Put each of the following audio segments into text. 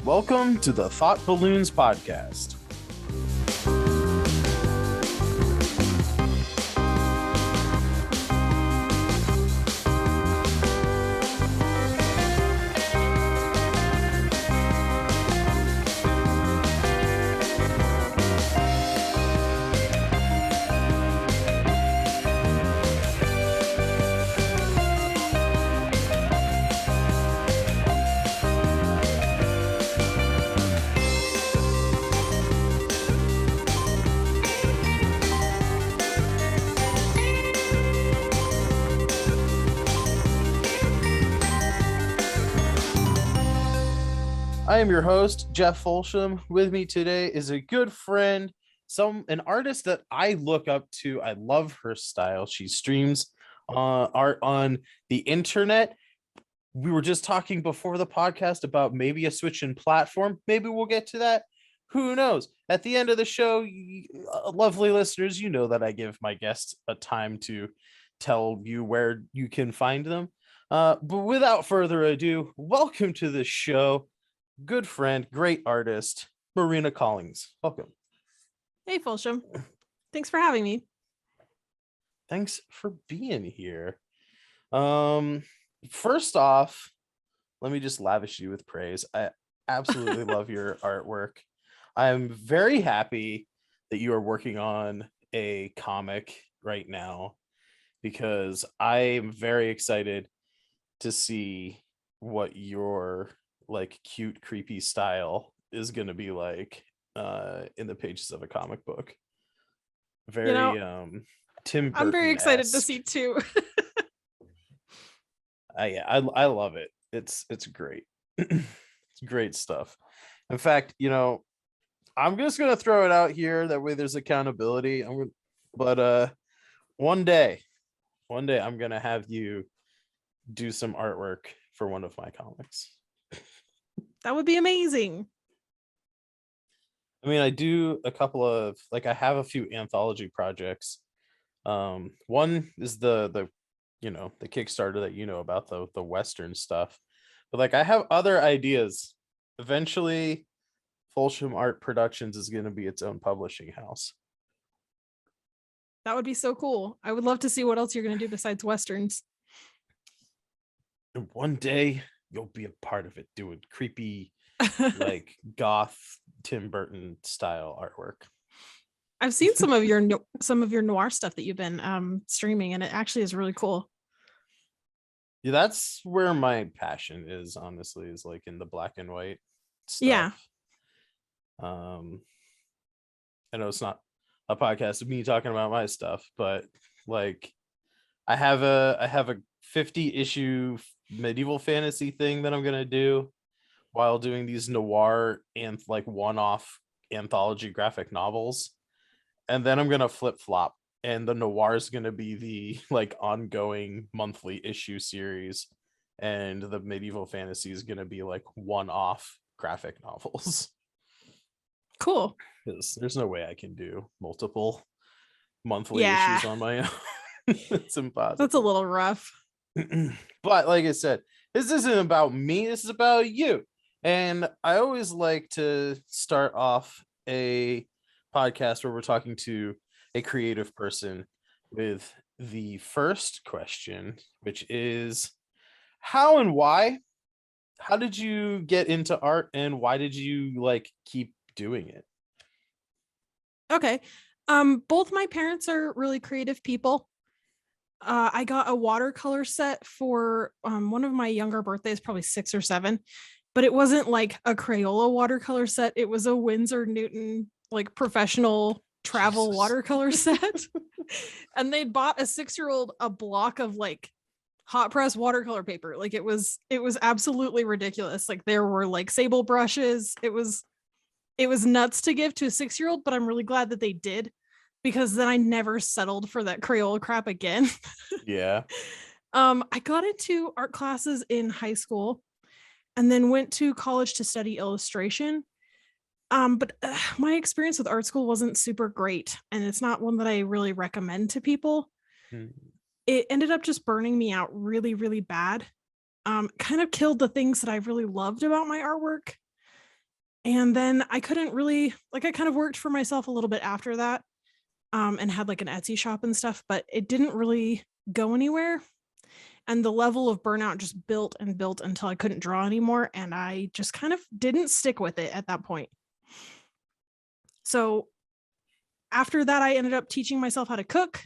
Welcome to the Thought Balloons podcast. I am your host, Jeff Folsham. With me today is a good friend, an artist that I look up to. I love her style. She streams art on the internet. We were just talking before the podcast about maybe a switch in platform. Maybe we'll get to that. Who knows? At the end of the show, lovely listeners, you know that I give my guests a time to tell you where you can find them. But without further ado, welcome to the show. Good friend, great artist, Marina Collings. Welcome. Hey, Folsham. Thanks for having me. Thanks for being here. First off, let me just lavish you with praise. I absolutely love your artwork. I'm very happy that you are working on a comic right now because I am very excited to see what your cute creepy style is gonna be like in the pages of a comic book. Very Tim Burton-esque. I'm very excited to see too. I love it. It's great. It's great stuff. In fact, I'm just gonna throw it out here, that way there's accountability. But one day I'm gonna have you do some artwork for one of my comics. That would be amazing. I mean, I do a couple of I have a few anthology projects. One is the Kickstarter that you know about, the Western stuff. But I have other ideas. Eventually, Folsham Art Productions is going to be its own publishing house. That would be so cool. I would love to see what else you're going to do besides Westerns. And one day you'll be a part of it, doing creepy goth Tim Burton style artwork. I've seen some of your noir stuff that you've been streaming, and it actually is really cool. Yeah, that's where my passion is, honestly, is in the black and white stuff. Yeah. I know it's not a podcast of me talking about my stuff, but I have a 50 issue medieval fantasy thing that I'm gonna do while doing these noir and one-off anthology graphic novels, and then I'm gonna flip-flop, and the noir is gonna be the ongoing monthly issue series, and the medieval fantasy is gonna be one-off graphic novels. Cool. Because there's no way I can do multiple monthly issues on my own. It's impossible. That's a little rough. But like I said, this isn't about me, this is about you. And I always like to start off a podcast where we're talking to a creative person with the first question, which is how and why? How did you get into art, and why did you keep doing it? Okay. Both my parents are really creative people. I got a watercolor set for one of my younger birthdays, probably 6 or 7, but it wasn't like a Crayola watercolor set. It was a Winsor Newton professional travel watercolor set. And they bought a 6-year-old a block of hot press watercolor paper. It was absolutely ridiculous. There were sable brushes. It was nuts to give to a 6-year-old, but I'm really glad that they did, because then I never settled for that Crayola crap again. Yeah. I got into art classes in high school and then went to college to study illustration. But my experience with art school wasn't super great, and it's not one that I really recommend to people. It ended up just burning me out really, really bad. Kind of killed the things that I really loved about my artwork. And then I couldn't really, like, I kind of worked for myself a little bit after that, and had like an Etsy shop and stuff, but it didn't really go anywhere. And the level of burnout just built and built until I couldn't draw anymore. And I just kind of didn't stick with it at that point. So after that, I ended up teaching myself how to cook.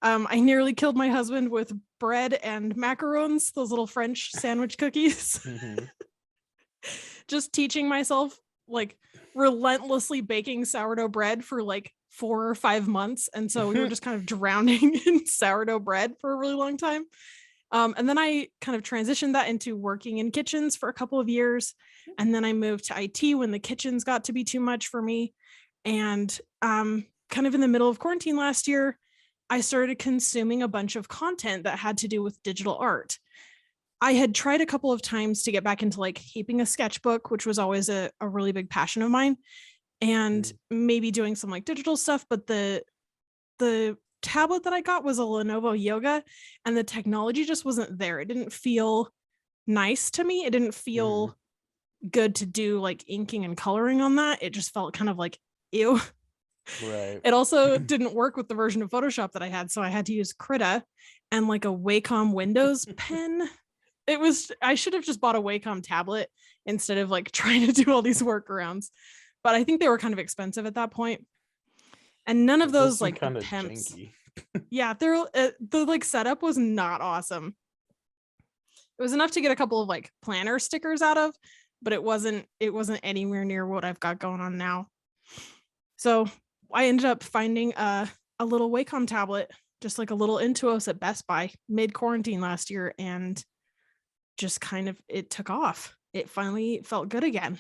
I nearly killed my husband with bread and macarons, those little French sandwich cookies. Mm-hmm. Just teaching myself, like, relentlessly baking sourdough bread for like 4 or 5 months. And so we were just kind of drowning in sourdough bread for a really long time. And then I kind of transitioned that into working in kitchens for a couple of years. And then I moved to IT when the kitchens got to be too much for me. And kind of in the middle of quarantine last year, I started consuming a bunch of content that had to do with digital art. I had tried a couple of times to get back into like keeping a sketchbook, which was always a really big passion of mine, and maybe doing some like digital stuff. But the tablet that I got was a Lenovo Yoga, and the technology just wasn't there. It didn't feel nice to me. It didn't feel good to do like inking and coloring on that. It just felt kind of like ew. Right. It also didn't work with the version of Photoshop that I had, so I had to use Krita and like a Wacom Windows pen. I should have just bought a Wacom tablet instead of like trying to do all these workarounds. But I think they were kind of expensive at that point. And none of those like kind of attempts. janky. Yeah, the like setup was not awesome. It was enough to get a couple of like planner stickers out of, but it wasn't anywhere near what I've got going on now. So I ended up finding a little Wacom tablet, just like a little Intuos at Best Buy mid quarantine last year, and just kind of it took off. It finally felt good again.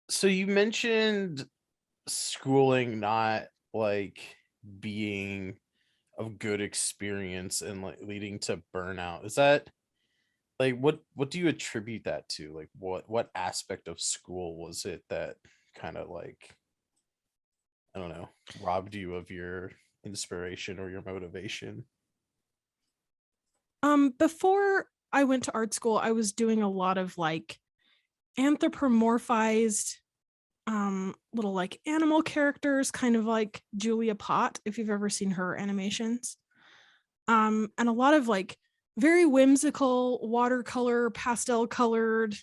So you mentioned schooling not like being a good experience and like leading to burnout. Is that like what do you attribute that to? Like what aspect of school was it that kind of like, I don't know, robbed you of your inspiration or your motivation? Before I went to art school, I was doing a lot of like anthropomorphized little like animal characters, kind of like Julia Pott, if you've ever seen her animations. And a lot of like very whimsical watercolor, pastel colored,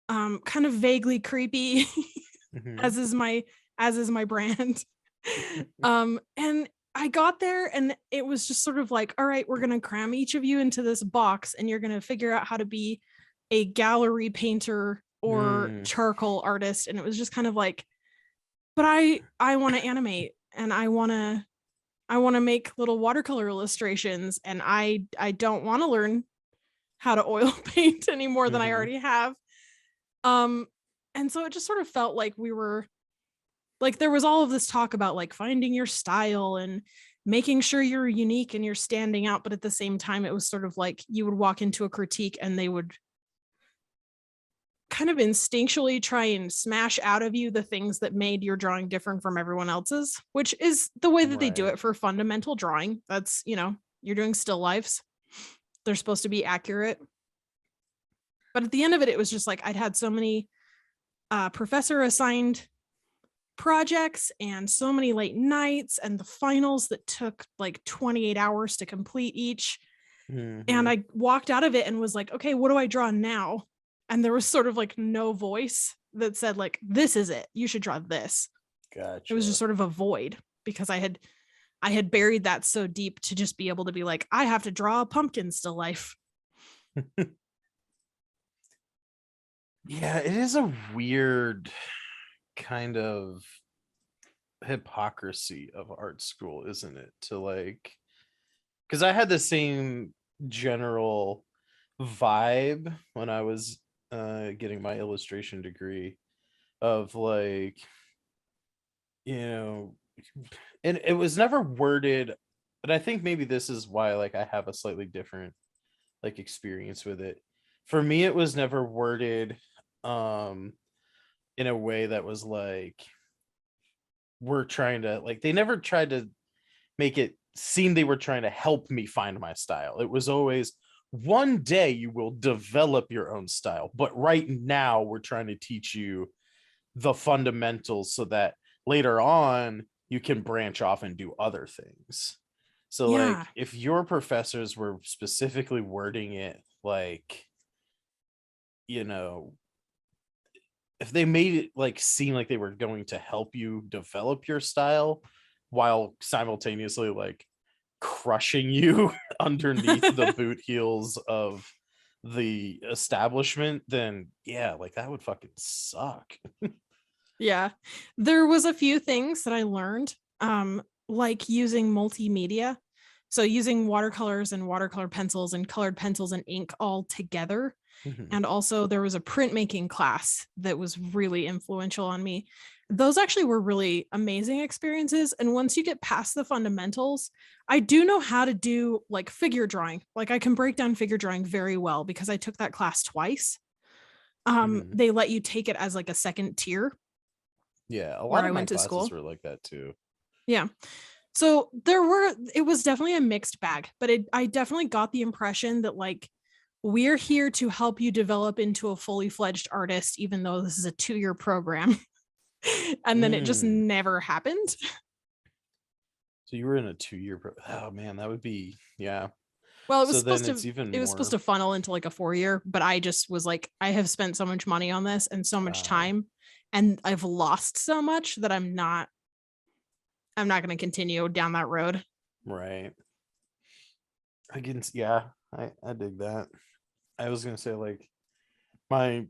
kind of vaguely creepy, Mm-hmm. as is my brand. And I got there and it was just sort of like, all right, we're going to cram each of you into this box and you're going to figure out how to be a gallery painter or charcoal artist. And it was just kind of like, but I want to animate and I want to make little watercolor illustrations, and I don't want to learn how to oil paint any more than I Mm-hmm. already have. Um and so it just sort of felt like we were like there was all of this talk about like finding your style and making sure you're unique and you're standing out, but at the same time it was sort of like you would walk into a critique and they would kind of instinctually try and smash out of you the things that made your drawing different from everyone else's, which is the way that they do Right. it for fundamental drawing. That's, you're doing still lifes. They're supposed to be accurate. But at the end of it, it was just like I'd had so many professor assigned projects and so many late nights and the finals that took like 28 hours to complete each. And Mm-hmm. I walked out of it and was like, okay, what do I draw now? And there was sort of like no voice that said like, this is it, you should draw this. It was just Gotcha. sort of a void because I had buried that so deep to just be able to be like, I have to draw a pumpkin still life. Yeah, it is a weird kind of hypocrisy of art school, isn't it? To like, because I had the same general vibe when I was getting my illustration degree of like, you know, and it was never worded, but I think maybe this is why like I have a slightly different like experience with it. For me, it was never worded um in a way that was like we're trying to like, they never tried to make it seem they were trying to help me find my style. It was always, one day you will develop your own style, but right now we're trying to teach you the fundamentals so that later on you can branch off and do other things. So Yeah. like if your professors were specifically wording it like, you know, if they made it like seem like they were going to help you develop your style while simultaneously like crushing you underneath the boot heels of the establishment, then yeah, like that would fucking suck. Yeah. There was a few things that I learned, like using multimedia. So using watercolors and watercolor pencils and colored pencils and ink all together. Mhm. And also there was a printmaking class that was really influential on me. Those actually were really amazing experiences. And once you get past the fundamentals, I do know how to do like figure drawing. Like I can break down figure drawing very well because I took that class twice. Mhm. They let you take it as like a second tier Yeah, a where lot I of my went to classes school. were like that too. Yeah. So it was definitely a mixed bag, but I definitely got the impression that like we're here to help you develop into a fully fledged artist, even though this is a 2-year program. And then it just Mm. never happened. So you were in a 2 year oh man, that would be yeah. Well, So then it's even it was supposed more to funnel into like a 4-year, but I just was like, I have spent so much money on this and so much uh time, and I've lost so much that I'm not going to continue down that road. right. I can yeah, I dig that. I was gonna say like my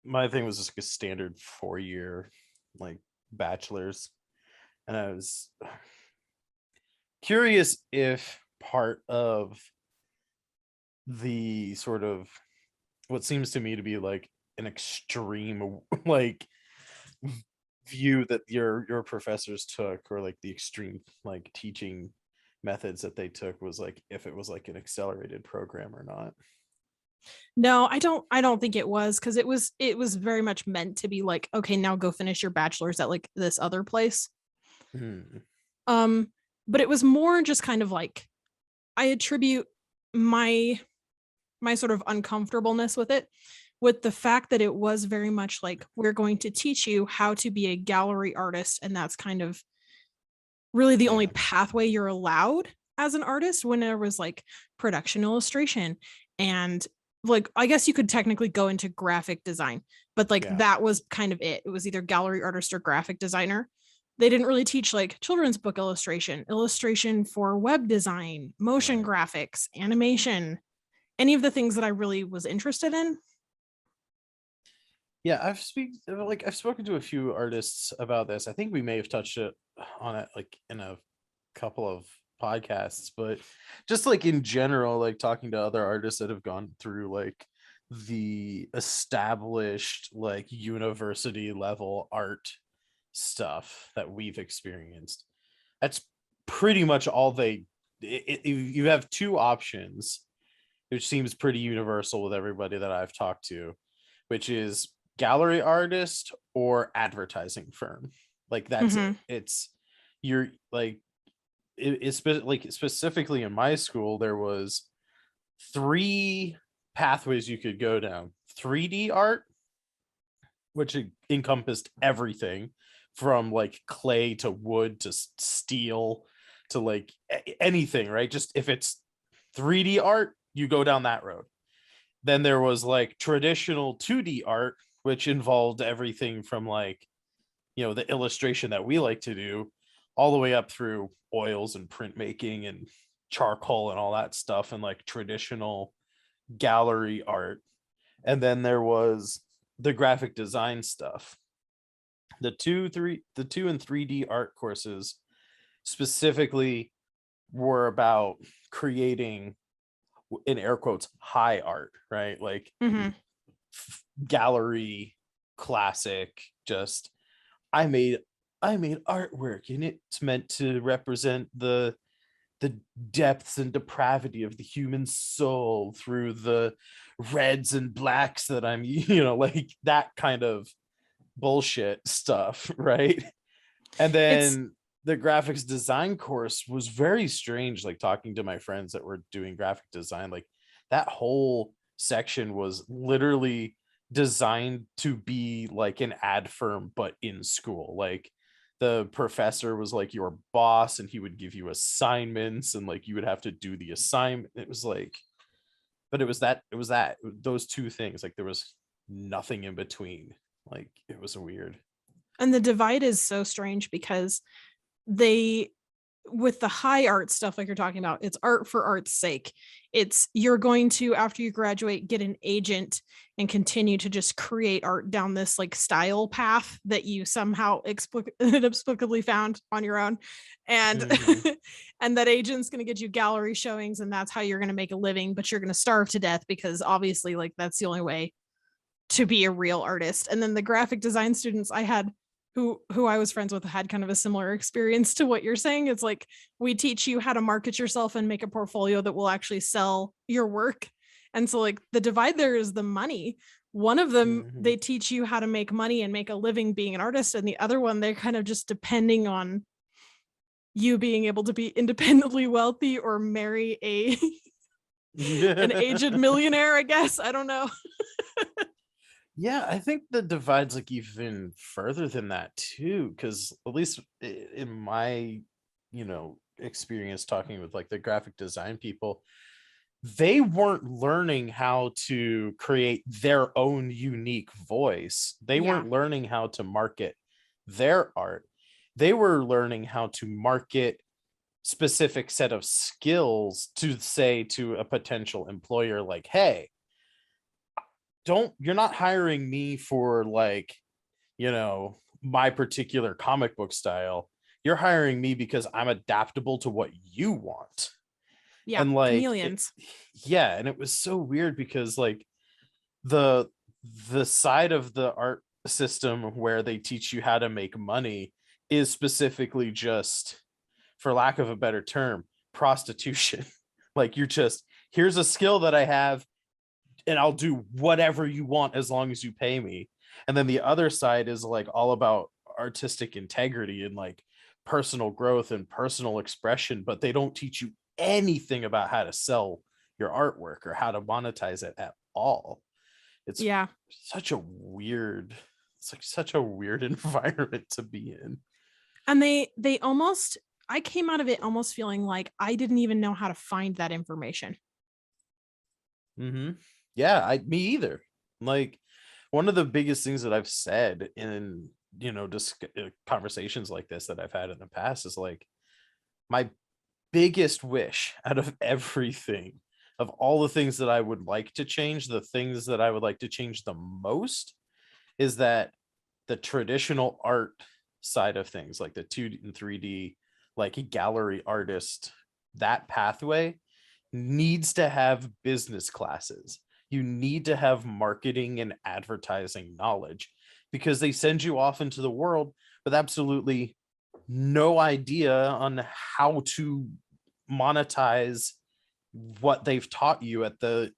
my thing was just like a standard 4 year like bachelor's, and I was curious if part of the sort of what seems to me to be like an extreme like view that your professors took, or like the extreme like teaching methods that they took, was like if it was like an accelerated program or not. No, I don't think it was, because it was very much meant to be like, okay, now go finish your bachelor's at like this other place. Hmm. Um, but it was more just kind of like I attribute my sort of uncomfortableness with it with the fact that it was very much like we're going to teach you how to be a gallery artist, and that's kind of really the only Yeah. pathway you're allowed as an artist, when there was like production illustration and like I guess you could technically go into graphic design, but like Yeah. that was kind of it. It was either gallery artist or graphic designer. They didn't really teach like children's book illustration, illustration for web design, motion Right. graphics, animation, any of the things that I really was interested in. Yeah, I've spoken to a few artists about this. I think we may have touched it on it like in a couple of podcasts, but just like in general, like talking to other artists that have gone through like the established like university level art stuff that we've experienced. That's pretty much all you have two options, which seems pretty universal with everybody that I've talked to, which is gallery artist or advertising firm. Like that's Mm-hmm. it. It's you're like it's like specifically in my school there was three pathways you could go down: 3D art, which encompassed everything from like clay to wood to steel to like anything, right? Just if it's 3D art, you go down that road. Then there was like traditional 2D art, which involved everything from like, the illustration that we like to do all the way up through oils and printmaking and charcoal and all that stuff, and like traditional gallery art. And then there was the graphic design stuff. The 2 and 3D art courses specifically were about creating, in air quotes, high art, right? Like Mm-hmm. gallery classic, just I made I made artwork and it's meant to represent the depths and depravity of the human soul through the reds and blacks that I'm, like that kind of bullshit stuff, right? And It's then the graphics design course was very strange, like talking to my friends that were doing graphic design. Like that whole section was literally designed to be like an ad firm, but in school. Like the professor was like your boss, and he would give you assignments, and like you would have to do the assignment. It was like, but it was that those two things. Like there was nothing in between. Like it was weird. And the divide is so strange because they, with the high art stuff like you're talking about, it's art for art's sake. It's, you're going to, after you graduate, get an agent and continue to just create art down this like style path that you somehow inexplicably found on your own. And Mhm. and that agent's going to get you gallery showings, and that's how you're going to make a living, but you're going to starve to death because obviously like that's the only way to be a real artist. And then the graphic design students I had, who I was friends with, had kind of a similar experience to what you're saying. It's like, we teach you how to market yourself and make a portfolio that will actually sell your work. And so like the divide there is the money. One of them, Mhm. they teach you how to make money and make a living being an artist, and the other one, they're kind of just depending on you being able to be independently wealthy or marry a an aged millionaire, I guess. I don't know. Yeah, I think the divide's like even further than that too, because at least in my, experience talking with like the graphic design people, they weren't learning how to create their own unique voice. They Yeah. weren't learning how to market their art. They were learning how to market specific set of skills to say to a potential employer like, hey, don't you're not hiring me for like, my particular comic book style. You're hiring me because I'm adaptable to what you want. Yeah. And like Chameleons. yeah, and it was so weird because like the the side of the art system where they teach you how to make money is specifically just, for lack of a better term, prostitution. Like you're just, here's a skill that I have, and I'll do whatever you want as long as you pay me. And then the other side is like all about artistic integrity and like personal growth and personal expression, but they don't teach you anything about how to sell your artwork or how to monetize it at all. It's Yeah. such a weird, it's like such a weird environment to be in. And they almost, I came out of it almost feeling like I didn't even know how to find that information. Mm-hmm. Yeah, me either. Like one of the biggest things that I've said in, just conversations like this that I've had in the past is like, my biggest wish out of everything, of all the things that I would like to change, the things that I would like to change the most is that the traditional art side of things, like the 2D and 3D, like a gallery artist, that pathway needs to have business classes. You need to have marketing and advertising knowledge, because they send you off into the world with absolutely no idea on how to monetize what they've taught you at the,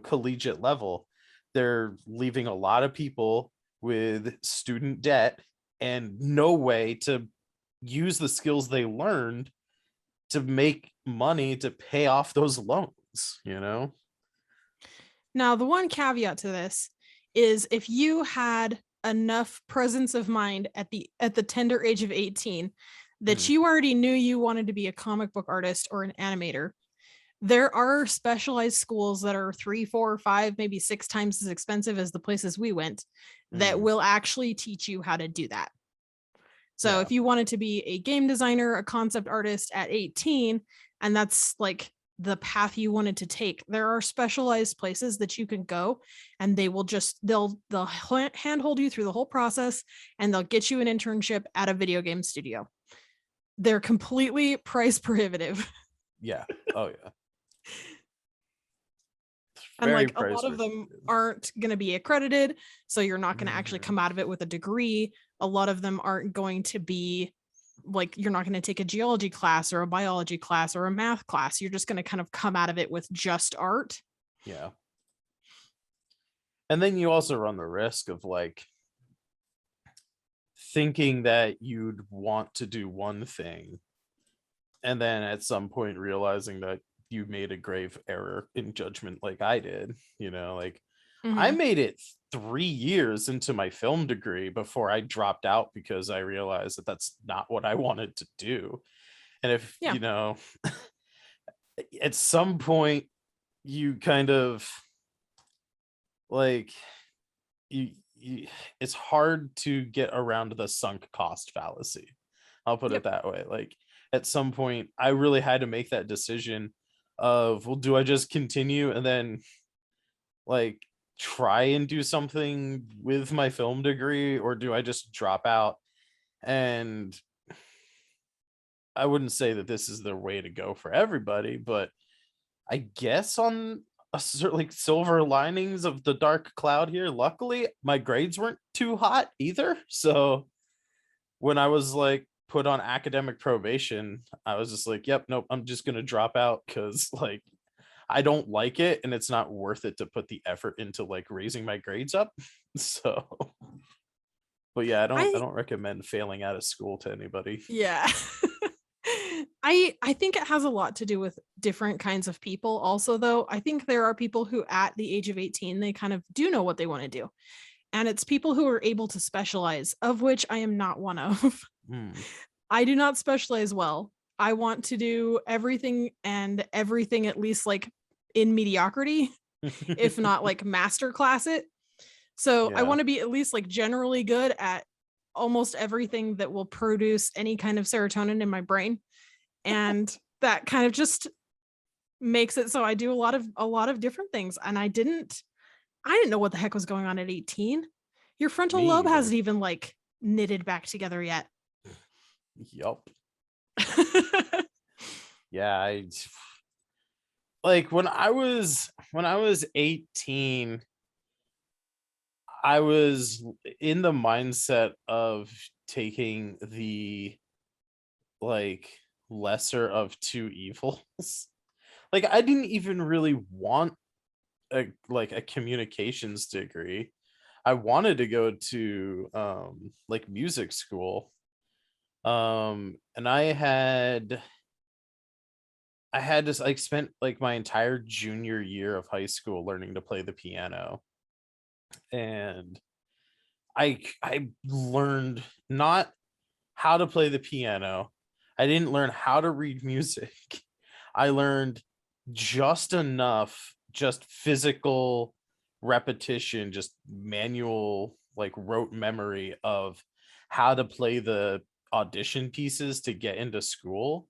collegiate level. They're leaving a lot of people with student debt and no way to use the skills they learned to make money to pay off those loans. Now, the one caveat to this is if you had enough presence of mind at the tender age of 18 that Hmm. you already knew you wanted to be a comic book artist or an animator, there are specialized schools that are 3, 4, 5, maybe 6 times as expensive as the places we went that Hmm. will actually teach you how to do that. So Yeah. if you wanted to be a game designer, a concept artist at 18, and that's like the path you wanted to take, there are specialized places that you can go, and they'll handhold you through the whole process, and they'll get you an internship at a video game studio. They're completely price prohibitive. Yeah. Oh yeah. And Very like a lot price of them restricted. aren't going to be accredited, so you're not going to actually Mhm. come out of it with a degree. A lot of them aren't going to be like, you're not going to take a geology class or a biology class or a math class. You're just going to kind of come out of it with just art. Yeah. And then you also run the risk of like thinking that you'd want to do one thing and then at some point realizing that you made a grave error in judgment like I did, like I Mhm. made it 3 years into my film degree before I dropped out because I realized that that's not what I wanted to do. And if, Yeah. at some point you kind of like you it's hard to get around the sunk cost fallacy. I'll put it Yep. that way. Like at some point I really had to make that decision of, well, do I just continue and then like try and do something with my film degree, or do I just drop out? And I wouldn't say that this is the way to go for everybody, but I guess on a certain like silver linings of the dark cloud here, luckily my grades weren't too hot either. So when I was like put on academic probation, I was just like, yep, nope, I'm just gonna drop out because like I don't like it and it's not worth it to put the effort into like raising my grades up. So but yeah, I I don't recommend failing out of school to anybody. Yeah. I think it has a lot to do with different kinds of people also though. I think there are people who at the age of 18 they kind of do know what they want to do. And it's people who are able to specialize, of which I am not one of. Hmm. I do not specialize well. I want to do everything and everything at least like in mediocrity, if not like master class it. So I Yeah. want to be at least like generally good at almost everything that will produce any kind of serotonin in my brain. And that kind of just makes it so I do a lot of different things. And I didn't know what the heck was going on at 18. Your frontal Me lobe either. hasn't even like knitted back together yet. Yup. Yeah, like when I was 18, I was in the mindset of taking the like lesser of two evils. Like I didn't even really want a communications degree. I wanted to go to like music school. And I had just like spent like my entire junior year of high school learning to play the piano. And I learned not how to play the piano. I didn't learn how to read music. I learned just enough, just physical repetition, just manual, like rote memory of how to play the audition pieces to get into school.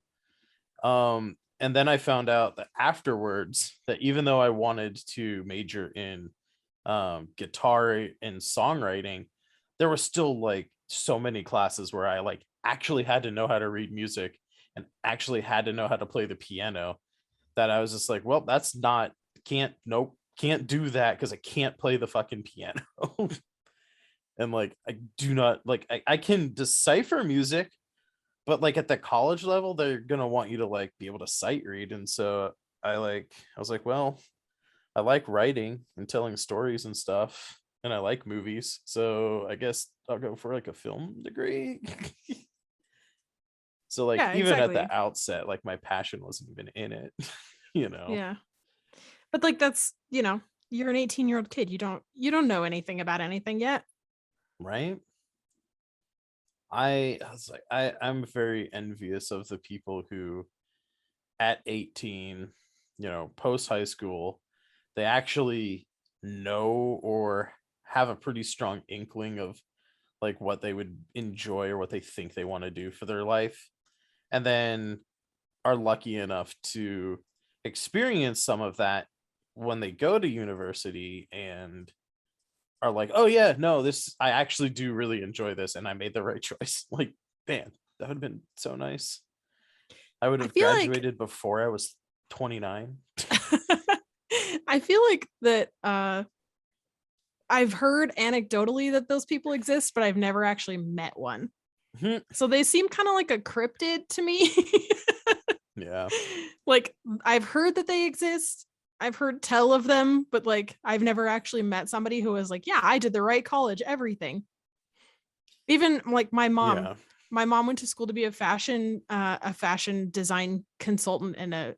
And then I found out that afterwards, that even though I wanted to major in guitar and songwriting, there were still like so many classes where I like actually had to know how to read music and actually had to know how to play the piano, that I was just like, well, that's not, can't, nope, can't do that because I can't play the fucking piano. And like I do not like I can decipher music, but like at the college level, they're gonna want you to like be able to sight read. And so I was like, well, I like writing and telling stories and stuff, and I like movies, so I guess I'll go for like a film degree. So like Yeah, even at the exactly. outset, like my passion wasn't even in it, you know, Yeah. But like that's you're an 18-year-old kid. You don't know anything about anything yet. right? I was like, I'm very envious of the people who at 18, post high school, they actually know or have a pretty strong inkling of like what they would enjoy or what they think they want to do for their life, and then are lucky enough to experience some of that when they go to university and are like, oh yeah, no, this, I actually do really enjoy this and I made the right choice. Like, man, that would have been so nice. I would I have feel like graduated before I was 29. I feel like that I've heard anecdotally that those people exist, but I've never actually met one. So they seem kind of like a cryptid to me. Yeah. Like I've heard that they exist. I've heard tell of them, but like I've never actually met somebody who was like, yeah, I did the right college, everything. Even like my mom. Yeah. My mom went to school to be a fashion design consultant and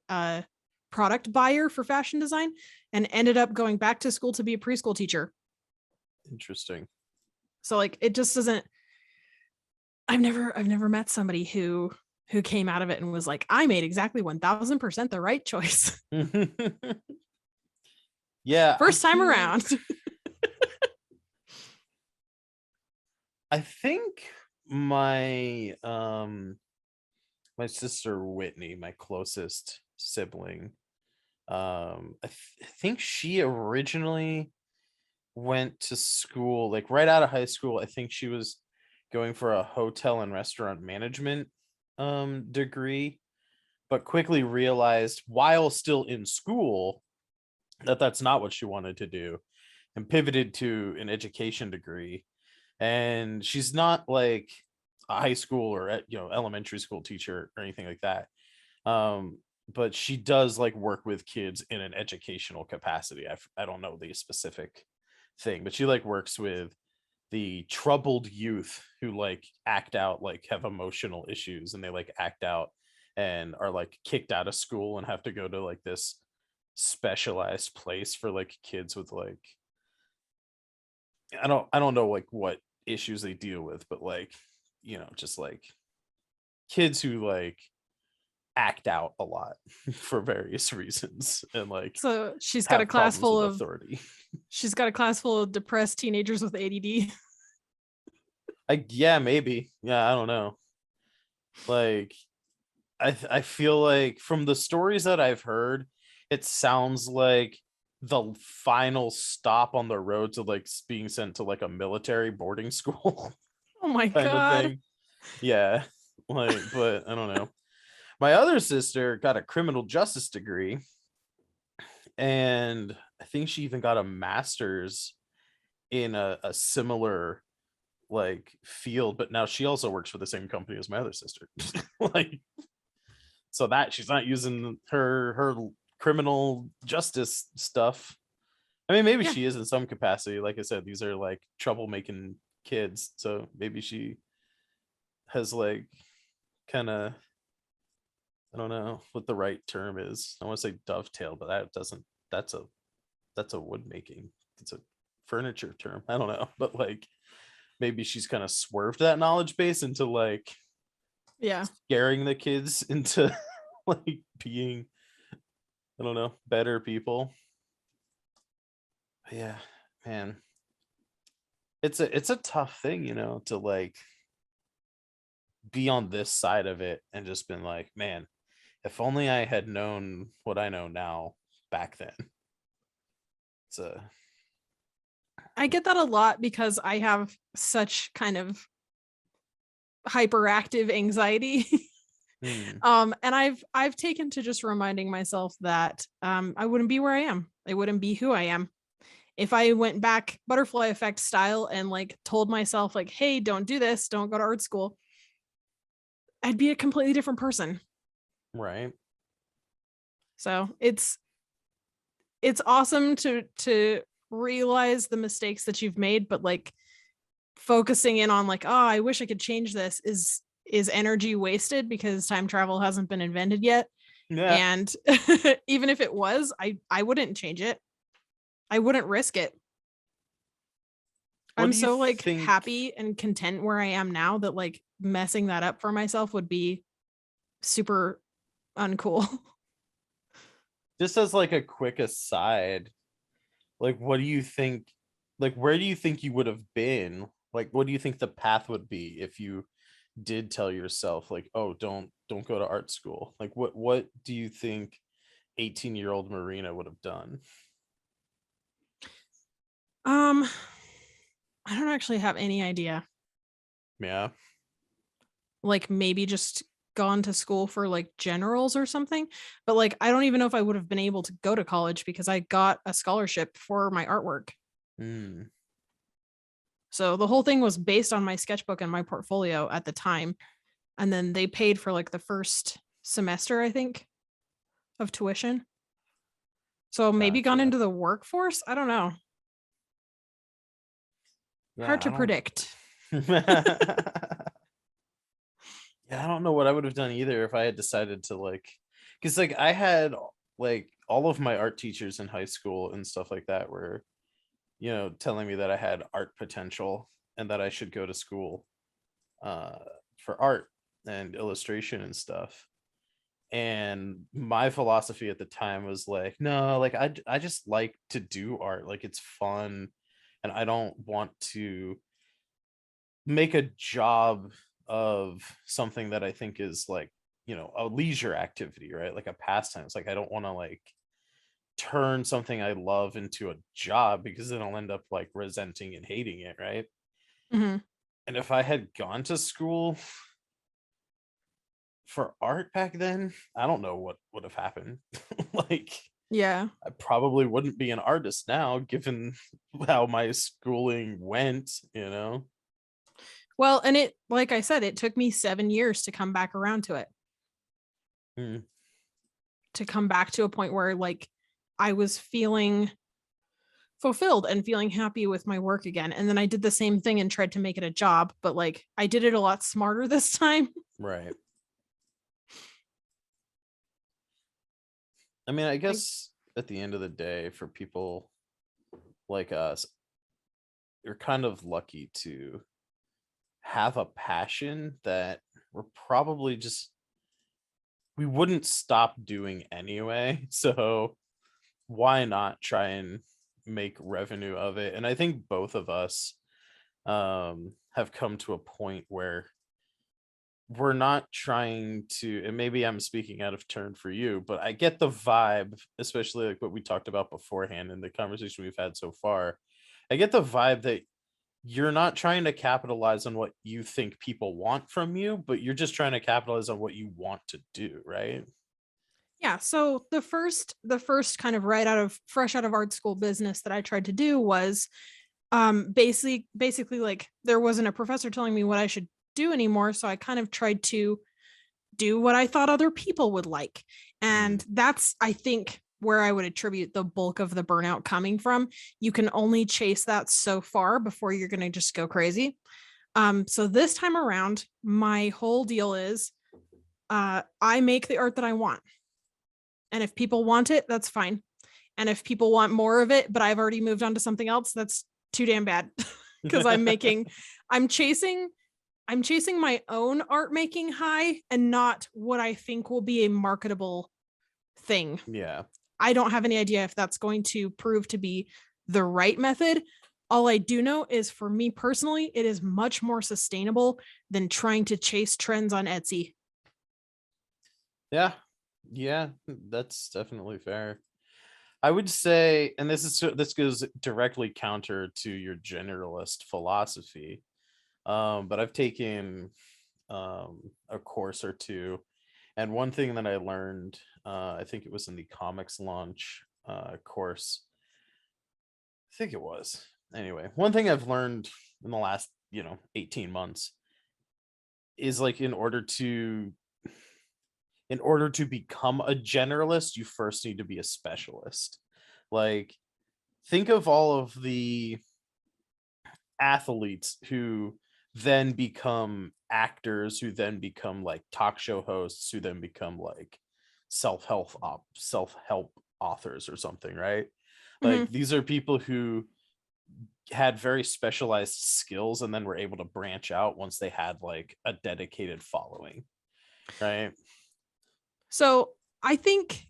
product buyer for fashion design and ended up going back to school to be a preschool teacher. Interesting. So like it just doesn't, I've never met somebody who came out of it and was like, I made exactly 1000% the right choice. Yeah. First time around. I think my my sister Whitney, my closest sibling, I think she originally went to school like right out of high school. I think she was going for a hotel and restaurant management degree, but quickly realized while still in school that that's not what she wanted to do and pivoted to an education degree. And she's not like a high school or elementary school teacher or anything like that, but she does like work with kids in an educational capacity. I don't know the specific thing, but she like works with the troubled youth who like act out, like have emotional issues, and they like act out and are like kicked out of school and have to go to like this specialized place for like kids with like I don't know like what issues they deal with, but like just like kids who like act out a lot for various reasons and like So have problems with authority. she's got a class full of depressed teenagers with ADD. Yeah, maybe. Yeah, I don't know. Like I feel like from the stories that I've heard, it sounds like the final stop on the road to like being sent to like a military boarding school Oh my kind of God. thing. Yeah. Like, but I don't know. My other sister got a criminal justice degree, and I think she even got a master's in a similar like field, but now she also works for the same company as my other sister. Like, so that she's not using her criminal justice stuff. I mean, maybe Yeah. she is in some capacity. Like I said, these are like troublemaking kids, so maybe she has like kind of, I don't know what the right term is. I want to say dovetail, but that doesn't. That's a wood making. It's a furniture term. I don't know, but like maybe she's kind of swerved that knowledge base into like Yeah. scaring the kids into like being, I don't know, better people. But yeah, man, it's a tough thing, to like be on this side of it and just been like, man, if only I had known what I know now back then. It's a I get that a lot because I have such kind of hyperactive anxiety. hmm, And I've taken to just reminding myself that I wouldn't be where I am. I wouldn't be who I am if I went back butterfly effect style and like told myself like, hey, don't do this, don't go to art school. I'd be a completely different person. right. So it's awesome to realize the mistakes that you've made, but like focusing in on like, oh, I wish I could change this is energy wasted because time travel hasn't been invented yet. Yeah. And even if it was, I wouldn't change it. I wouldn't risk it. What I'm do you so like think? happy and content where I am now that like messing that up for myself would be super uncool. Just as like a quick aside, like what do you think, like where do you think you would have been, like what do you think the path would be if you did tell yourself like, oh, don't go to art school? Like what do you think 18-year-old Marina would have done? um I don't actually have any idea. Yeah. Like maybe just gone to school for like generals or something. But like I don't even know if I would have been able to go to college because I got a scholarship for my artwork. Hmm. So the whole thing was based on my sketchbook and my portfolio at the time. And then they paid for like the first semester, I think, of tuition. So maybe gone Gotcha. into the workforce. I don't know. Yeah, Hard I to don't. predict. Yeah, I don't know what I would have done either if I had decided to like, because like I had like all of my art teachers in high school and stuff like that were, telling me that I had art potential and that I should go to school uh, for art and illustration and stuff. And my philosophy at the time was like, no, like I just like to do art, like it's fun, and I don't want to make a job of something that I think is like, a leisure activity, right? Like a pastime. It's like I don't want to like turn something I love into a job, because then I'll end up like resenting and hating it, right? Mhm. And if I had gone to school for art back then, I don't know what would have happened. Like Yeah. I probably wouldn't be an artist now, given how my schooling went. Well, and it, like I said, it took me 7 years to come back around to it, Mm, to come back to a point where like I was feeling fulfilled and feeling happy with my work again. And then I did the same thing and tried to make it a job, but like I did it a lot smarter this time. right. I mean, I Like, guess at the end of the day, for people like us, you're kind of lucky to have a passion that we're probably just we wouldn't stop doing anyway. So why not try and make revenue of it? And I think both of us have come to a point where we're not trying to, and maybe I'm speaking out of turn for you, but I get the vibe, especially like what we talked about beforehand in the conversation we've had so far. I get the vibe that you're not trying to capitalize on what you think people want from you, but you're just trying to capitalize on what you want to do, right? yeah. So the first kind of fresh out of art school business that I tried to do was basically like there wasn't a professor telling me what I should do anymore. So I kind of tried to do what I thought other people would like. Mm, And that's, I think, where I would attribute the bulk of the burnout coming from. You can only chase that so far before you're going to just go crazy. So this time around, my whole deal is I make the art that I want. And if people want it, that's fine. And if people want more of it, but I've already moved on to something else, that's too damn bad. Because I'm chasing I'm chasing my own art making high and not what I think will be a marketable thing. yeah. I don't have any idea if that's going to prove to be the right method. All I do know is for me personally, it is much more sustainable than trying to chase trends on Etsy. Yeah. Yeah, that's definitely fair. I would say, and this goes directly counter to your generalist philosophy. But I've taken a course or two, and one thing that I learned, I think it was in the comics launch course. I think it was. Anyway, one thing I've learned in the last, 18 months is like in order to become a generalist, you first need to be a specialist. Like, think of all of the athletes who then become actors, who then become like talk show hosts, who then become like self-help authors or something, right? Mm-hmm. Like these are people who had very specialized skills and then were able to branch out once they had like a dedicated following, right? So I think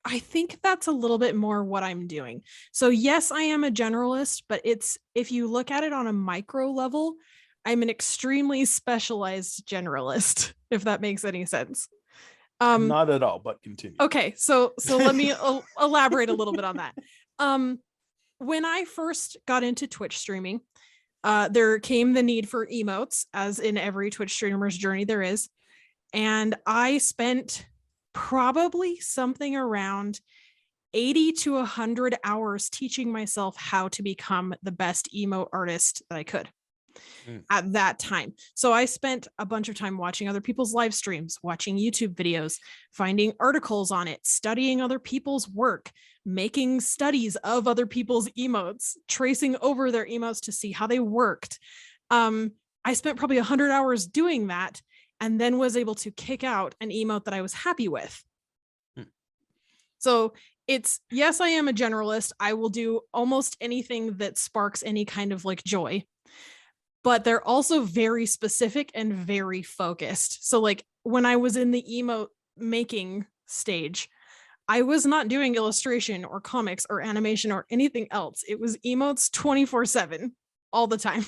I think that's a little bit more what I'm doing. So yes, I am a generalist, but it's if you look at it on a micro level, I'm an extremely specialized generalist, if that makes any sense. Um Not at all, but continue. okay, so let me elaborate a little bit on that. Um when I first got into Twitch streaming, there came the need for emotes, as in every Twitch streamer's journey there is. And I spent probably something around 80 to 100 hours teaching myself how to become the best emote artist that I could Mm, at that time. So I spent a bunch of time watching other people's live streams, watching YouTube videos, finding articles on it, studying other people's work, making studies of other people's emotes, tracing over their emotes to see how they worked. I spent probably 100 hours doing that and then was able to kick out an emote that I was happy with. mm. So it's, yes, I am a generalist. I will do almost anything that sparks any kind of like joy, but they're also very specific and very focused. So like when I was in the emote making stage, I was not doing illustration or comics or animation or anything else. It was emotes 24/7 all the time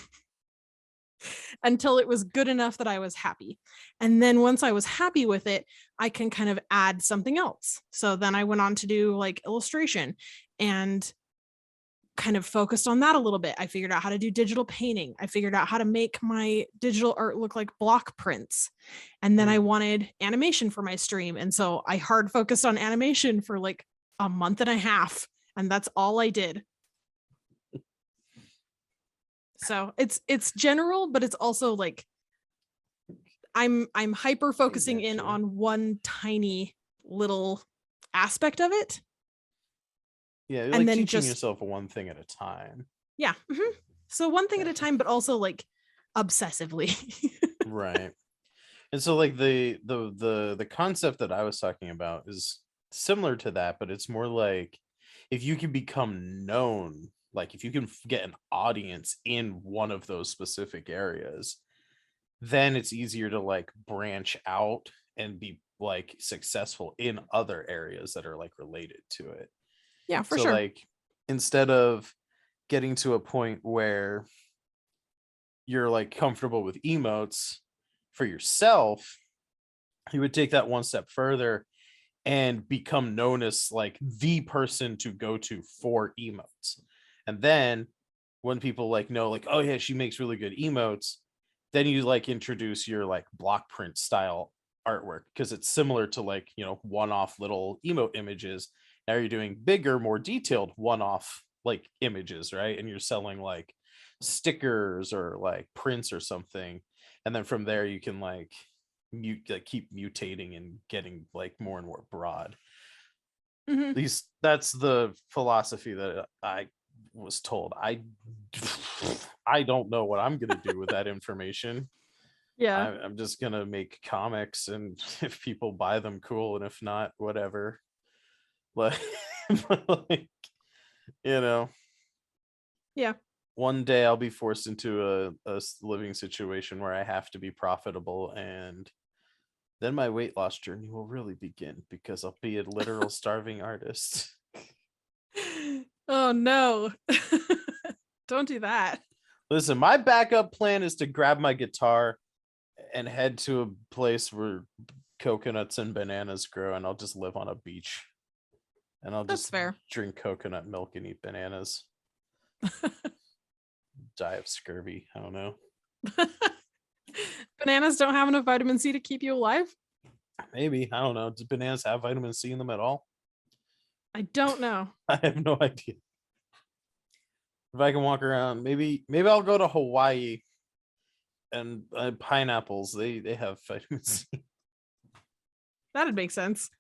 until it was good enough that I was happy. And then once I was happy with it, I can kind of add something else. So then I went on to do like illustration and kind of focused on that a little bit. I figured out how to do digital painting. I figured out how to make my digital art look like block prints. And then I wanted animation for my stream. And so I hard focused on animation for like a month and a half. And that's all I did. So it's general, but it's also like I'm hyper focusing in on one tiny little aspect of it. Yeah, you're and like then teaching just yourself one thing at a time. Yeah. So one thing at a time, but also like obsessively. Right. And so like the concept that I was talking about is similar to that, but it's more like if you can become known, like if you can get an audience in one of those specific areas, then it's easier to like branch out and be like successful in other areas that are like related to it. Yeah, for So sure. like instead of getting to a point where you're like comfortable with emotes for yourself, you would take that one step further and become known as like the person to go to for emotes. And then when people like know like, oh yeah, she makes really good emotes, then you like introduce your like block print style artwork because it's similar to like, you know, one-off little emote images. Now you're doing bigger, more detailed one-off like images, right? And you're selling like stickers or like prints or something. And then from there you can like like keep mutating and getting like more and more broad. At least that's the philosophy that I was told. I don't know what I'm gonna do with that information. Yeah. I'm just gonna make comics, and if people buy them, cool, and if not, whatever. Like, like you know, Yeah. one day I'll be forced into a living situation where I have to be profitable, and then my weight loss journey will really begin because I'll be a literal starving artist. Oh no. Don't do that. Listen, my backup plan is to grab my guitar and head to a place where coconuts and bananas grow, and I'll just live on a beach. And I'll That's just fair. drink coconut milk and eat bananas. Die of scurvy. I don't know. Bananas don't have enough vitamin C to keep you alive? Maybe. I don't know. Do bananas have vitamin C in them at all? I don't know. I have no idea. If I can walk around, maybe I'll go to Hawaii and pineapples. They have vitamin C. That'd make sense.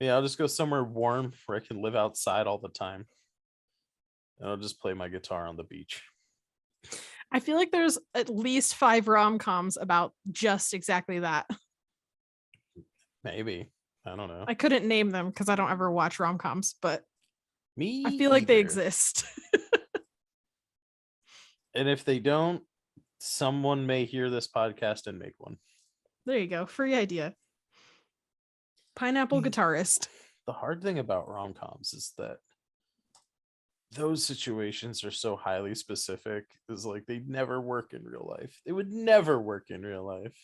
Yeah, I'll just go somewhere warm where I can live outside all the time. And I'll just play my guitar on the beach. I feel like there's at least 5 rom-coms about just exactly that. Maybe. I don't know. I couldn't name them because I don't ever watch rom-coms, but Me I feel like they either. exist. And if they don't, someone may hear this podcast and make one. There you go. Free idea. Pineapple guitarist. The hard thing about rom-coms is that those situations are so highly specific. Is like they never work in real life. They would never work in real life.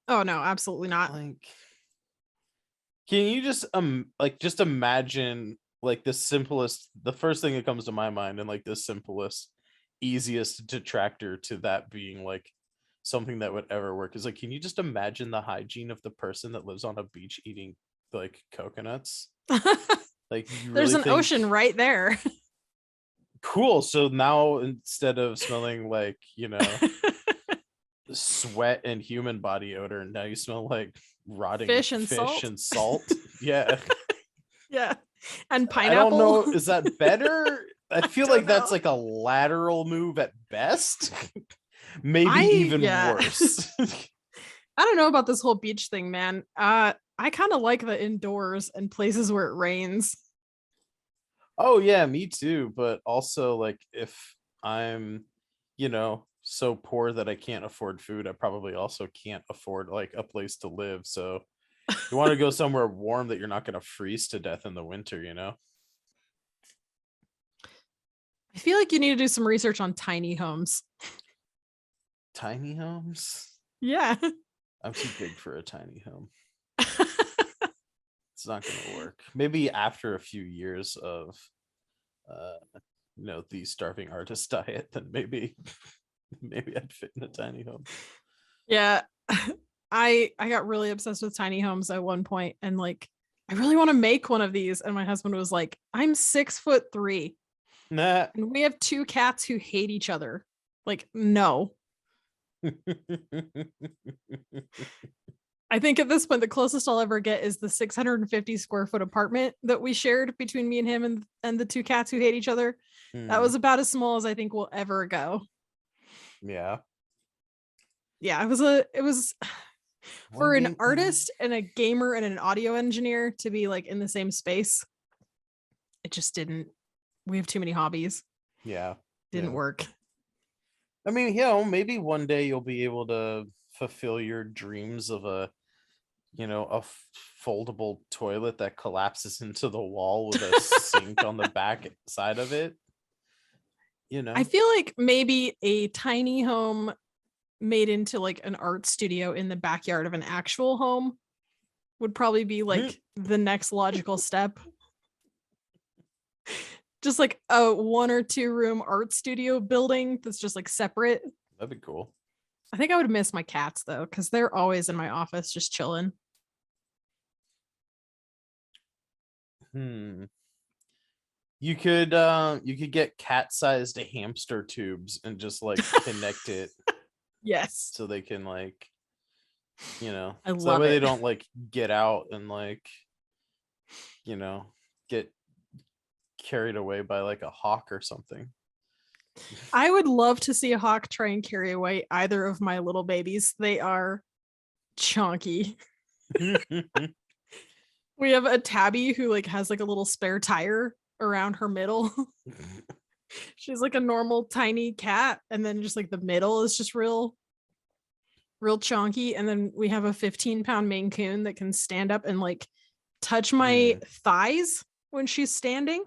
Oh no, absolutely not. Like, can you just imagine like the first thing that comes to my mind, and like the simplest, easiest detractor to that being like something that would ever work is like, can you just imagine the hygiene of the person that lives on a beach eating like coconuts? Like, you There's really an ocean right there. cool. So now instead of smelling like, you know, sweat and human body odor, now you smell like rotting Fish and salt. Yeah. Yeah. And I don't pineapple. know. Is that better? I feel like that's know. like a lateral move at best. Maybe even worse. I don't know about this whole beach thing, man. I kind of like the indoors and places where it rains. Oh yeah, me too. But also, like, if I'm, so poor that I can't afford food, I probably also can't afford like a place to live. So you want to go somewhere warm that you're not going to freeze to death in the winter. I feel like you need to do some research on tiny homes. Tiny homes? Yeah. I'm too big for a tiny home. It's not going to work. Maybe after a few years of, the starving artist diet, then maybe I'd fit in a tiny home. Yeah. I got really obsessed with tiny homes at one point, and like I really want to make one of these. And my husband was like, I'm 6'3" Nah. and we have 2 cats who hate each other. Like, no. I think at this point, the closest I'll ever get is the 650 square foot apartment that we shared between me and him and the 2 cats who hate each other. That was about as small as I think we'll ever go. Yeah. Yeah, it was for an artist and a gamer and an audio engineer to be like in the same space. It just didn't. We have too many hobbies. Yeah. Didn't work. I mean, maybe one day you'll be able to fulfill your dreams of a foldable toilet that collapses into the wall with a sink on the back side of it. I feel like maybe a tiny home made into like an art studio in the backyard of an actual home would probably be like the next logical step. Just like a 1 or 2 room art studio building that's just like separate. That'd be cool. I think I would miss my cats though, because they're always in my office just chilling. You could get cat-sized hamster tubes and just like connect it. Yes. So they can like, I so love that way it. they don't like get out and like, get carried away by like a hawk or something. I would love to see a hawk try and carry away either of my little babies. They are chunky. We have a tabby who like has like a little spare tire around her middle. She's like a normal tiny cat, and then just like the middle is just real chunky. And then we have a 15-pound Maine Coon that can stand up and like touch my thighs when she's standing.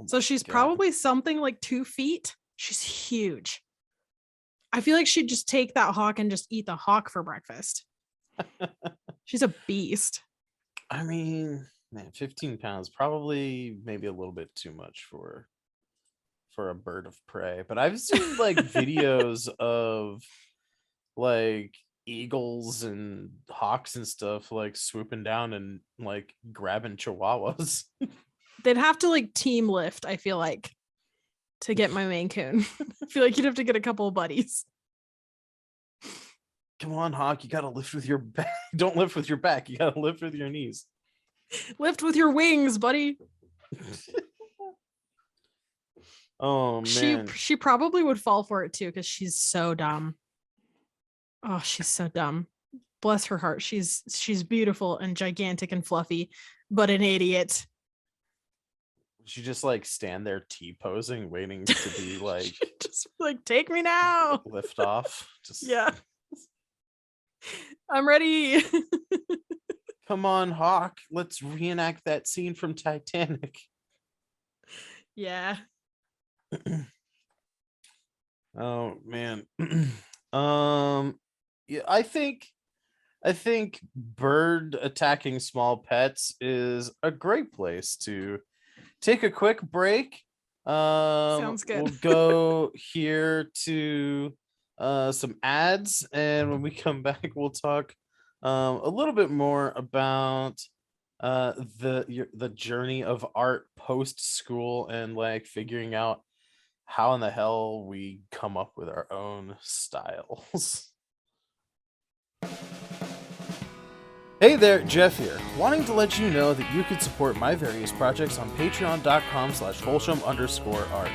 So she's probably something like 2 feet. She's huge. I feel like she'd just take that hawk and just eat the hawk for breakfast. She's a beast. I mean, man, 15 pounds, probably maybe a little bit too much for a bird of prey. But I've seen like videos of like eagles and hawks and stuff like swooping down and like grabbing chihuahuas. They'd have to like team lift, I feel like, to get my Maine Coon. I feel like you'd have to get a couple of buddies. Come on, hawk, you gotta lift with your back. Don't lift with your back, you gotta lift with your knees. Lift with your wings, buddy. Oh man. She probably would fall for it too, because she's so dumb. Oh, she's so dumb. Bless her heart. She's beautiful and gigantic and fluffy, but an idiot. She just like stand there T-posing, waiting to be like just like, take me now. Lift off. Just yeah. I'm ready. Come on, hawk. Let's reenact that scene from Titanic. Yeah. Oh man. Yeah, I think bird attacking small pets is a great place to take a quick break. Sounds good. We'll go here to some ads, and when we come back, we'll talk a little bit more about the journey of art post school and like figuring out how in the hell we come up with our own styles. Hey there, Jeff here, wanting to let you know that you can support my various projects on patreon.com/Holsham_art.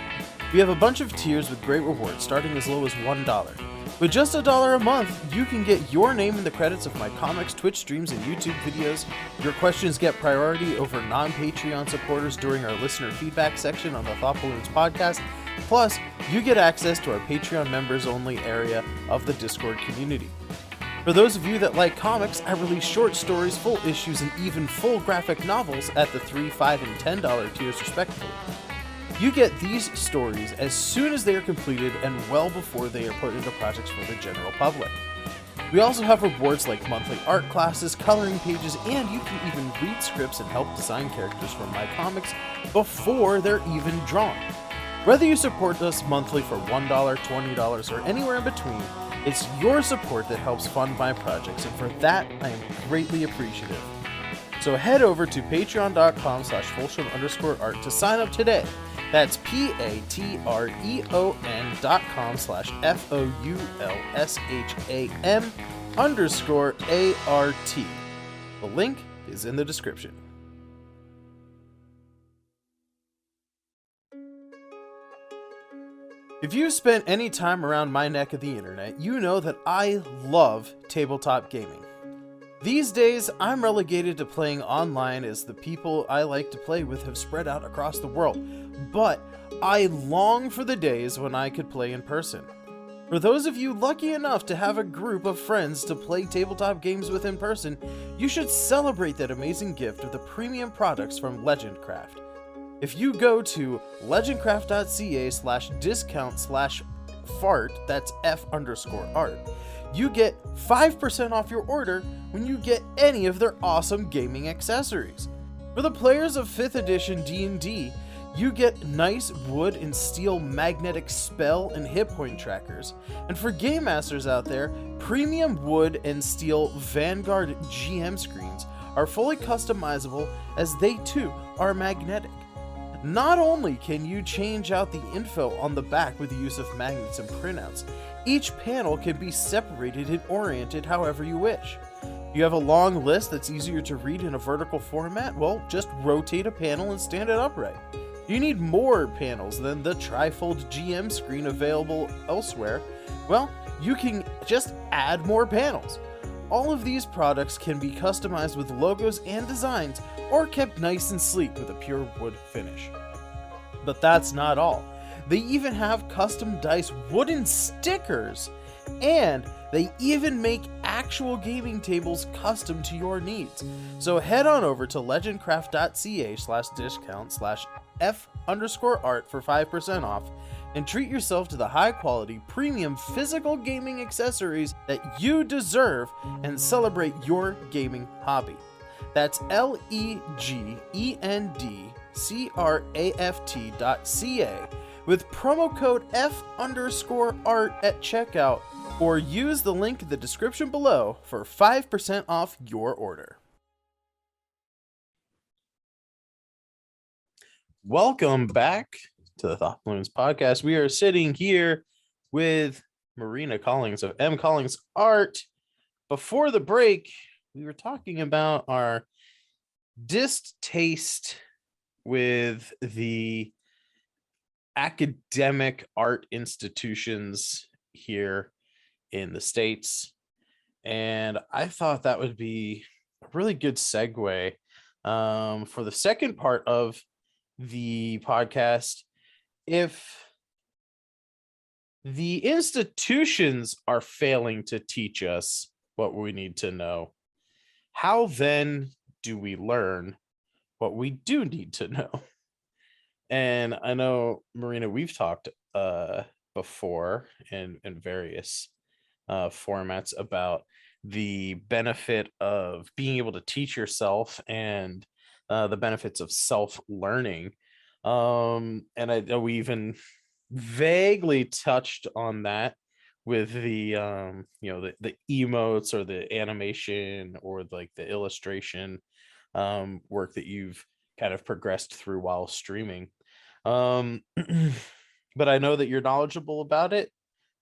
We have a bunch of tiers with great rewards starting as low as $1. With just $1 a month, you can get your name in the credits of my comics, Twitch streams, and YouTube videos. Your questions get priority over non-Patreon supporters during our listener feedback section on the Thought Balloons podcast. Plus, you get access to our Patreon members-only area of the Discord community. For those of you that like comics, I release short stories, full issues, and even full graphic novels at the $3, $5, and $10 tiers respectively. You get these stories as soon as they are completed and well before they are put into projects for the general public. We also have rewards like monthly art classes, coloring pages, and you can even read scripts and help design characters from my comics before they're even drawn. Whether you support us monthly for $1, $20, or anywhere in between, it's your support that helps fund my projects, and for that, I am greatly appreciative. So head over to patreon.com/Folsham_art to sign up today. That's patreon.com/FOULSHAM_ART. The link is in the description. If you've spent any time around my neck of the internet, you know that I love tabletop gaming. These days, I'm relegated to playing online as the people I like to play with have spread out across the world, but I long for the days when I could play in person. For those of you lucky enough to have a group of friends to play tabletop games with in person, you should celebrate that amazing gift with the premium products from Legendcraft. If you go to legendcraft.ca/discount/fart, that's F_art, you get 5% off your order when you get any of their awesome gaming accessories. For the players of 5th edition D&D, you get nice wood and steel magnetic spell and hit point trackers. And for game masters out there, premium wood and steel Vanguard GM screens are fully customizable as they too are magnetic. Not only can you change out the info on the back with the use of magnets and printouts, each panel can be separated and oriented however you wish. You have a long list that's easier to read in a vertical format? Well, just rotate a panel and stand it upright. You need more panels than the trifold GM screen available elsewhere? Well, you can just add more panels. All of these products can be customized with logos and designs, or kept nice and sleek with a pure wood finish. But that's not all. They even have custom dice wooden stickers, and they even make actual gaming tables custom to your needs. So head on over to legendcraft.ca/discount/F_art for 5% off and treat yourself to the high quality premium physical gaming accessories that you deserve and celebrate your gaming hobby. That's legendcraft.ca with promo code F_art at checkout, or use the link in the description below for 5% off your order. Welcome back to the Thought Balloons podcast. We are sitting here with Marina Collings of M Collings Art. Before the break, we were talking about our distaste with the academic art institutions here in the States, and I thought that would be a really good segue for the second part of the podcast. If the institutions are failing to teach us what we need to know, how then do we learn what we do need to know? And I know, Marina, we've talked before in various formats about the benefit of being able to teach yourself and the benefits of self-learning. And I know we even vaguely touched on that with the the emotes or the animation or like the illustration work that you've kind of progressed through while streaming. But I know that you're knowledgeable about it,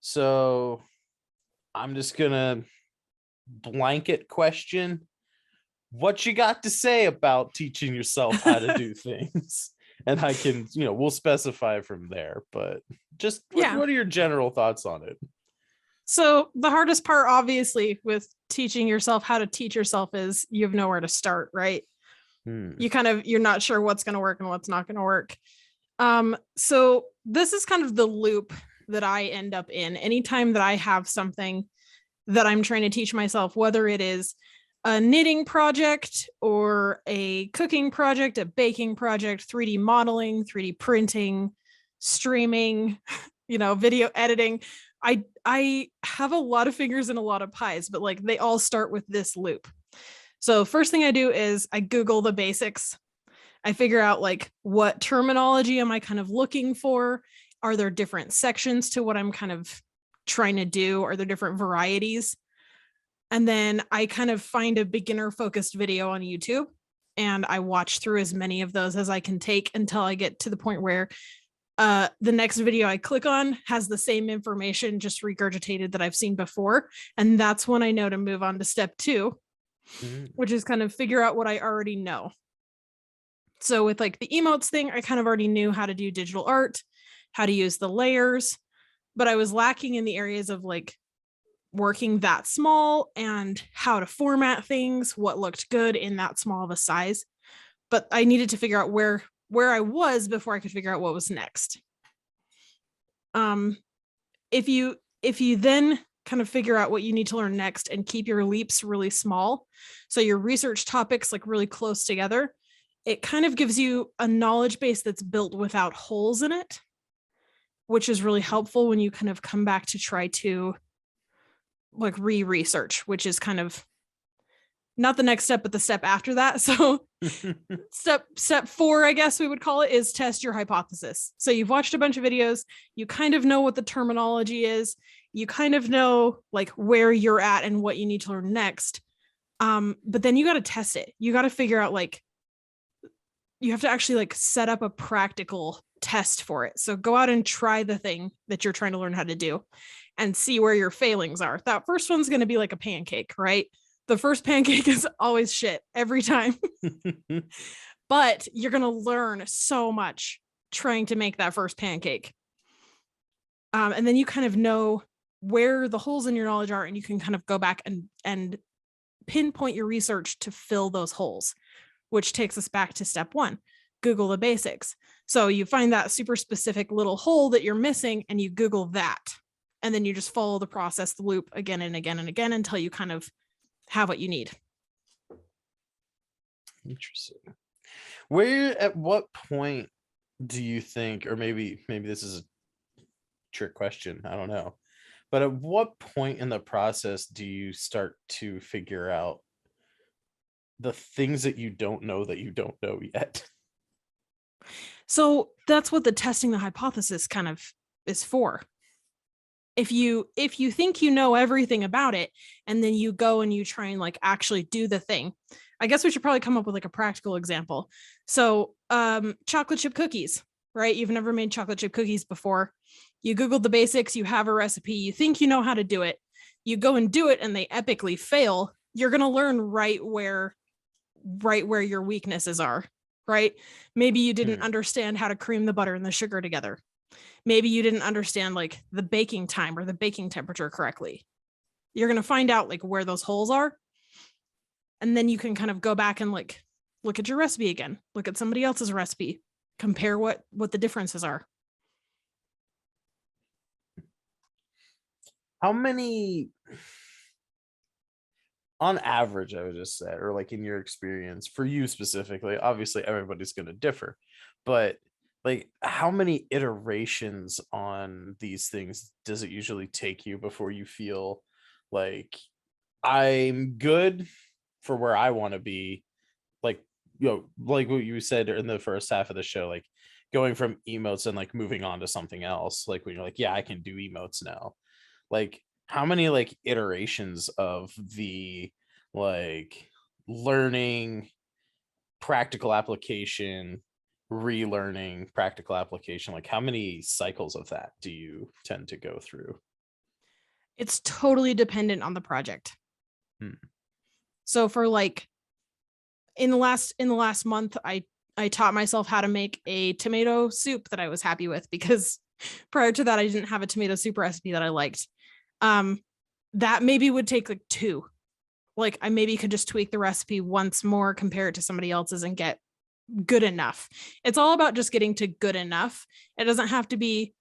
so I'm just gonna blanket question what you got to say about teaching yourself how to do things. And I can, we'll specify from there, but just what are your general thoughts on it? So the hardest part, obviously, with teaching yourself how to teach yourself is you have nowhere to start, right? Hmm. You're not sure what's going to work and what's not going to work. So this is kind of the loop that I end up in anytime that I have something that I'm trying to teach myself, whether it is a knitting project or a cooking project, a baking project, 3D modeling, 3D printing, streaming, video editing. I have a lot of fingers and a lot of pies, but like they all start with this loop. So first thing I do is I Google the basics. I figure out like what terminology am I kind of looking for? Are there different sections to what I'm kind of trying to do? Are there different varieties? And then I kind of find a beginner focused video on YouTube and I watch through as many of those as I can take until I get to the point where the next video I click on has the same information just regurgitated that I've seen before. And that's when I know to move on to step 2, which is kind of figure out what I already know. So with like the emotes thing, I kind of already knew how to do digital art, how to use the layers, but I was lacking in the areas of like working that small and how to format things, what looked good in that small of a size. But I needed to figure out where I was before I could figure out what was next. If you then kind of figure out what you need to learn next and keep your leaps really small, so your research topics like really close together, it kind of gives you a knowledge base that's built without holes in it, which is really helpful when you kind of come back to try to like re-research, which is kind of not the next step, but the step after that. So step 4, I guess we would call it, is test your hypothesis. So you've watched a bunch of videos, you kind of know what the terminology is, you kind of know like where you're at and what you need to learn next. But then you got to test it. You got to figure out like, you have to actually like set up a practical test for it. So go out and try the thing that you're trying to learn how to do and see where your failings are. That first one's going to be like a pancake, right? The first pancake is always shit every time. But you're going to learn so much trying to make that first pancake. And then you kind of know where the holes in your knowledge are, and you can kind of go back and pinpoint your research to fill those holes, which takes us back to step 1, Google the basics. So you find that super specific little hole that you're missing and you Google that. And then you just follow the process, the loop again and again and again until you kind of have what you need. Interesting. At what point do you think, or maybe this is a trick question, I don't know, but at what point in the process do you start to figure out the things that you don't know yet? So that's what the testing the hypothesis kind of is for. If you think you know everything about it and then you go and you try and like actually do the thing, I guess we should probably come up with like a practical example. So chocolate chip cookies, right? You've never made chocolate chip cookies before. You Googled the basics, you have a recipe, you think you know how to do it, you go and do it and they epically fail. You're going to learn right where your weaknesses are, right? Maybe you didn't understand how to cream the butter and the sugar together. Maybe you didn't understand like the baking time or the baking temperature correctly. You're going to find out like where those holes are. And then you can kind of go back and like look at your recipe again, look at somebody else's recipe, compare what the differences are. How many, on average, I would just say, or like in your experience, for you specifically, obviously everybody's going to differ, but like how many iterations on these things does it usually take you before you feel like I'm good for where I want to be? Like, like what you said in the first half of the show, like going from emotes and like moving on to something else, like when you're like, yeah, I can do emotes now. Like how many like iterations of the like learning, practical application, relearning, practical application, like how many cycles of that do you tend to go through? It's totally dependent on the project. Hmm. So for like in the last month, I taught myself how to make a tomato soup that I was happy with, because prior to that I didn't have a tomato soup recipe that I liked. That maybe would take like 2. Like I maybe could just tweak the recipe once more, compare it to somebody else's, and get good enough. It's all about just getting to good enough. It doesn't have to be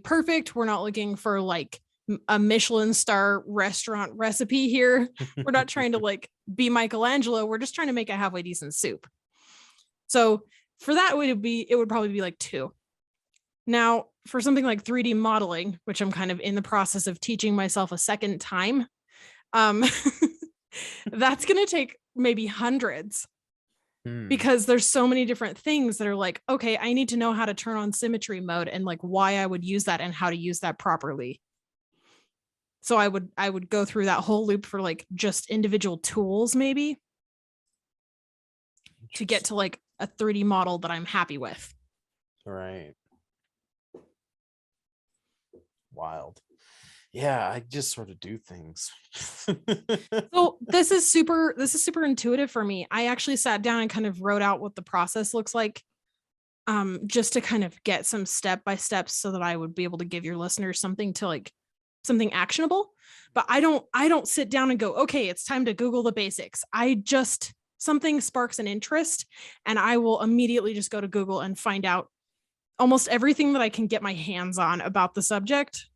perfect. We're not looking for like a Michelin star restaurant recipe here. We're not trying to like be Michelangelo. We're just trying to make a halfway decent soup. So for that, it would probably be like 2. Now, for something like 3D modeling, which I'm kind of in the process of teaching myself a second time, that's going to take maybe hundreds, because there's so many different things that are like, okay, I need to know how to turn on symmetry mode and like why I would use that and how to use that properly. So I would go through that whole loop for like just individual tools, maybe, to get to like a 3D model that I'm happy with. Right. Wild. Yeah, I just sort of do things. So this is super intuitive for me. I actually sat down and kind of wrote out what the process looks like, just to kind of get some step by steps so that I would be able to give your listeners something actionable. But I don't sit down and go, okay, it's time to Google the basics. Something sparks an interest and I will immediately just go to Google and find out almost everything that I can get my hands on about the subject.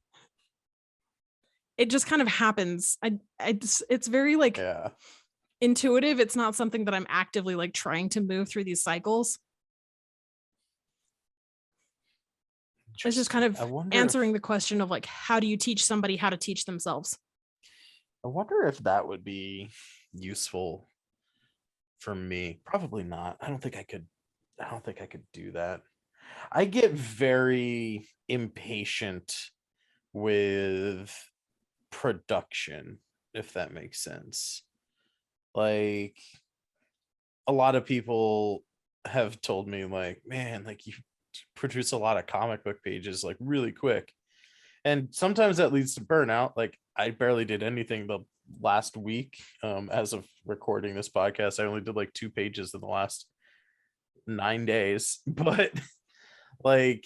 It just kind of happens. It's very like intuitive. It's not something that I'm actively like trying to move through these cycles. It's just kind of answering the question of like, how do you teach somebody how to teach themselves? I wonder if that would be useful for me. Probably not. I don't think I could do that. I get very impatient with production, if that makes sense. Like a lot of people have told me like, man, like you produce a lot of comic book pages like really quick. And sometimes that leads to burnout. Like I barely did anything the last week. As of recording this podcast, I only did like 2 pages in the last 9 days. But like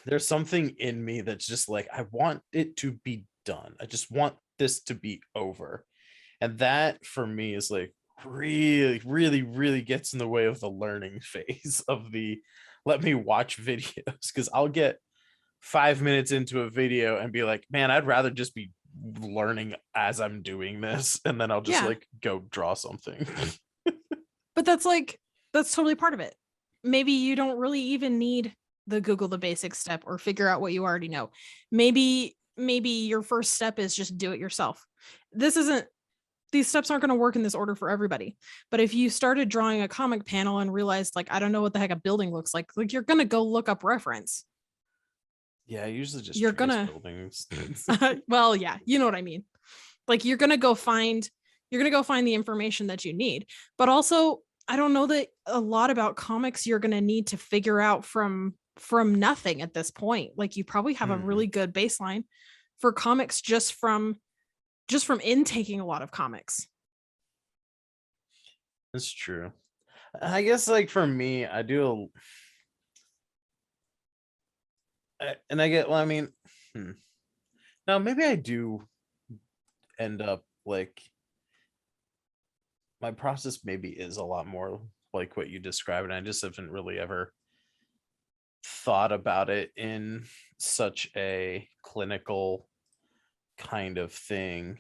there's something in me that's just like, I want it to be done. I just want this to be over. And that for me is like really, really, really gets in the way of the learning phase of the let me watch videos, because I'll get 5 minutes into a video and be like, man, I'd rather just be learning as I'm doing this. And then I'll just like go draw something. But that's totally part of it. Maybe you don't really even need the Google the basics step or figure out what you already know. Maybe your first step is just do it yourself. These steps aren't going to work in this order for everybody. But if you started drawing a comic panel and realized like, I don't know what the heck a building looks like you're going to go look up reference. Yeah, I usually just buildings. Well, yeah, you know what I mean. Like you're gonna go find the information that you need. But also, I don't know that a lot about comics you're gonna need to figure out from nothing at this point. Like you probably have a really good baseline for comics just from intaking a lot of comics. That's true. I guess like for me, I do and I get, well, I mean, now maybe I do end up like my process maybe is a lot more like what you described, and I just haven't really ever thought about it in such a clinical kind of thing.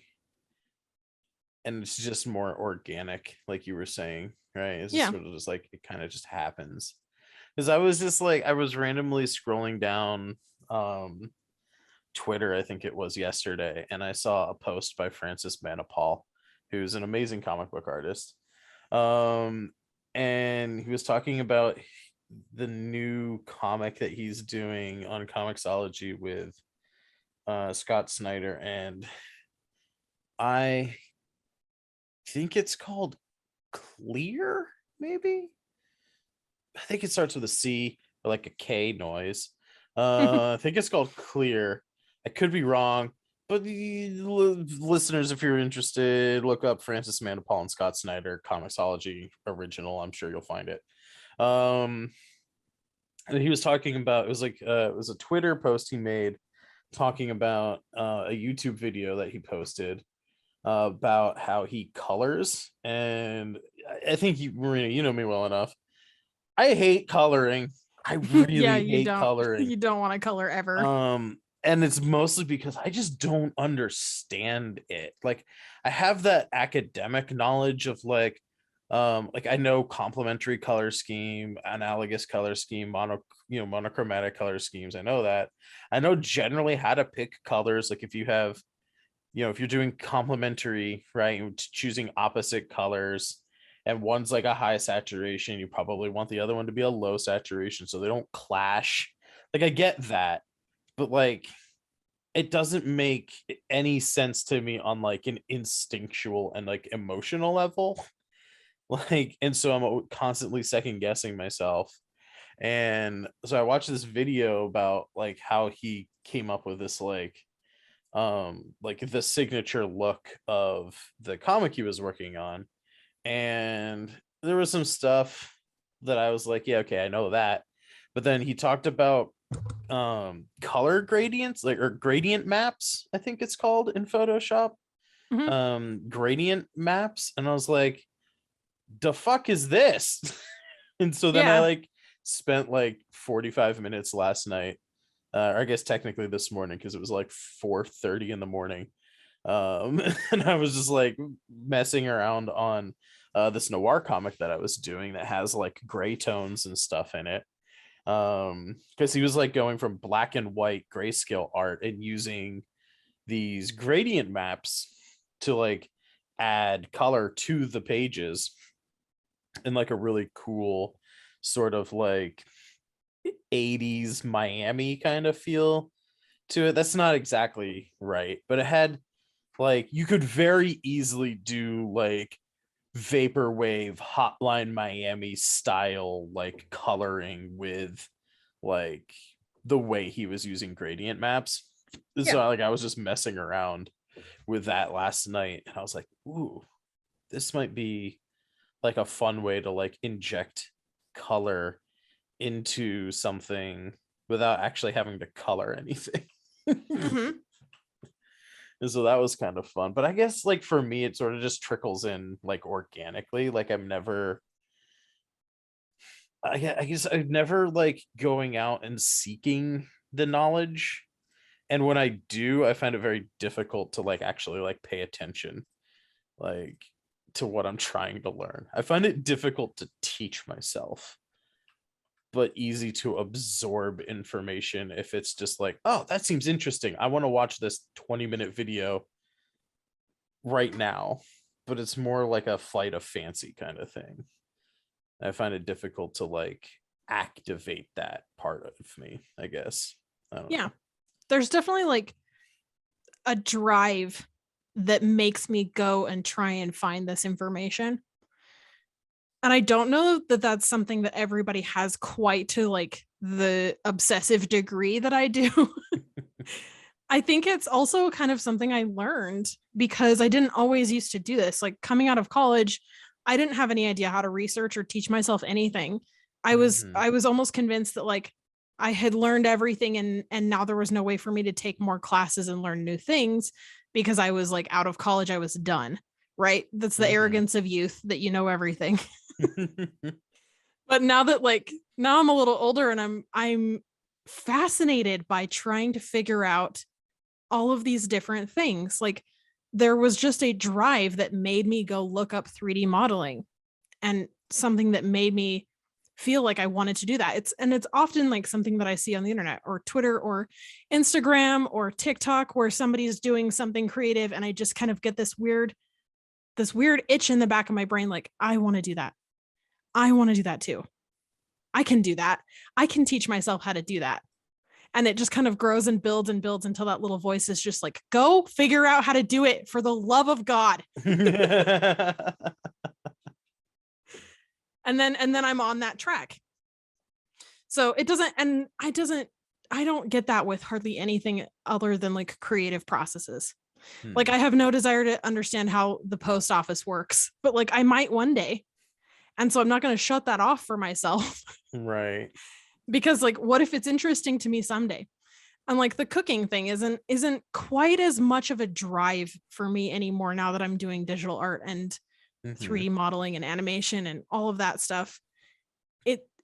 And it's just more organic, like you were saying, right? It's just sort of just like it kind of just happens. Because I was just like, I was randomly scrolling down Twitter, I think it was yesterday, and I saw a post by Francis Manapul, who's an amazing comic book artist. And he was talking about the new comic that he's doing on Comixology with Scott Snyder, and I think it's called Clear, maybe. I think it starts with a C or like a K noise. I think it's called Clear. I could be wrong, but listeners, if you're interested, look up Francis Manapul and Scott Snyder Comixology original. I'm sure you'll find it. And he was talking about, it was a Twitter post he made talking about a YouTube video that he posted about how he colors, and I think you, Marina, you know me well enough. I hate coloring. I Yeah, really you hate don't coloring. you don't want to color ever. And it's mostly because I just don't understand it. Like I have that academic knowledge of like I know complementary color scheme, analogous color scheme, monochromatic color schemes. I know that. I know generally how to pick colors. Like if you have, if you're doing complementary, right, and choosing opposite colors, and one's like a high saturation, you probably want the other one to be a low saturation so they don't clash. Like I get that, but like it doesn't make any sense to me on like an instinctual and like emotional level. Like, and so I'm constantly second guessing myself. And so I watched this video about like how he came up with this like the signature look of the comic he was working on. And there was some stuff that I was like, yeah, okay, I know that. But then he talked about color gradients, like, or gradient maps, I think it's called in Photoshop. Mhm. Gradient maps, and I was like, the fuck is this? And so then I Yeah. like spent like 45 minutes last night, or I guess technically this morning, because it was like 4:30 in the morning. And I was just like messing around on this noir comic that I was doing that has like gray tones and stuff in it. Because he was like going from black and white grayscale art and using these gradient maps to like add color to the pages in like a really cool sort of like 80s Miami kind of feel to it. That's not exactly right, but it had like, you could very easily do like vaporwave Hotline Miami style like coloring with like the way he was using gradient maps. So Yeah. like I was just messing around with that last night, and I was like, ooh, this might be like a fun way to like inject color into something without actually having to color anything. Mhm. And so that was kind of fun. But I guess like for me, it sort of just trickles in like organically. Like I'm never, I guess I'm never like going out and seeking the knowledge. And when I do, I find it very difficult to like actually like pay attention like to what I'm trying to learn. I find it difficult to teach myself, but easy to absorb information if it's just like, oh, that seems interesting. I want to watch this 20-minute video right now. But it's more like a flight of fancy kind of thing. I find it difficult to like activate that part of me, I guess. I don't Yeah. know. There's definitely like a drive that makes me go and try and find this information. And I don't know that that's something that everybody has quite to like the obsessive degree that I do. I think it's also kind of something I learned because I didn't always used to do this. Like coming out of college, I didn't have any idea how to research or teach myself anything. I was Mhm. I was almost convinced that like I had learned everything and now there was no way for me to take more classes and learn new things because I was like out of college, I was done. Right? That's the Mhm. arrogance of youth that you know everything. But now I'm a little older and I'm fascinated by trying to figure out all of these different things. Like there was just a drive that made me go look up 3D modeling and something that made me feel like I wanted to do that. It's often like something that I see on the internet or Twitter or Instagram or TikTok where somebody's doing something creative and I just kind of get this weird itch in the back of my brain like I want to do that. I want to do that too. I can do that. I can teach myself how to do that. And it just kind of grows and builds until that little voice is just like, go figure out how to do it for the love of God. And then I'm on that track. So it doesn't, and I don't get that with hardly anything other than like creative processes. Like Hmm. I have no desire to understand how the post office works, but like I might one day. And so I'm not going to shut that off for myself Right. because like, what if it's interesting to me someday? And like the cooking thing isn't quite as much of a drive for me anymore now that I'm doing digital art and Mhm. 3D modeling and animation and all of that stuff.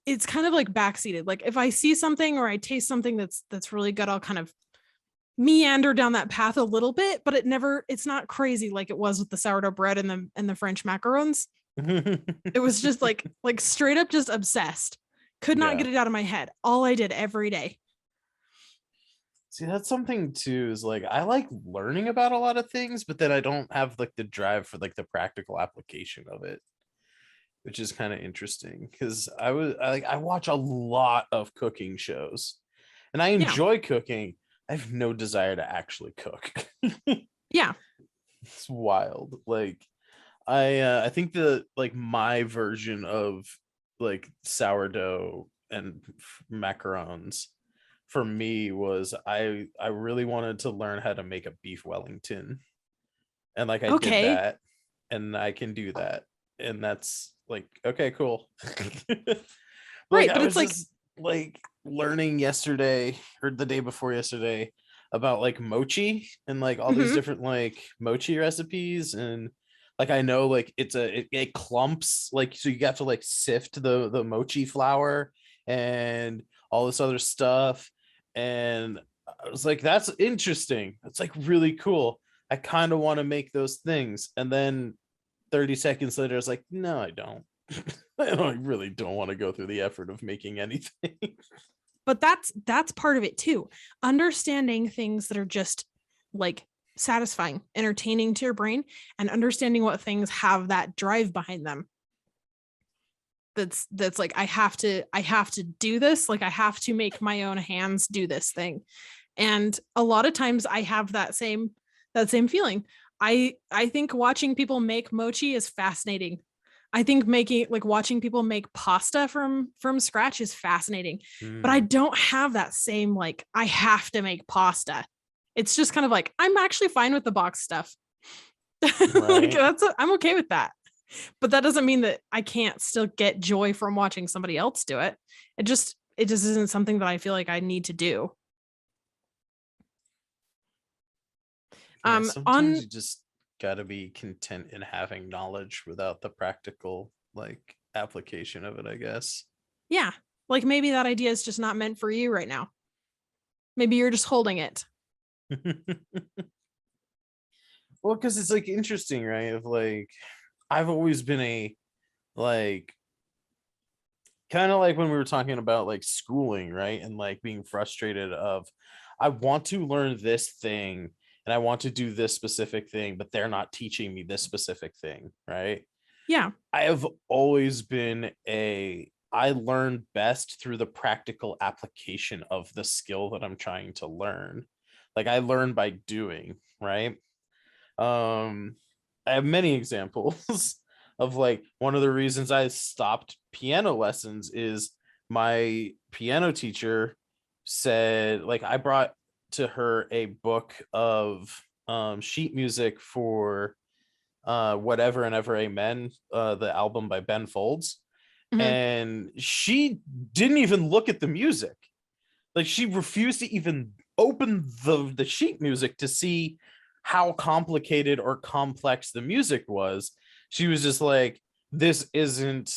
It's kind of like backseated. Like if I see something or I taste something that's really good, I'll kind of meander down that path a little bit, but it's not crazy like it was with the sourdough bread and the French macarons. It was just like straight up just obsessed. Could not Yeah. get it out of my head. All I did every day. See, that's something too, is like I like learning about a lot of things, but then I don't have like the drive for like the practical application of it, which is kind of interesting because I watch a lot of cooking shows and I Yeah. enjoy cooking. I have no desire to actually cook. Yeah. It's wild. Like I think the like my version of like sourdough and macarons for me was I really wanted to learn how to make a beef Wellington. And like I did Okay. that and I can do that. And that's like okay, cool. But like Right. I But it's was like, just like learning yesterday or the day before yesterday about like mochi and like all these mhm. different like mochi recipes and like I know like it clumps like so you have to like sift the mochi flour and all this other stuff and I was like that's interesting. It's like really cool. I kind of want to make those things and then 30 seconds later I was like no I don't. I really don't want to go through the effort of making anything. but that's part of it too. Understanding things that are just like satisfying, entertaining to your brain, and understanding what things have that drive behind them. That's like I have to do this. Like I have to make my own hands do this thing. And a lot of times I have that same feeling. I think watching people make mochi is fascinating. I think making like watching people make pasta from scratch is fascinating. But I Mm, don't have that same like I have to make pasta. It's just kind of like I'm actually fine with the box stuff. Like right. I'm okay with that. But that doesn't mean that I can't still get joy from watching somebody else do it. It just isn't something that I feel like I need to do. Yeah, sometimes On you just gotta be content in having knowledge without the practical like application of it, I guess. Yeah, like maybe that idea is just not meant for you right now. Maybe you're just holding it. Well, because it's like interesting, right? Of like I've always been a like kind of like when we were talking about like schooling, right? And like being frustrated of I want to learn this thing and I want to do this specific thing, but they're not teaching me this specific thing, right? Yeah. I have always been a I learn best through the practical application of the skill that I'm trying to learn. Like I learn by doing, right? Um I have many examples of like one of the reasons I stopped piano lessons is my piano teacher said like I brought to her a book of sheet music for Whatever and Ever Amen, the album by Ben Folds, Mhm. and she didn't even look at the music. Like she refused to even open the sheet music to see how complicated or complex the music was. She was just like, this isn't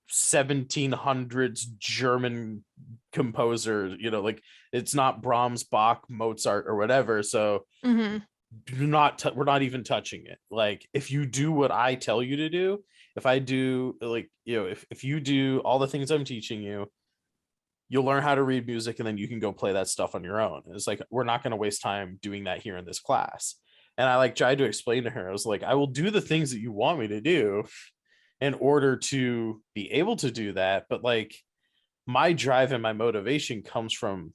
1700s German composer, like it's not Brahms, Bach, Mozart, or whatever. So Mhm. we're not even touching it. Like if you do what I tell you to do, if I do like if you do all the things I'm teaching you, you'll learn how to read music and then you can go play that stuff on your own. It's like we're not going to waste time doing that here in this class. And I like tried to explain to her, I was like, I will do the things that you want me to do in order to be able to do that, but like my drive and my motivation comes from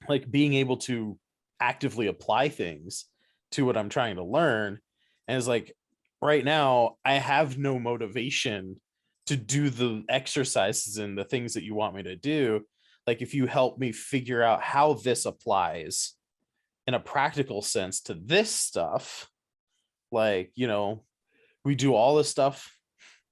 like being able to actively apply things to what I'm trying to learn. And it's like right now, I have no motivation to do the exercises and the things that you want me to do. Like, if you help me figure out how this applies in a practical sense to this stuff, like, we do all this stuff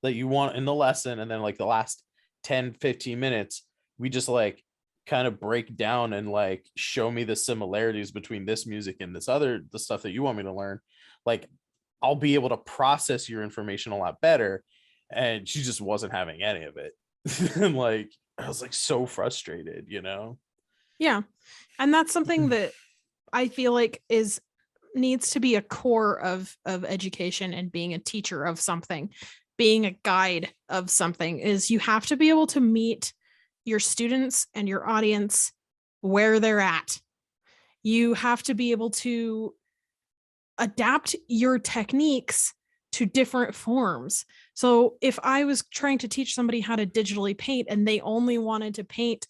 that you want in the lesson. And then, like, the last 10, 15 minutes, we just like kind of break down and like show me the similarities between this music and this other, the stuff that you want me to learn, like I'll be able to process your information a lot better. And she just wasn't having any of it. And like I was like so frustrated, you know. Yeah. And that's something that I feel like is needs to be a core of education and being a teacher of something, being a guide of something, is you have to be able to meet your students and your audience where they're at. You have to be able to adapt your techniques to different forms. So if I was trying to teach somebody how to digitally paint and they only wanted to paint,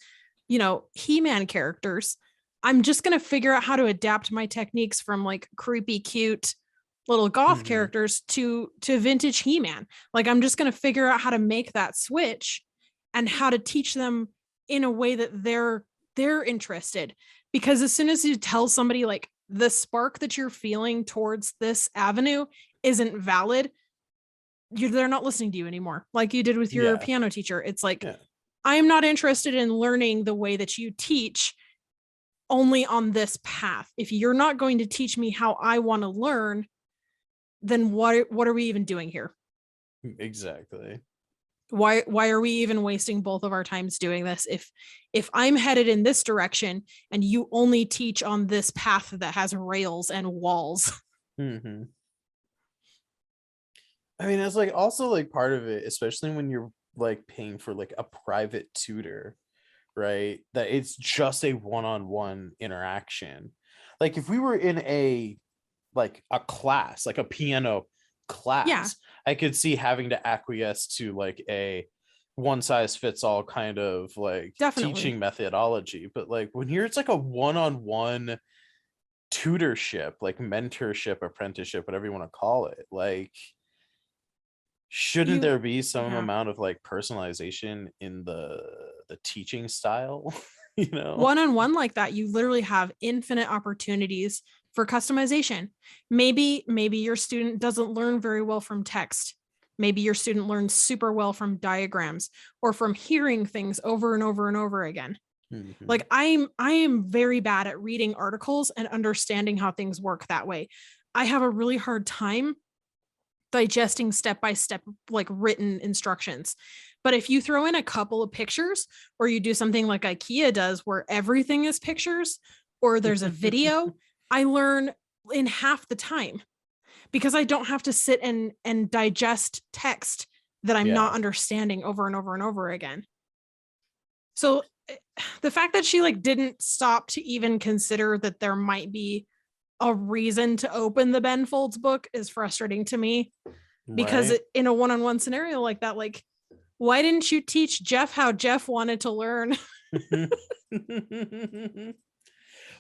He-Man characters, I'm just going to figure out how to adapt my techniques from like creepy, cute little goth characters to vintage He-Man. Like I'm just going to figure out how to make that switch and how to teach them in a way that they're interested. Because as soon as you tell somebody like the spark that you're feeling towards this avenue isn't valid, they're not listening to you anymore. Like you did with your piano teacher. It's like, I am not interested in learning the way that you teach only on this path. If you're not going to teach me how I want to learn, then what are we even doing here? Exactly. Why are we even wasting both of our times doing this if I'm headed in this direction and you only teach on this path that has rails and walls? I mean, it's like also like part of it, especially when you're like paying for like a private tutor, right? That it's just a one-on-one interaction. Like if we were in a class, like a piano class, I could see having to acquiesce to like a one size fits all kind of like teaching methodology. But like when you're, it's like a one-on-one tutorship, like mentorship, apprenticeship, whatever you want to call it, like shouldn't there be some amount of like personalization in the teaching style? One-on-one like that, you literally have infinite opportunities for customization. Maybe your student doesn't learn very well from text. Maybe your student learns super well from diagrams or from hearing things over and over and over again. Like I am very bad at reading articles and understanding how things work that way. I have a really hard time digesting step-by-step like written instructions. But if you throw in a couple of pictures, or you do something like IKEA does where everything is pictures, or there's a video, I learn in half the time because I don't have to sit and digest text that I'm not understanding over and over and over again. So the fact that she like didn't stop to even consider that there might be a reason to open the Ben Folds book is frustrating to me, because in a one-on-one scenario like that, like, why didn't you teach Jeff how Jeff wanted to learn?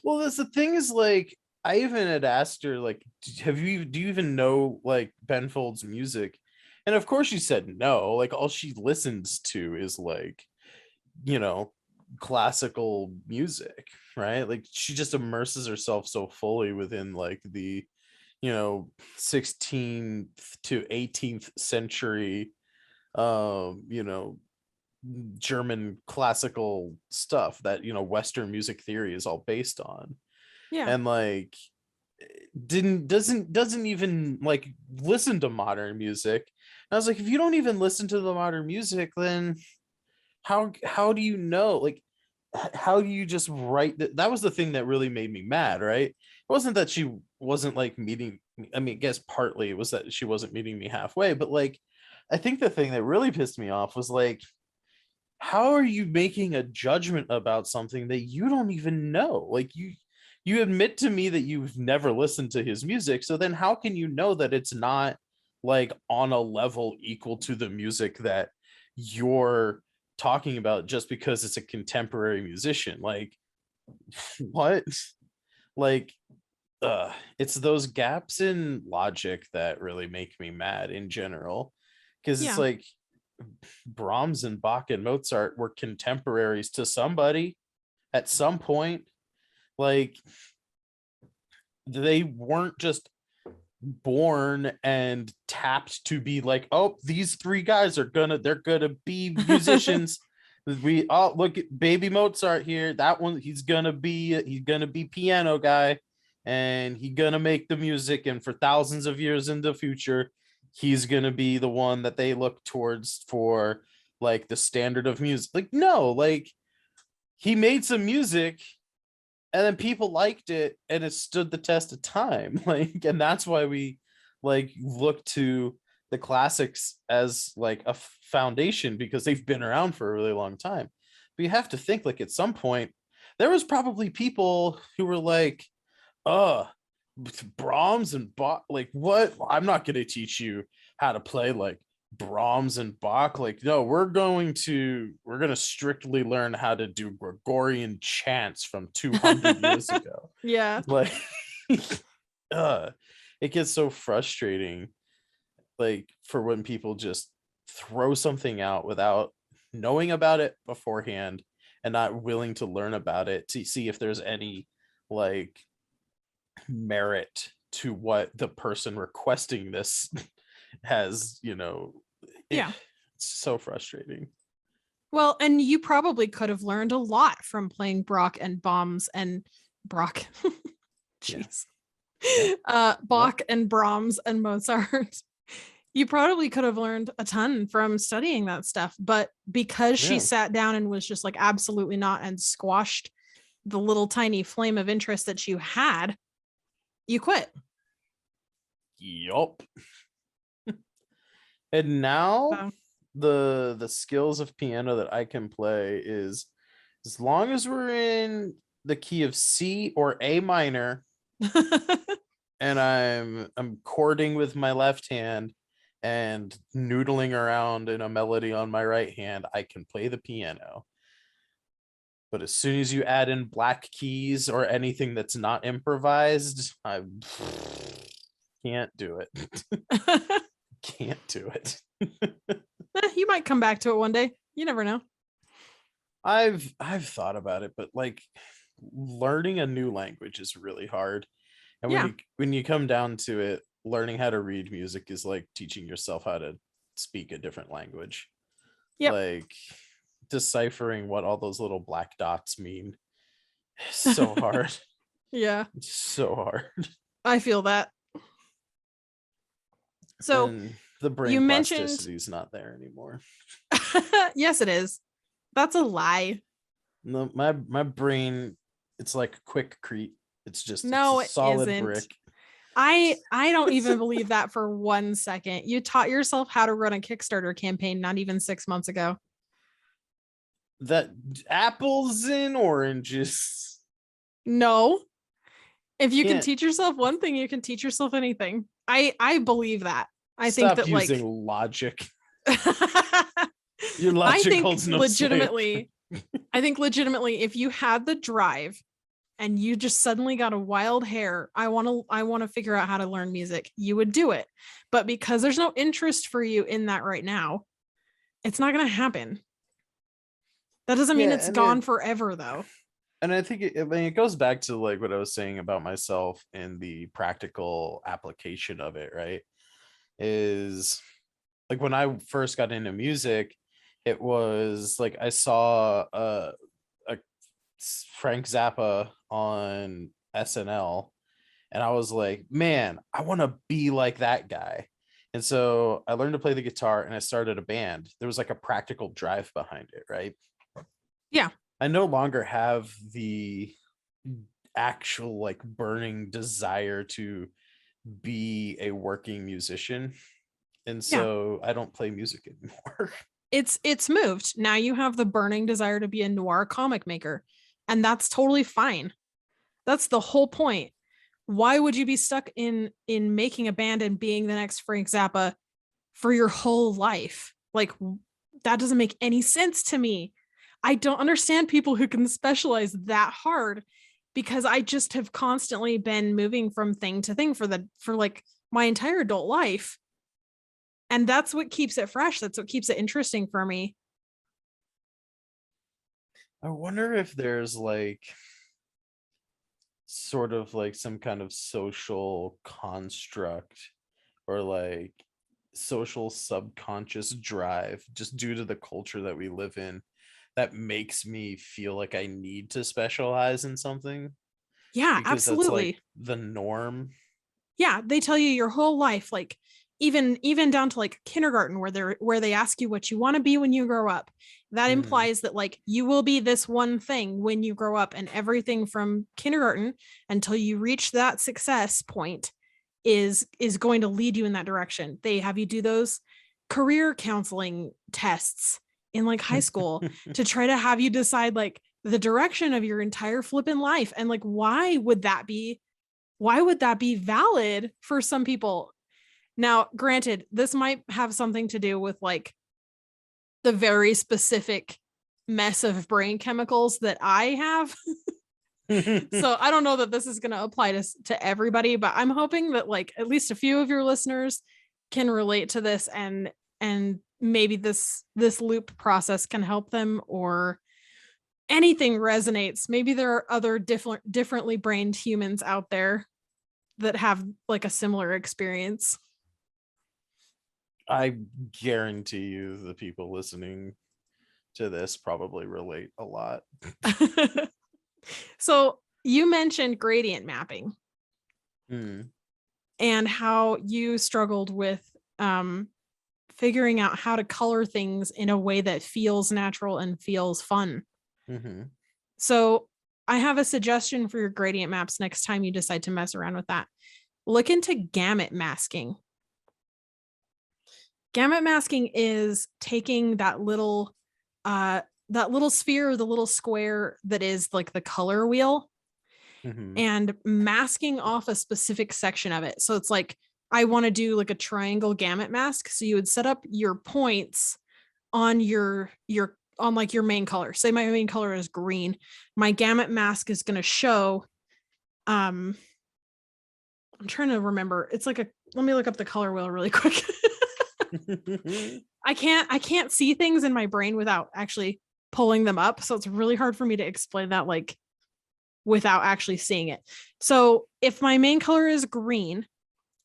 Well, that's the thing, is like I even had asked her like, do you even know like Ben Folds music? And of course she said no. Like all she listens to is like, classical music, right? Like she just immerses herself so fully within like the 16th to 18th century German classical stuff that Western music theory is all based on. And like doesn't even like listen to modern music. And I was like, if you don't even listen to the modern music, then how do you know? Like how do you just write that was the thing that really made me mad, right? It wasn't that she wasn't like meeting, I mean, I guess partly it was that she wasn't meeting me halfway, but like I think the thing that really pissed me off was like, how are you making a judgment about something that you don't even know? Like you admit to me that you've never listened to his music, so then how can you know that it's not like on a level equal to the music that you're talking about just because it's a contemporary musician? Like what? Like it's those gaps in logic that really make me mad in general, because it's like Brahms and Bach and Mozart were contemporaries to somebody at some point. Like they weren't just born and tapped to be like, oh, these three guys they're gonna be musicians. We all look at baby Mozart here. That one, he's gonna be piano guy, and he's gonna make the music. And for thousands of years in the future, he's gonna be the one that they look towards for like the standard of music. Like, no, like he made some music and then people liked it and it stood the test of time. Like, and that's why we like look to the classics as like a foundation because they've been around for a really long time. But you have to think like at some point there was probably people who were like, uh Brahms and Bach, like what? I'm not going to teach you how to play like Brahms and Bach. Like, no, we're going to strictly learn how to do Gregorian chants from 200 years ago. Yeah. Like, uh, it gets so frustrating, like for when people just throw something out without knowing about it beforehand and not willing to learn about it to see if there's any like merit to what the person requesting this has, Yeah. it's so frustrating. Well, and you probably could have learned a lot from playing Brock and Bombs and Brock. Yeah. Jeez. Yep. Bach and Brahms and Mozart. You probably could have learned a ton from studying that stuff, but because she Yeah. sat down and was just like, absolutely not, and squashed the little tiny flame of interest that you had, you quit. Yup. And now So. the skills of piano that I can play is as long as we're in the key of C or A minor and I'm chording with my left hand and noodling around in a melody on my right hand, I can play the piano. But as soon as you add in black keys or anything that's not improvised, I can't do it. Can't do it. You might come back to it one day. You never know. I've thought about it, but like learning a new language is really hard. And Yeah. when you come down to it, learning how to read music is like teaching yourself how to speak a different language. Yep. Like deciphering what all those little black dots mean. It's so hard. Yeah. It's so hard. I feel that. So And the you brain mentioned, plasticity is not there anymore. yes, it is. That's a lie. No, my brain, it's like quickcrete. It's a No, it solid isn't. brick. I don't even believe that for 1 second. You taught yourself how to run a Kickstarter campaign not even 6 months ago. That apples and oranges. No. If you can Can't teach yourself one thing, you can teach yourself anything. I believe that. I think stop that using like logic. Your I logic think holds no sway. legitimately, I think legitimately, if you had the drive and you just suddenly got a wild hair, I want to figure out how to learn music, you would do it. But because there's no interest for you in that right now, it's not going to happen. That doesn't mean Yeah, it's gone forever though. and I think it goes back to like what I was saying about myself and the practical application of it, right? Is like when I first got into music, it was like I saw a Frank Zappa on SNL, and I was like, man, I want to be like that guy. And so I learned to play the guitar and I started a band. There was like a practical drive behind it, right? Yeah. I no longer have the actual like burning desire to be a working musician. And Yeah. so I don't play music anymore. It's moved. Now you have the burning desire to be a noir comic maker, and that's totally fine. That's the whole point. Why would you be stuck in making a band and being the next Frank Zappa for your whole life? Like that doesn't make any sense to me. I don't understand people who can specialize that hard because I just have constantly been moving from thing to thing for like my entire adult life. And that's what keeps it fresh. That's what keeps it interesting for me. I wonder if there's like sort of like some kind of social construct or like social subconscious drive just due to the culture that we live in that makes me feel like I need to specialize in something Yeah, because that's like absolutely. the norm. Yeah, they tell you your whole life, like even down to like kindergarten where they ask you what you want to be when you grow up. That Mhm. implies that like you will be this one thing when you grow up, and everything from kindergarten until you reach that success point is going to lead you in that direction. They have you do those career counseling tests in like high school to try to have you decide like the direction of your entire flipping life. And like why would that be valid for some people? Now, granted, this might have something to do with like the very specific mess of brain chemicals that I have. So I don't know that this is going to apply to everybody, but I'm hoping that like at least a few of your listeners can relate to this, and maybe this loop process can help them, or anything resonates. Maybe there are other differently brained humans out there that have like a similar experience. I guarantee you the people listening to this probably relate a lot. So you mentioned gradient mapping Mm. and how you struggled with um, figuring out how to color things in a way that feels natural and feels fun. Hmm. So I have a suggestion for your gradient maps next time you decide to mess around with that. Look into gamut masking. Gamut masking is taking that little sphere, the little square that is like the color wheel, Hmm. and masking off a specific section of it. So it's like I want to do like a triangle gamut mask. So you would set up your points on your on like your main color. Say my main color is green. My gamut mask is going to show um I'm trying to remember. It's like a let me look up the color wheel really quick. I can't see things in my brain without actually pulling them up. So it's really hard for me to explain that like without actually seeing it. So if my main color is green,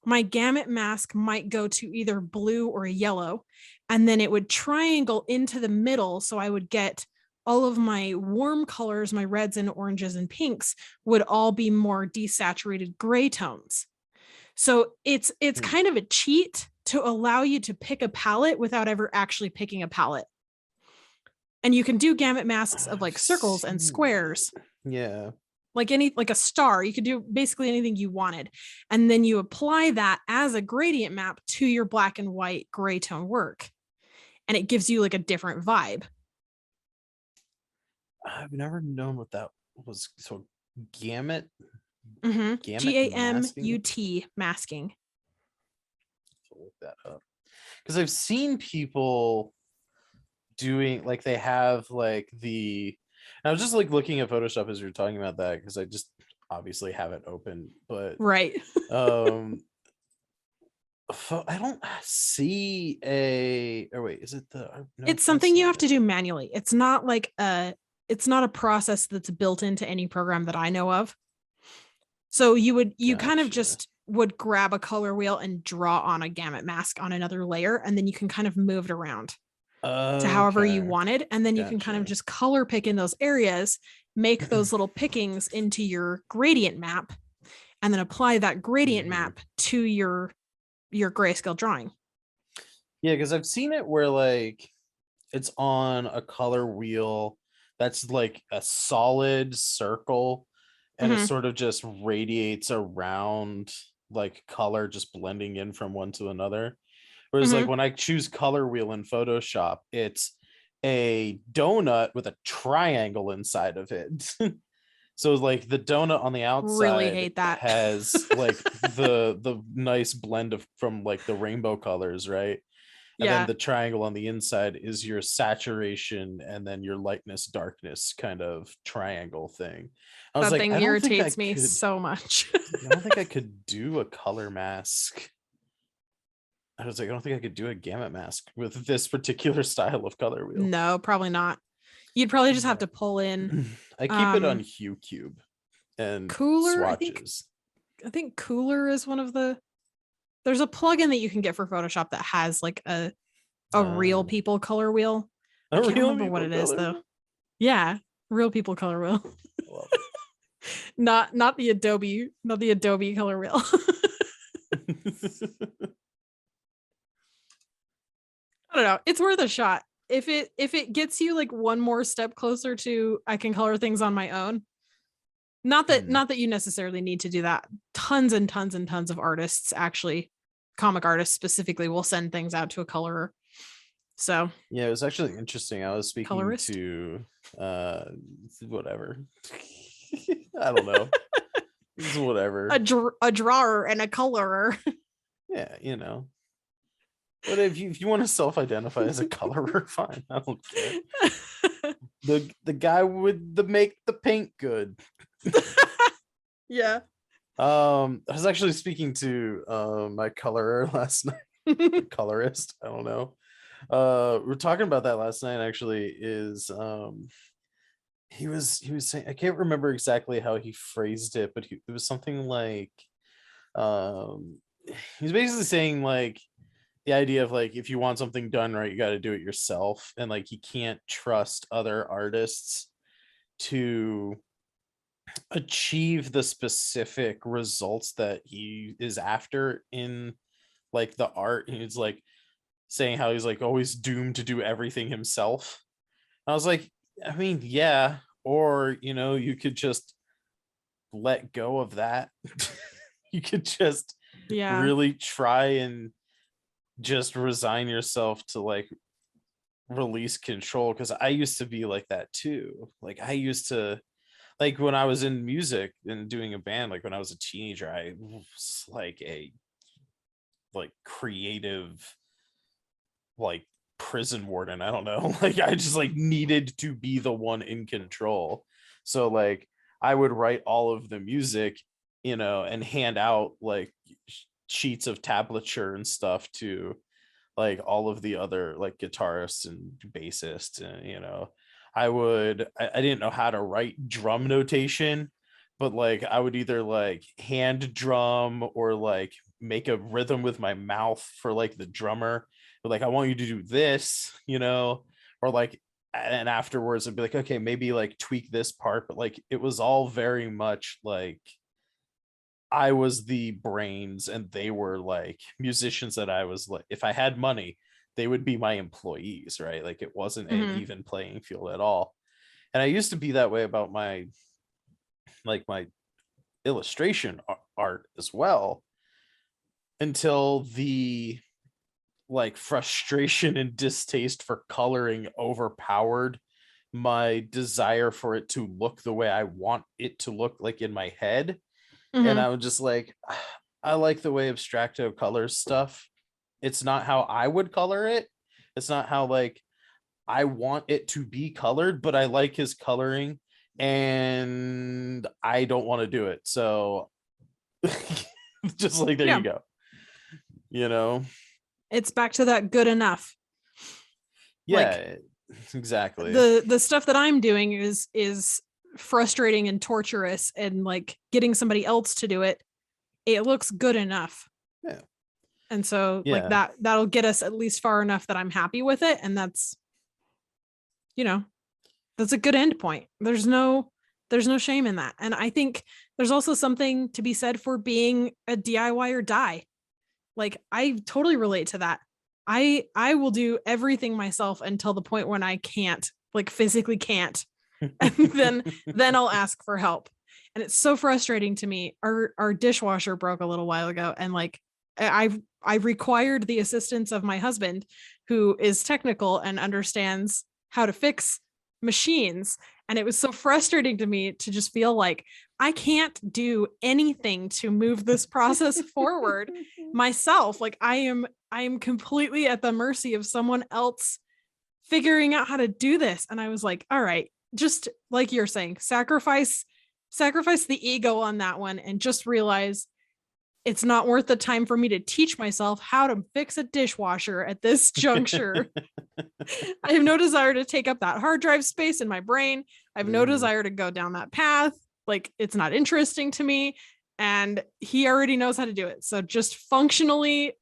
my gamut mask might go to either blue or yellow, and then it would triangle into the middle. So I would get all of my warm colors, my reds and oranges and pinks would all be more desaturated gray tones. So it's kind of a cheat to allow you to pick a palette without ever actually picking a palette. And you can do gamut masks of I've like circles and seen that. squares, Yeah. like a star. You could do basically anything you wanted. And then you apply that as a gradient map to your black and white gray tone work. And it gives you like a different vibe. I've never known what that was. So gamut, gamut masking. GAMUT masking. To look that up because I've seen people doing like they have like the. I was just like looking at Photoshop as you're talking about that because I just obviously have it open, but Right. um I don't see a. Or wait, is it the? No, It's that's something you not have to it. do manually. It's not a process that's built into any program that I know of. So you kind of Gotcha. just would grab a color wheel and draw on a gamut mask on another layer, and then you can kind of move it around to however you Okay, wanted, and then you can kind of gotcha. just color pick in those areas, make those little pickings into your gradient map, and then apply that gradient Hmm. map to your grayscale drawing. Yeah, because I've seen it where like it's on a color wheel that's like a solid circle and it Mm-hmm. sort of just radiates around like color just blending in from one to another. Whereas like Mm-hmm. when I choose color wheel in Photoshop, it's a donut with a triangle inside of it. So like the donut on the Really outside hate that. has like the nice blend of from like the rainbow colors, right? And then Yeah, the triangle on the inside is your saturation and then your lightness darkness kind of triangle thing. I was that like, thing irritates me so much. I don't think I could do a color mask. I was like, I don't think I could do a gamut mask with this particular style of color wheel. No, probably not. You'd probably just have But to pull in I keep it on um Hue Cube and Cooler. I think swatches. I think Cooler is one of the there's a plugin that you can get for Photoshop that has like a real Um, people color wheel. I a can't real remember what people it is color though. wheel. Yeah, real people color wheel. Love Not the Adobe color wheel. it. I don't know. It's worth a shot. If it gets you like one more step closer to I can color things on my own. Not that you necessarily need to do that. Tons and tons and tons of artists, actually, comic artists specifically, will send things out to a colorer. So Yeah, it was actually interesting. I was speaking colorist. to whatever. I don't know. It's whatever. A drawer and a colorer. Yeah, But if you want to self-identify as a colorer, fine. I don't care. The guy with the make the paint good. Yeah. I was actually speaking to my colorer last night. Colorist, I don't know. We were talking about that last night. Actually, is he was saying, I can't remember exactly how he phrased it, but it was something like he was basically saying like the idea of like if you want something done right, you got to do it yourself, and like you can't trust other artists to achieve the specific results that he is after in like the art. And he's like saying how he's like always doomed to do everything himself. I was like, I mean, yeah, or you could just let go of that. You could just Yeah. really try and just resign yourself to like release control, because I used to be like that too. Like I used to, like when I was in music and doing a band, like when I was a teenager, I was like a like creative like prison warden. I don't know. Like I just like needed to be the one in control. So like I would write all of the music, and hand out like sheets of tablature and stuff to like all of the other like guitarists and bassists. And I didn't know how to write drum notation, but like I would either like hand drum or like make a rhythm with my mouth for like the drummer, but like I want you to do this, or like, and afterwards I'd be like, okay, maybe like tweak this part. But like it was all very much like I was the brains and they were like musicians that I was like, if I had money, they would be my employees, right? Like it wasn't an Mm-hmm. even playing field at all. And I used to be that way about my illustration art as well, until the like frustration and distaste for coloring overpowered my desire for it to look the way I want it to look like in my head. And Mm-hmm. I was just like, I like the way Abstracto colors stuff. It's not how I would color it. It's not how like I want it to be colored, but I like his coloring and I don't want to do it. So just like, there Yeah. you go. You know? It's back to that good enough. Like Yeah, exactly. the stuff that I'm doing is frustrating and torturous, and like getting somebody else to do it, it looks good enough. Yeah. And so like Yeah. that'll get us at least far enough that I'm happy with it. And that's, you know, that's a good end point. There's no shame in that. And I think there's also something to be said for being a DIY or die. Like I totally relate to that. I will do everything myself until the point when I can't, like physically can't. And then I'll ask for help. And it's so frustrating to me. Our dishwasher broke a little while ago, and like I required the assistance of my husband, who is technical and understands how to fix machines. And it was so frustrating to me to just feel like I can't do anything to move this process forward myself. Like I am completely at the mercy of someone else figuring out how to do this. And I was like, all right, just like you're saying, sacrifice the ego on that one, and just realize it's not worth the time for me to teach myself how to fix a dishwasher at this juncture. I have no desire to take up that hard drive space in my brain. I have no desire to go down that path. Like it's not interesting to me, and he already knows how to do it. So just functionally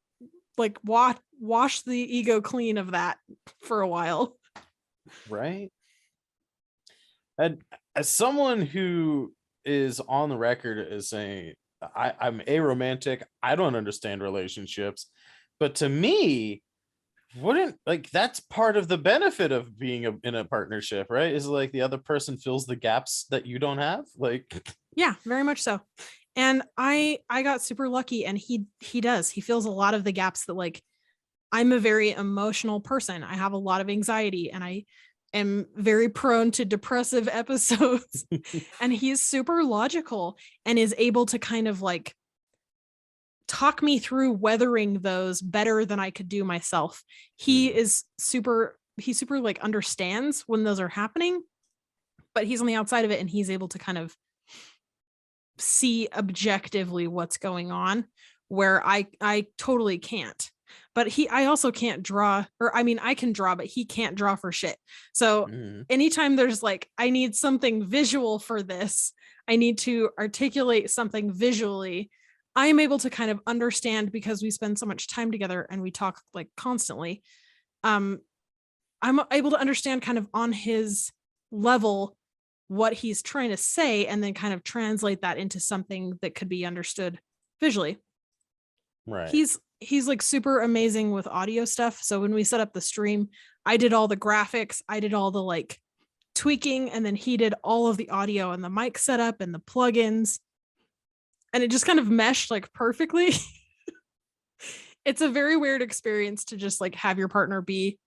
like wash the ego clean of that for a while. Right. And as someone who is on the record as saying I'm aromantic, I don't understand relationships, but to me, wouldn't like that's part of the benefit of being in a partnership, right? Is like the other person fills the gaps that you don't have. Like, Yeah, very much so. And I got super lucky, and he does. He fills a lot of the gaps that, like, I'm a very emotional person. I have a lot of anxiety, and I am very prone to depressive episodes. And he's super logical and is able to kind of like talk me through weathering those better than I could do myself. He super like understands when those are happening, but he's on the outside of it, and he's able to kind of see objectively what's going on, where I totally can't. But I also can't draw, or I mean I can draw, but he can't draw for shit. So mm, anytime there's like, I need something visual for this, I need to articulate something visually, I am able to kind of understand, because we spend so much time together and we talk like constantly. um I'm able to understand kind of on his level what he's trying to say, and then kind of translate that into something that could be understood visually. right. He's like super amazing with audio stuff. So when we set up the stream, I did all the graphics, I did all the like tweaking, and then he did all of the audio and the mic setup and the plugins. And it just kind of meshed like perfectly. It's a very weird experience to just like have your partner be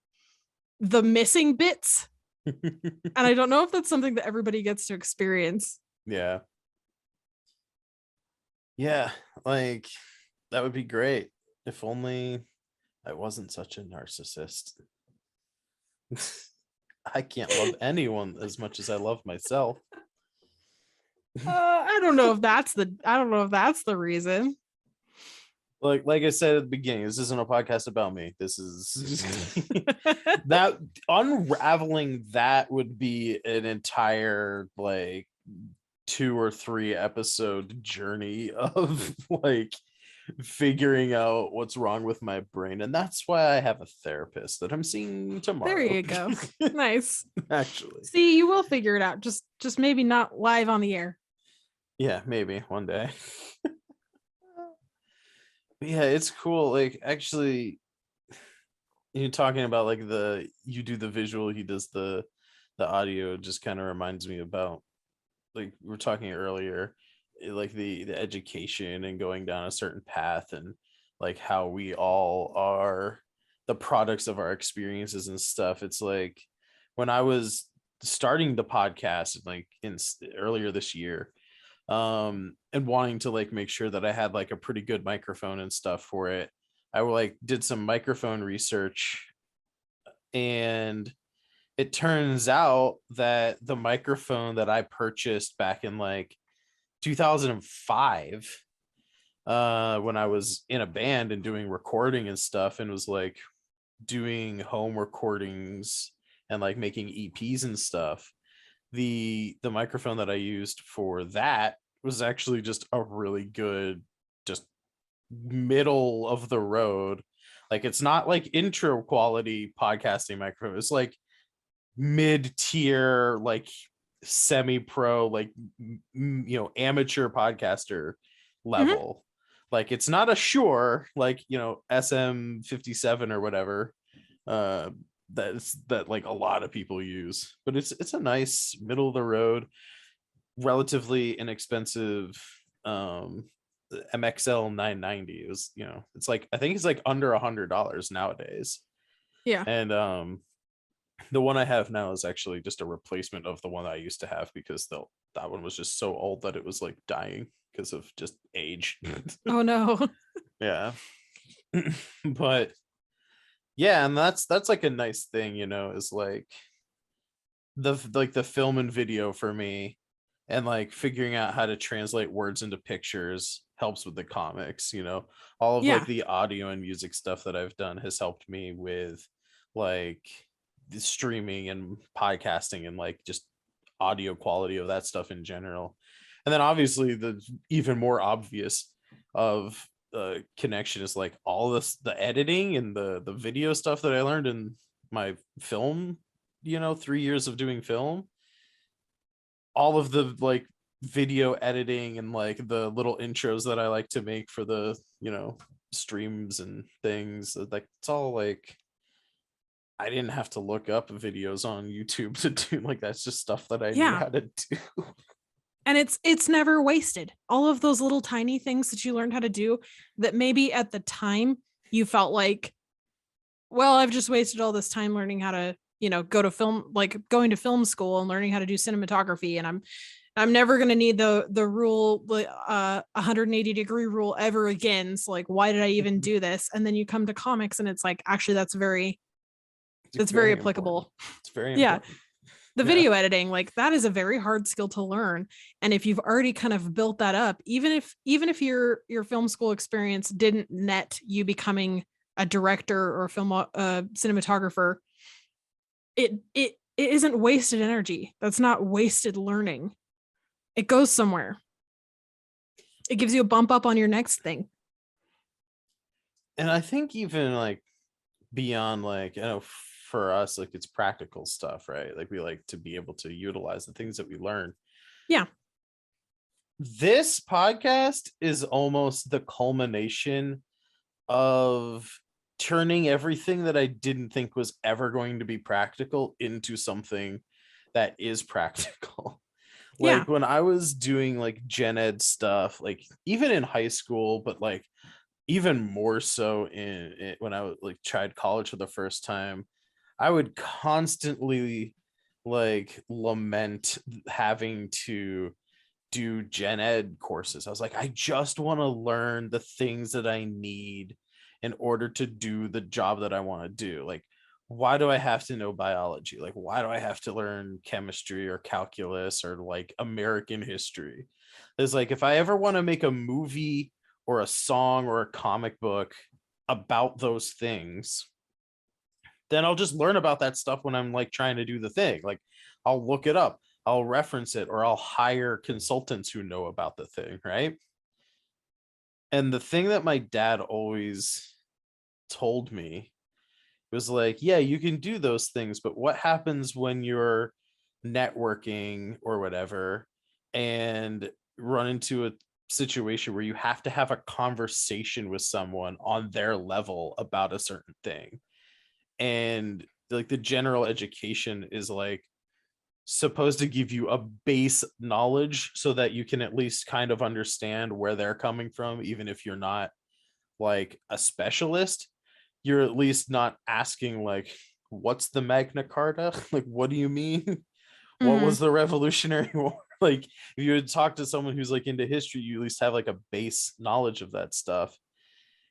the missing bits. And I don't know if that's something that everybody gets to experience. Yeah. Yeah. Like that would be great if only I wasn't such a narcissist. I can't love anyone as much as I love myself. I don't know if that's the reason. Like I said at the beginning, this isn't a podcast about me. This is that unraveling that would be an entire like 2 or 3 episode journey of like figuring out what's wrong with my brain. And that's why I have a therapist that I'm seeing There tomorrow. you go. Nice. Actually. See, you will figure it out. Just maybe not live on the air. Yeah, maybe one day. But yeah, it's cool. Like actually, you're talking about like you do the visual, he does the audio. Just kind of reminds me about like we were talking earlier, like the education and going down a certain path, and like how we all are the products of our experiences and stuff. It's like when I was starting the podcast like earlier this year, and wanting to like make sure that I had like a pretty good microphone and stuff for it, I like did some microphone research, and it turns out that the microphone that I purchased back in like 2005, when I was in a band and doing recording and stuff, and was like doing home recordings and like making EPs and stuff, the microphone that I used for that was actually just a really good, just middle of the road. Like it's not like intro quality podcasting microphone. It's like mid-tier, like semi-pro, like amateur podcaster Mhm. level. Like it's not a Shure, like SM57 or whatever, uh that like a lot of people use, but it's a nice middle of the road, relatively inexpensive MXL 990. It was, it's like I think it's like under $100 nowadays. Yeah. And the one I have now is actually just a replacement of the one I used to have, because that one was just so old that it was like dying because of just age. Oh no. Yeah. But yeah, and that's like a nice thing, is like the film and video for me, and like figuring out how to translate words into pictures helps with the comics. All of like Yeah. the audio and music stuff that I've done has helped me with like the streaming and podcasting and like just audio quality of that stuff in general. And then obviously the even more obvious of connection is like all this, the editing and the video stuff that I learned in my film, 3 years of doing film. all of the like video editing and like the little intros that I like to make for the, streams and things. Like it's all like I didn't have to look up videos on YouTube to do, like that's just stuff that I knew Yeah. how to do. And it's never wasted. All of those little tiny things that you learned how to do that maybe at the time you felt like, well, I've just wasted all this time learning how to, go to film, like going to film school and learning how to do cinematography. And I'm never going to need the rule, 180-degree rule ever again. So like, why did I even do this? And then you come to comics and it's like, actually, that's very Important. applicable. It's very Yeah. important. The Yeah. video editing, like that is a very hard skill to learn. And if you've already kind of built that up, even if your film school experience didn't net you becoming a director or a film cinematographer, it isn't wasted energy. That's not wasted learning. It goes somewhere. It gives you a bump up on your next thing. And I think even like beyond like, for us, like it's practical stuff, right? Like we like to be able to utilize the things that we learn. Yeah. This podcast is almost the culmination of turning everything that I didn't think was ever going to be practical into something that is practical. Yeah. Like when I was doing like gen ed stuff, like even in high school, but like even more so when I like tried college for the first time, I would constantly like lament having to do gen ed courses. I was like, I just want to learn the things that I need in order to do the job that I want to do. Like, why do I have to know biology? Like, why do I have to learn chemistry or calculus or like American history? It's like, if I ever want to make a movie or a song or a comic book about those things, then I'll just learn about that stuff when I'm like trying to do the thing. Like, I'll look it up, I'll reference it, or I'll hire consultants who know about the thing, right? And the thing that my dad always told me was like, yeah, you can do those things, but what happens when you're networking or whatever and run into a situation where you have to have a conversation with someone on their level about a certain thing? And like the general education is like supposed to give you a base knowledge so that you can at least kind of understand where they're coming from, even if you're not like a specialist. You're at least not asking like, what's the Magna Carta? Like, what do you mean? What Mm-hmm. was the Revolutionary War? Like, if you would talk to someone who's like into history, you at least have like a base knowledge of that stuff.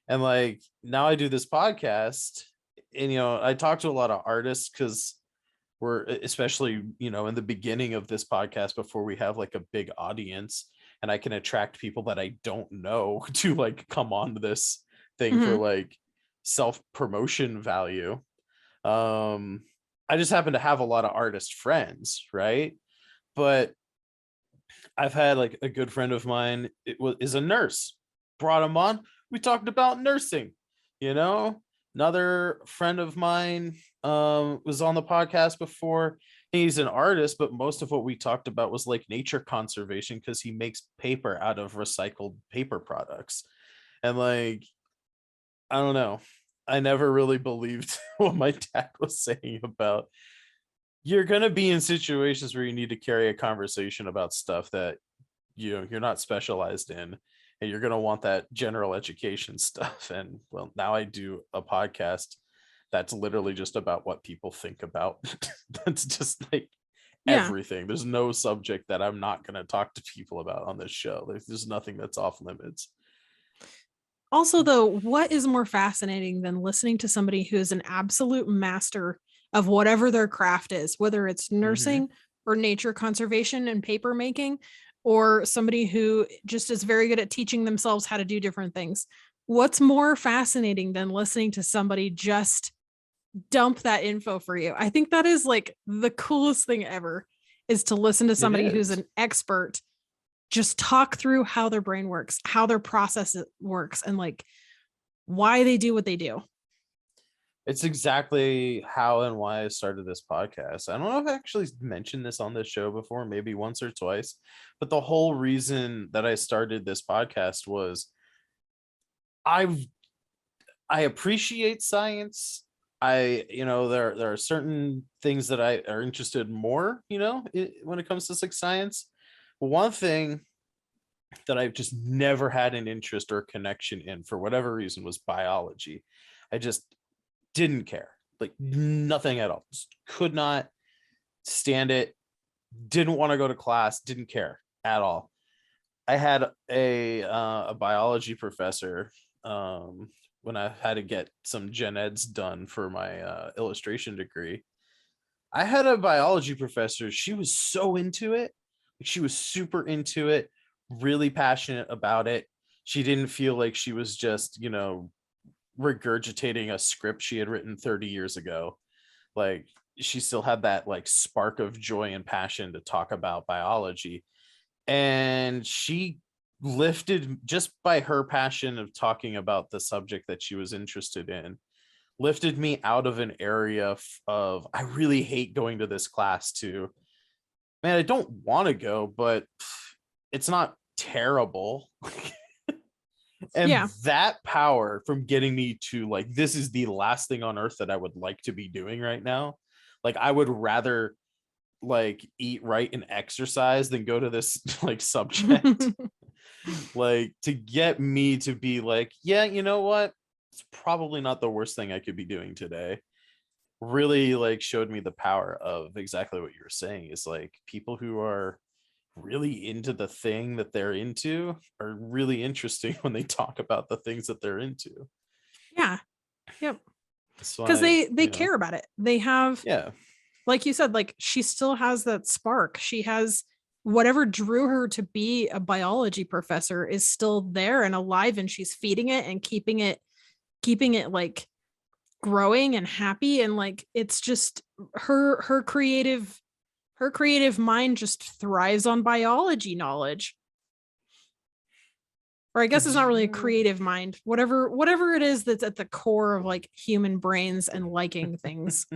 And like now I do this podcast, and I talk to a lot of artists because we're especially in the beginning of this podcast before we have like a big audience, and I can attract people that I don't know to like come on to this thing for Mm-hmm. like self promotion value. um I just happen to have a lot of artist friends, right? But I've had like a good friend of mine, is a nurse, brought him on, we talked about nursing. you know Another friend of mine was on the podcast before. He's an artist, but most of what we talked about was like nature conservation because he makes paper out of recycled paper products. And like, I don't know, I never really believed what my dad was saying about you're going to be in situations where you need to carry a conversation about stuff that you're not specialized in, and you're going to want that general education stuff. And well, now I do a podcast that's literally just about what people think about. That's just like Yeah. everything. There's no subject that I'm not going to talk to people about on this show. Like, there's nothing that's off limits. Also, though, what is more fascinating than listening to somebody who is an absolute master of whatever their craft is, whether it's Mm-hmm. nursing or nature conservation and paper making, or somebody who just is very good at teaching themselves how to do different things? What's more fascinating than listening to somebody just dump that info for you? I think that is like the coolest thing ever, is to listen to It somebody who's is. an expert just talk through how their brain works, how their process works, and like why they do what they do. It's exactly how and why I started this podcast. I don't know if I actually mentioned this on this show before, maybe once or twice, but the whole reason that I started this podcast was I've I appreciate science. There are certain things that I are interested more, when it comes to like science. One thing that I've just never had an interest or connection in for whatever reason was biology. I just didn't care, like nothing at all. Just could not stand it. Didn't want to go to class. Didn't care at all. I had a biology professor when I had to get some gen eds done for my illustration degree. I had a biology professor. She was so into it. She was super into it, really passionate about it. She didn't feel like she was just, regurgitating a script she had written 30 years ago. Like she still had that like spark of joy and passion to talk about biology. And she lifted, just by her passion of talking about the subject that she was interested in, lifted me out of an area of I really hate going to this class to, man, I don't want to go, but it's not terrible. And Yeah. that power from getting me to like, this is the last thing on earth that I would like to be doing right now. Like I would rather like eat right and exercise than go to this like subject. Like to get me to be like, yeah, you know what, it's probably not the worst thing I could be doing today, really like showed me the power of exactly what you were saying. Is like people who are really into the thing that they're into are really interesting when they talk about the things that they're into. Yeah. Yep. That's Because why, they care about it. They have, yeah. like you said, like she still has that spark. She has whatever drew her to be a biology professor is still there and alive, and she's feeding it and keeping it like growing and happy. And like it's just her creative mind just thrives on biology knowledge. Or I guess Did it's not really a you creative mind, whatever it is that's at the core of like human brains and liking things.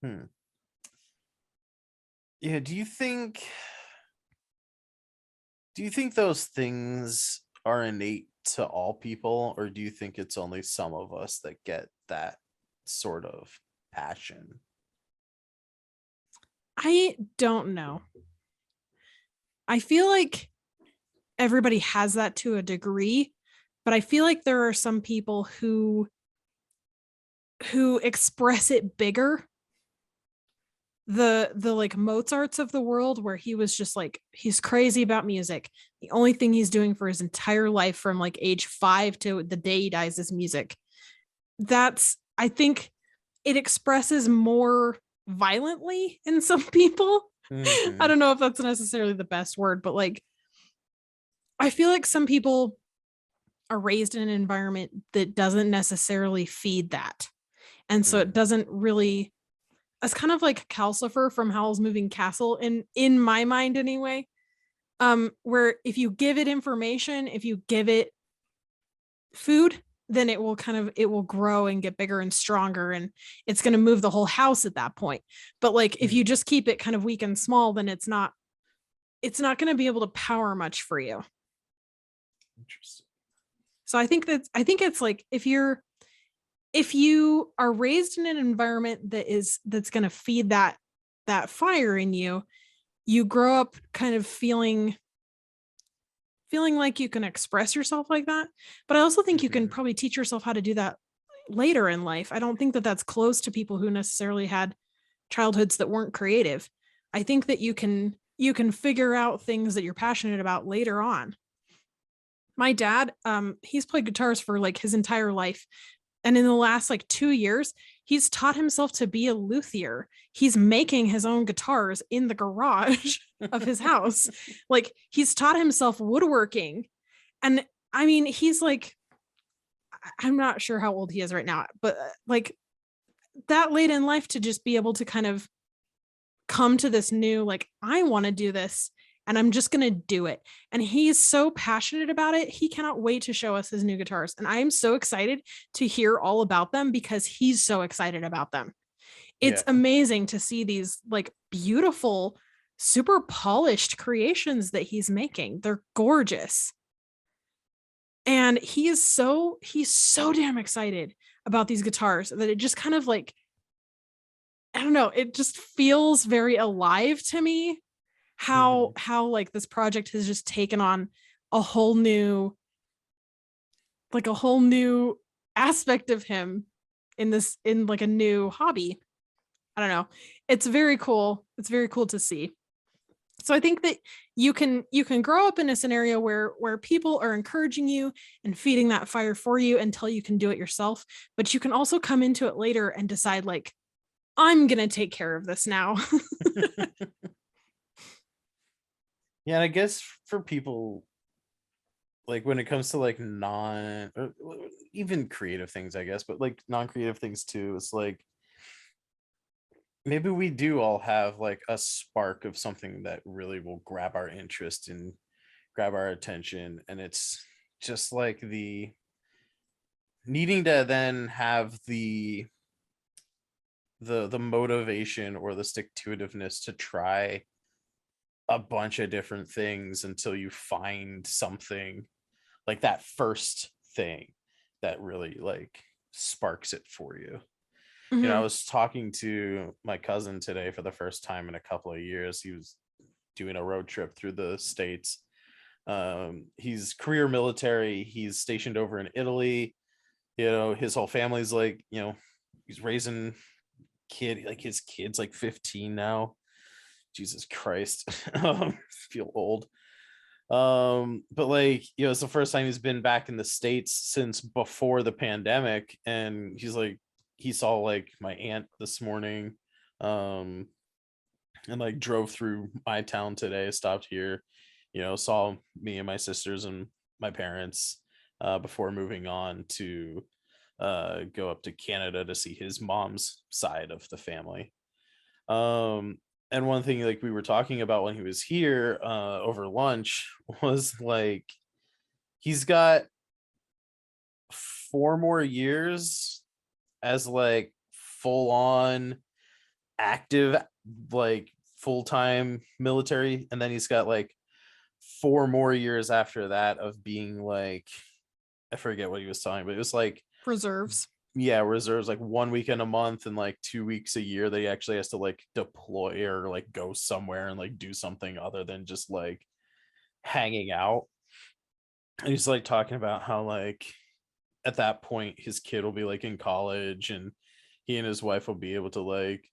hmm. Yeah, do you think those things are innate to all people, or do you think it's only some of us that get that sort of passion? I don't know. I feel like everybody has that to a degree, but I feel like there are some people who express it bigger. The like Mozarts of the world, where he was just like, he's crazy about music. The only thing he's doing for his entire life from like age 5 to the day he dies is music. That's, I think it expresses more violently in some people. I Mhm. don't know if that's necessarily the best word, but like I feel like some people are raised in an environment that doesn't necessarily feed that. And so it Mm. doesn't really, it's kind of like Calcifer from Howl's Moving Castle in my mind anyway. Where if you give it information, if you give it food, then it will grow and get bigger and stronger, and it's going to move the whole house at that point. But like if you Mm. just keep it kind of weak and small, then it's not going to be able to power much for you. Interesting. So I think it's like if you are raised in an environment that's going to feed that fire in you, you grow up kind of feeling like you can express yourself like that. But I also think you can Mhm. probably teach yourself how to do that later in life. I don't think that that's close to people who necessarily had childhoods that weren't creative. I think that you can figure out things that you're passionate about later on. My dad, he's played guitars for like his entire life. And in the last like 2 years, he's taught himself to be a luthier. He's making his own guitars in the garage of his house. Like he's taught himself woodworking. And I mean, he's like, I'm not sure how old he is right now, but like that late in life to just be able to kind of come to this new, like, I want to do this and I'm just going to do it. And he's so passionate about it. He cannot wait to show us his new guitars. And I'm so excited to hear all about them because he's so excited about them. It's Yeah. amazing to see these like beautiful, super polished creations that he's making. They're gorgeous. And he's so damn excited about these guitars that it just kind of like, I don't know, it just feels very alive to me Mhm. how like this project has just taken on a whole new aspect of him in like a new hobby. I don't know. It's very cool. It's very cool to see. So I think that you can grow up in a scenario where people are encouraging you and feeding that fire for you until you can do it yourself, but you can also come into it later and decide like, I'm going to take care of this now. Yeah, and I guess for people, like when it comes to like non or even creative things, I guess, but like non-creative things too, it's like maybe we do all have like a spark of something that really will grab our interest and grab our attention, and it's just like the needing to then have the motivation or the stick to itiveness to try a bunch of different things until you find something, like that first thing that really like sparks it for you. I Mm-hmm. was talking to my cousin today for the first time in a couple of years. He was doing a road trip through the states. He's career military. He's stationed over in Italy. His whole family's like, he's raising kid, like his kid's like 15 now. Jesus Christ. Feel old. But like, it's the first time he's been back in the States since before the pandemic. And he's like, he saw like my aunt this morning. Um, and like drove through my town today, stopped here, saw me and my sisters and my parents before moving on to go up to Canada to see his mom's side of the family. Um, and one thing like we were talking about when he was here over lunch was like he's got 4 more years as like full on active, like full-time military, and then he's got like 4 more years after that of being like, I forget what he was telling, but it was like, Reserves. yeah, reserves, like 1 weekend a month and like 2 weeks a year that he actually has to like deploy or like go somewhere and like do something other than just like hanging out. And he's like talking about how like at that point his kid will be like in college, and he and his wife will be able to like,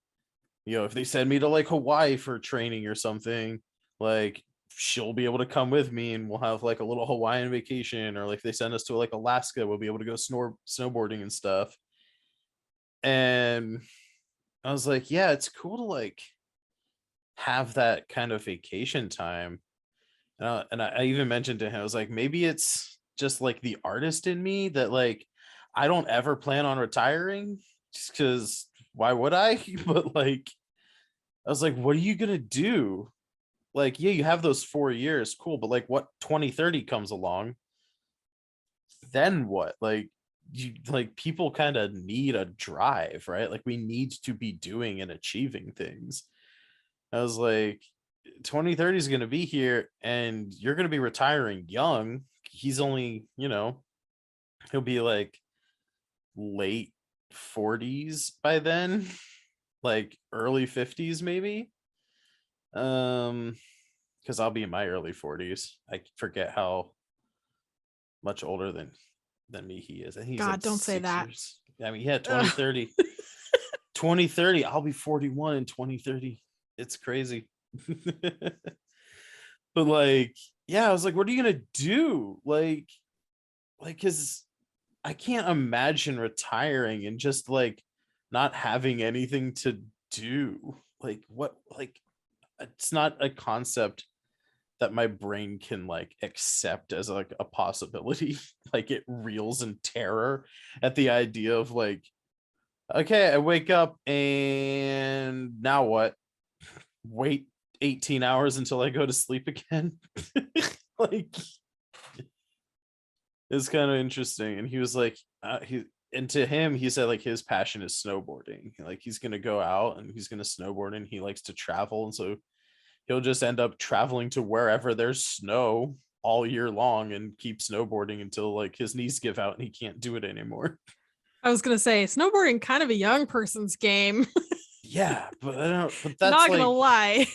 if they send me to like Hawaii for training or something, like she'll be able to come with me and we'll have like a little Hawaiian vacation, or like if they send us to like Alaska, we'll be able to go snowboarding and stuff. And I was like, yeah, it's cool to like have that kind of vacation time. And I even mentioned to him, I was like, maybe it's just like the artist in me that like I don't ever plan on retiring, just because why would I? But like I was like, what are you gonna do? Like, yeah, you have those 4 years, cool, but like what 2030 comes along, then what? Like you, like people kind of need a drive, right? Like we need to be doing and achieving things. I was like, 2030 is going to be here and you're going to be retiring young. He's only, he'll be like late 40s by then, like early 50s maybe. Because I'll be in my early 40s. I forget how much older than me he is. I think he's God, like don't say that. 6 years. I mean, yeah, Ugh. 2030. 2030, I'll be 41 in 2030. It's crazy. But like, yeah, I was like, what are you gonna do? Like, because I can't imagine retiring and just like not having anything to do. Like, what? Like, it's not a concept that my brain can like accept as like a possibility. Like, it reels in terror at the idea of like, okay, I wake up and now what? Wait 18 hours until I go to sleep again. Like, it's kind of interesting. And he was like, and to him, he said like his passion is snowboarding. Like he's gonna go out and he's gonna snowboard, and he likes to travel, and so he'll just end up traveling to wherever there's snow all year long and keep snowboarding until like his knees give out and he can't do it anymore. I was gonna say snowboarding kind of a young person's game. Yeah, but I don't. But that's Not like, gonna lie.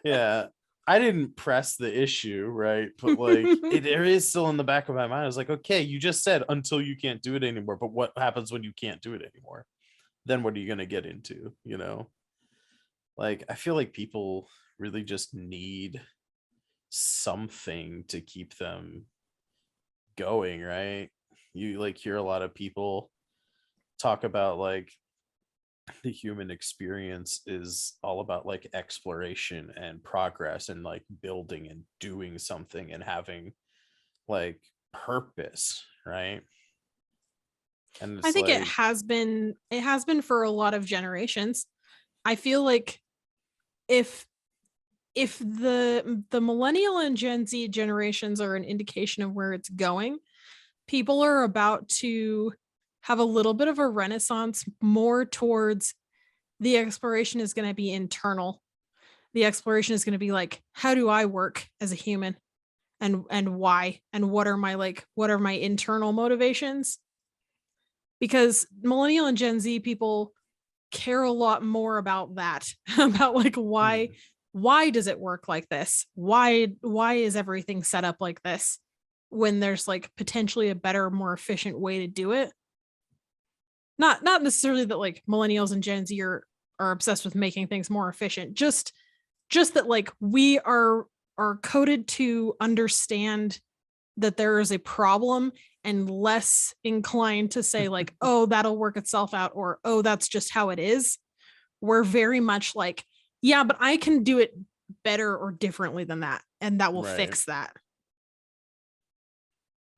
yeah, I didn't press the issue, right? But like, there is still in the back of my mind. I was like, okay, you just said until you can't do it anymore, but what happens when you can't do it anymore? Then what are you gonna get into? You know, like I feel like people really just need something to keep them going, right? You like hear a lot of people talk about like the human experience is all about like exploration and progress and like building and doing something and having like purpose, right? And I it's think like, it has been for a lot of generations. I feel like if the millennial and Gen Z generations are an indication of where it's going, people are about to have a little bit of a renaissance more towards the exploration is going to be internal. The exploration is going to be like, how do I work as a human, and why, and what are my internal motivations? Because millennial and Gen Z people care a lot more about that, about like why does it work like this? Why is everything set up like this when there's like potentially a better, more efficient way to do it? Not necessarily that like millennials and Gen Z are obsessed with making things more efficient. Just that like we are coded to understand that there is a problem and less inclined to say like, oh, that'll work itself out, or oh, that's just how it is. We're very much like, yeah, but I can do it better or differently than that, and that will right. fix that.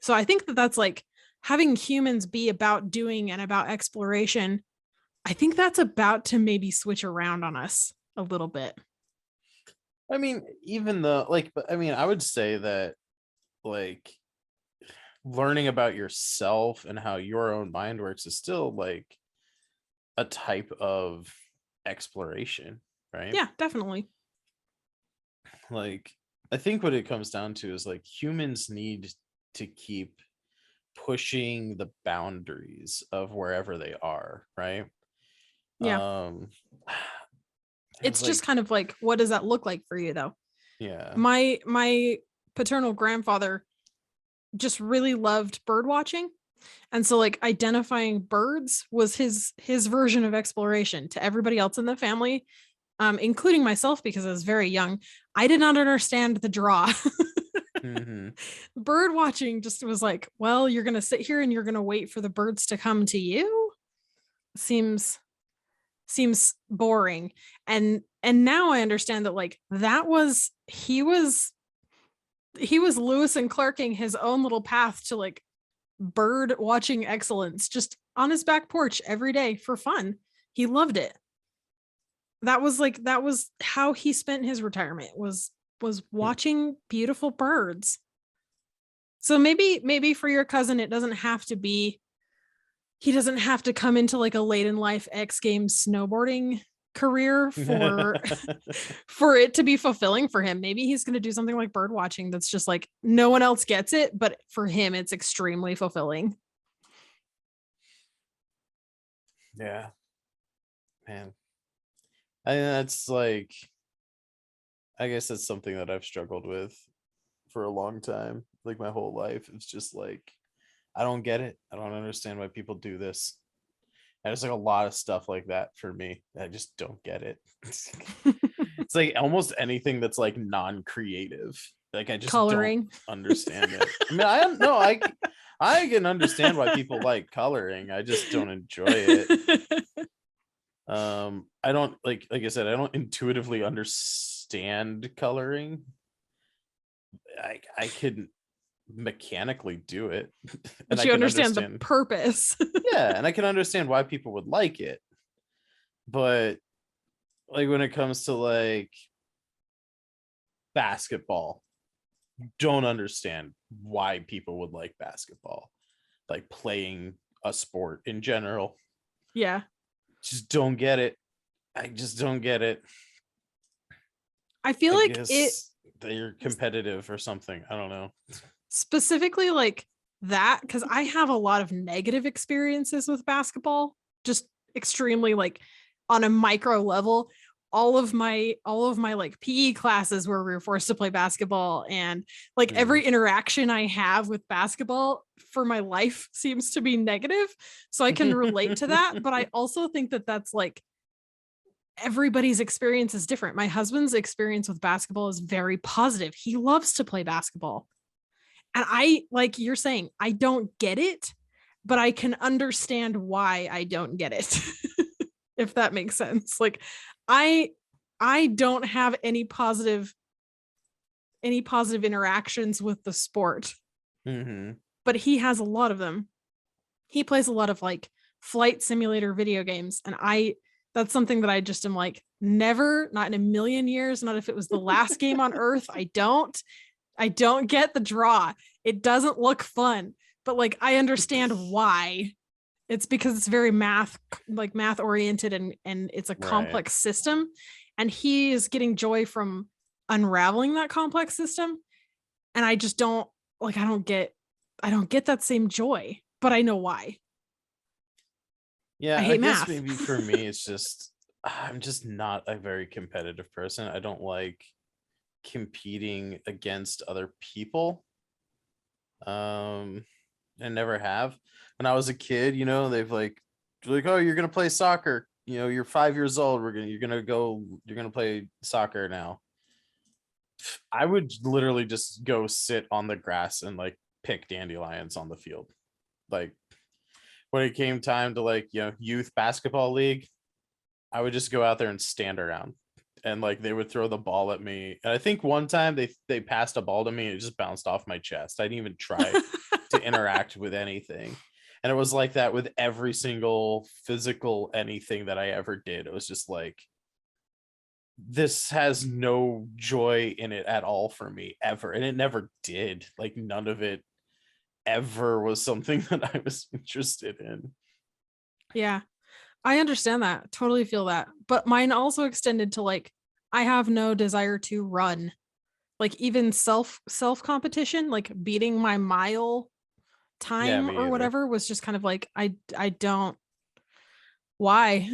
So I think that that's like having humans be about doing and about exploration. I think that's about to maybe switch around on us a little bit. I mean, even though like, but I mean, I would say that like learning about yourself and how your own mind works is still like a type of exploration, right? Yeah, definitely. Like, I think what it comes down to is like humans need to keep pushing the boundaries of wherever they are, right? Yeah. Um it's It's just like, kind of like, what does that look like for you though? yeah. My paternal grandfather just really loved bird watching. And so like identifying birds was his version of exploration. To everybody else in the family, including myself because I was very young, I did not understand the draw. Mm-hmm. Bird watching just was like, well, you're going to sit here and you're going to wait for the birds to come to you. Seems boring. And now I understand that like that was he was Lewis and Clarking his own little path to like bird watching excellence just on his back porch every day for fun. He loved it. That was how he spent his retirement, was watching beautiful birds. So maybe for your cousin it doesn't have to be, he doesn't have to come into like a late in life X Games snowboarding career for for it to be fulfilling for him. Maybe he's going to do something like bird watching that's just like no one else gets it, but for him it's extremely fulfilling. Yeah, man. That's like, I guess that's something that I've struggled with for a long time, like my whole life. It's just like, I don't get it. I don't understand why people do this. And there's like a lot of stuff like that for me. I just don't get it. It's like almost anything that's like non-creative. Like I just don't Coloring. understand it. I mean, I don't know. I can understand why people like coloring. I just don't enjoy it. I don't like I said, I don't intuitively understand coloring. I could mechanically do it. And But I you can understand the understand, purpose. yeah, and I can understand why people would like it. But like when it comes to like basketball. Don't understand why people would like basketball, like playing a sport in general. Yeah. Just don't get it. I just don't get it. I feel I like it guess they're competitive or something. I don't know. specifically like that, because I have a lot of negative experiences with basketball, just extremely like on a micro level. All of my like PE classes where we were forced to play basketball, and like every interaction I have with basketball for my life seems to be negative. So I can relate to that, but I also think that that's like everybody's experience is different. My husband's experience with basketball is very positive. He loves to play basketball. And I, like you're saying, I don't get it, but I can understand why I don't get it. If that makes sense. Like I I don't have any positive interactions with the sport, Mm-hmm. but he has a lot of them. He plays a lot of like flight simulator video games, and I that's something that I just am like, never, not in a million years, not if it was the last game on earth. I don't get the draw. It doesn't look fun, but like I understand why. It's because it's very math oriented, and it's a Right. complex system, and he is getting joy from unraveling that complex system, and I just don't like I don't get that same joy, but I know why. I Yeah, I hate guess math. maybe for me, it's just I'm just not a very competitive person. I don't like competing against other people. And never have. When I was a kid, they're like, oh, you're gonna play soccer. You're 5 years old. You're gonna play soccer now. I would literally just go sit on the grass and like pick dandelions on the field. Like when it came time to youth basketball league, I would just go out there and stand around, and like they would throw the ball at me. And I think one time they passed a ball to me and it just bounced off my chest. I didn't even try to interact with anything. And it was like that with every single physical anything that I ever did. It was just like, this has no joy in it at all for me ever. And it never did. Like none of it ever was something that I was interested in. Yeah, I understand that. Totally feel that. But mine also extended to like I have no desire to run. Like even self competition, like beating my mile Yeah, time me or either. whatever was just kind of like I don't why?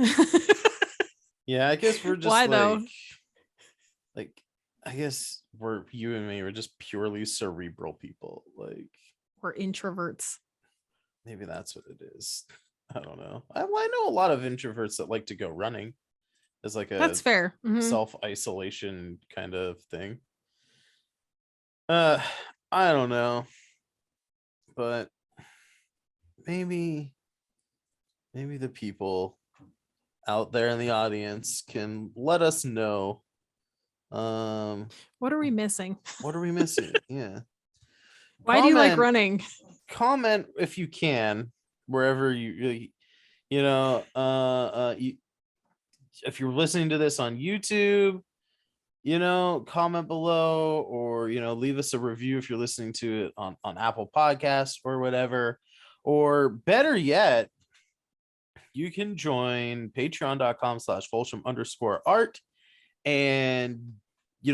Yeah, I guess we're just Why though? like I guess we're you and me, we're just purely cerebral people. Like We're introverts. maybe that's what it is. I don't know. I know a lot of introverts that like to go running as like a That's fair. self-isolation kind of thing. Uh I don't know, but maybe maybe the people out there in the audience can let us know um What are we missing? what are we missing? Yeah. Why do you like Comment running? comment if you can wherever you know you, if you're listening to this on YouTube, comment below, or leave us a review if you're listening to it on Apple Podcasts or whatever. Or better yet, you can join patreon.com/Folsham_art, and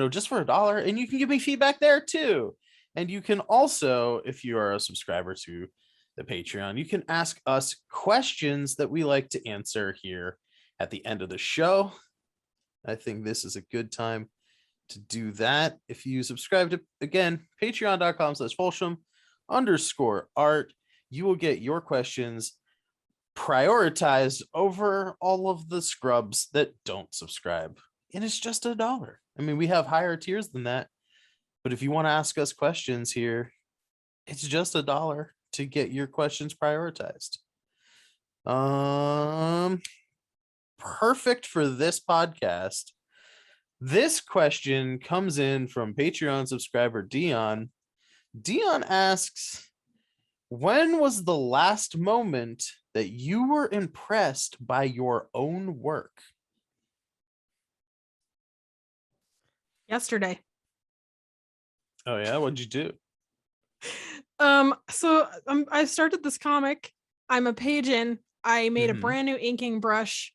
just for $1, and you can give me feedback there too. And you can also, if you are a subscriber to the Patreon, you can ask us questions that we like to answer here at the end of the show. I think this is a good time to do that. If you subscribe to, again, patreon.com/Folsham_art, you will get your questions prioritized over all of the scrubs that don't subscribe. And it's just $1. I mean, we have higher tiers than that. But if you want to ask us questions here, it's just $1 to get your questions prioritized. Perfect for this podcast. This question comes in from Patreon subscriber Dion. Dion asks, when was the last moment that you were impressed by your own work? Yesterday. Oh yeah, what'd you do? So I started this comic. I'm a page in. I made a Mm-hmm. brand new inking brush.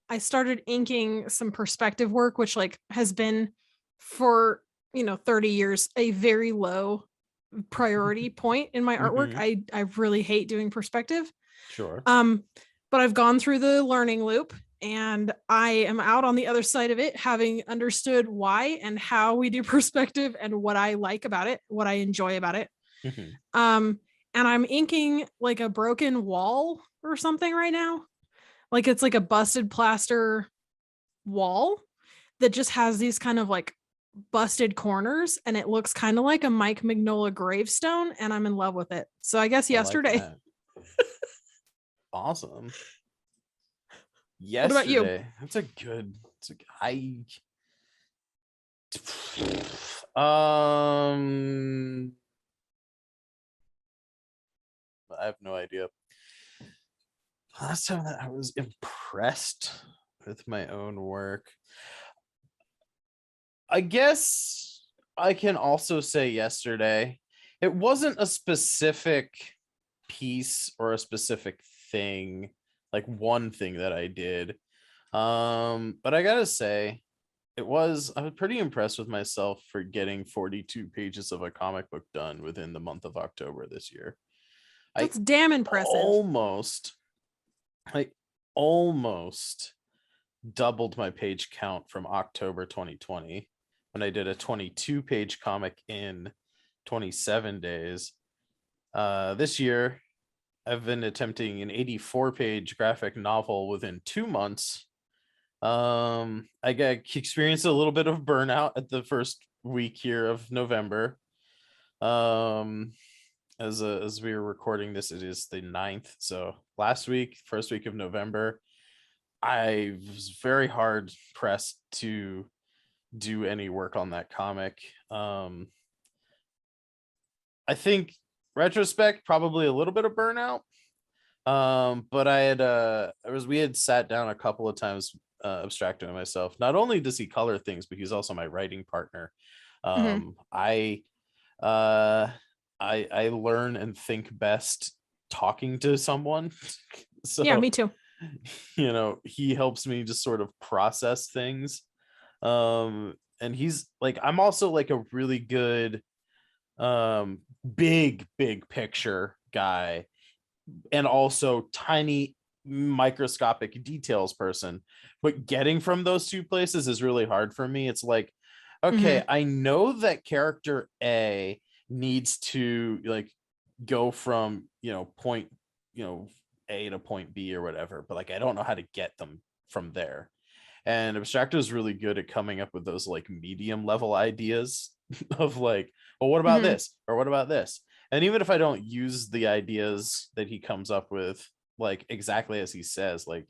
I started inking some perspective work, which like has been for 30 years a very low priority point in my artwork. Mm-hmm. I really hate doing perspective. Sure. Um, but I've gone through the learning loop and I am out on the other side of it, having understood why and how we do perspective and what I like about it, what I enjoy about it. Mm-hmm. Um, and I'm inking like a broken wall or something right now. Like it's like a busted plaster wall that just has these kind of like busted corners and it looks kind of like a Mike Mignola gravestone and I'm in love with it. So I guess I like yesterday. that. Awesome. What about you? Yesterday. That's a good. It's a, um. I have no idea. Last time that I was impressed with my own work, I guess I can also say yesterday, it wasn't a specific piece or a specific thing, like one thing that I did. But I gotta say, I was pretty impressed with myself for getting 42 pages of a comic book done within the month of October this year. I That's damn impressive. almost, I almost doubled my page count from October 2020 when I did a 22 page comic in 27 days. This year, I've been attempting an 84 page graphic novel within 2 months. I got experienced a little bit of burnout at the first week here of November. Um, as we were recording this, it is the 9th. So last week, first week of November, I was very hard pressed to do any work on that comic. I think retrospect, probably a little bit of burnout. But we had sat down a couple of times, abstracting myself. Not only does he color things, but he's also my writing partner. Mhm. Um, I uh I learn and think best talking to someone. Yeah, So, me too. he helps me just sort of process things. And he's like, I'm also like a really good big picture guy, and also tiny microscopic details person. But getting from those two places is really hard for me. It's like, okay, Mhm. I know that character A needs to like go from, point, A to point B or whatever, but like I don't know how to get them from there. And Abstracto is really good at coming up with those like medium level ideas of like, well, what about Mhm. this? Or what about this? And even if I don't use the ideas that he comes up with, like exactly as he says, like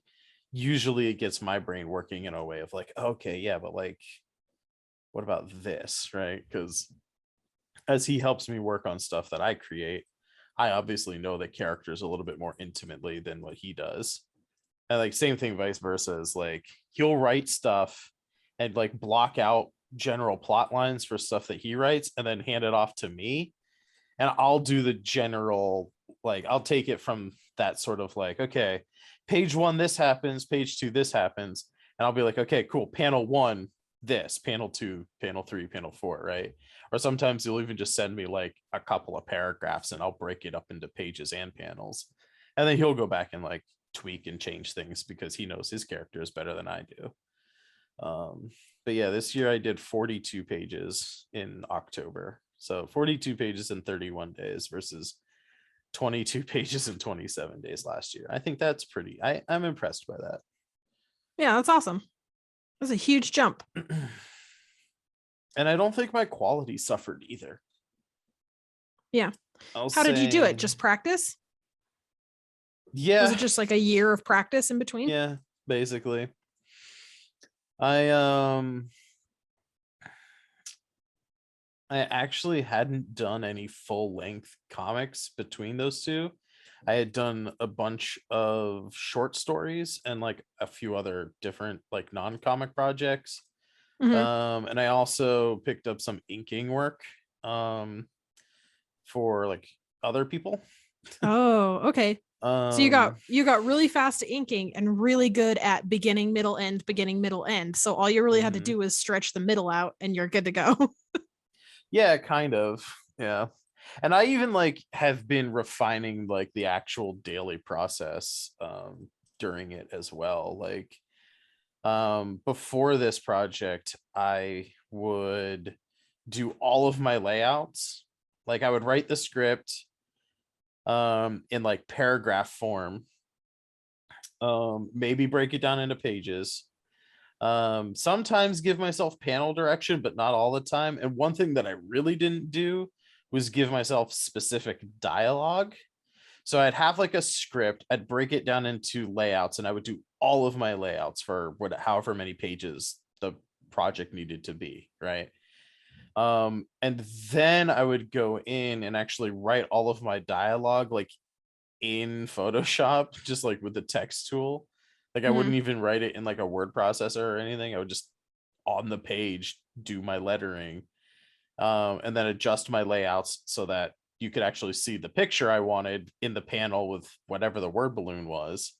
usually it gets my brain working in a way of like, okay, yeah, but like, what about this? Right. Because as he helps me work on stuff that I create, I obviously know the characters a little bit more intimately than what he does. And like same thing vice versa, is like he'll write stuff and like block out general plot lines for stuff that he writes and then hand it off to me, and I'll do the general, like I'll take it from that sort of like, okay, page 1 this happens, page 2 this happens, and I'll be like, okay, cool, panel 1 this, panel 2, panel 3, panel 4, right? Or sometimes you'll even just send me like a couple of paragraphs and I'll break it up into pages and panels, and then he'll go back and like tweak and change things because he knows his characters better than I do. um but yeah, this year I did 42 pages in October. So 42 pages in 31 days versus 22 pages in 27 days last year. I think that's pretty, I'm impressed by Yeah, that's awesome. That's a huge jump. that. And I don't think my quality suffered either. Yeah. I'll How did you do it? say, Just practice? Was it yeah, just like a year of practice in between? yeah, basically. I actually hadn't done any full length comics between those two. I had done a bunch of short stories and like a few other different like non-comic projects. Mhm. And I also picked up some inking work. for like other people. Oh, okay. So Um you got really fast at inking and really good at beginning, middle, end. So all you really had to mhm. do was stretch the middle out and you're good to go. Yeah, kind of. Yeah. And I even like have been refining like the actual daily process during it as well. Like before this project, I would do all of my layouts. Like I would write the script in like paragraph form, maybe break it down into pages, sometimes give myself panel direction, but not all the time. And one thing that I really didn't do was give myself specific dialogue. So I'd have like a script, I'd break it down into layouts, and I would do all of my layouts for however many pages the project needed to be, right? And then I would go in and actually write all of my dialogue like in Photoshop, just like with the text tool. Like I Mhm. wouldn't even write it in like a word processor or anything. I would just on the page do my lettering, and then adjust my layouts so that you could actually see the picture I wanted in the panel with whatever the word balloon was.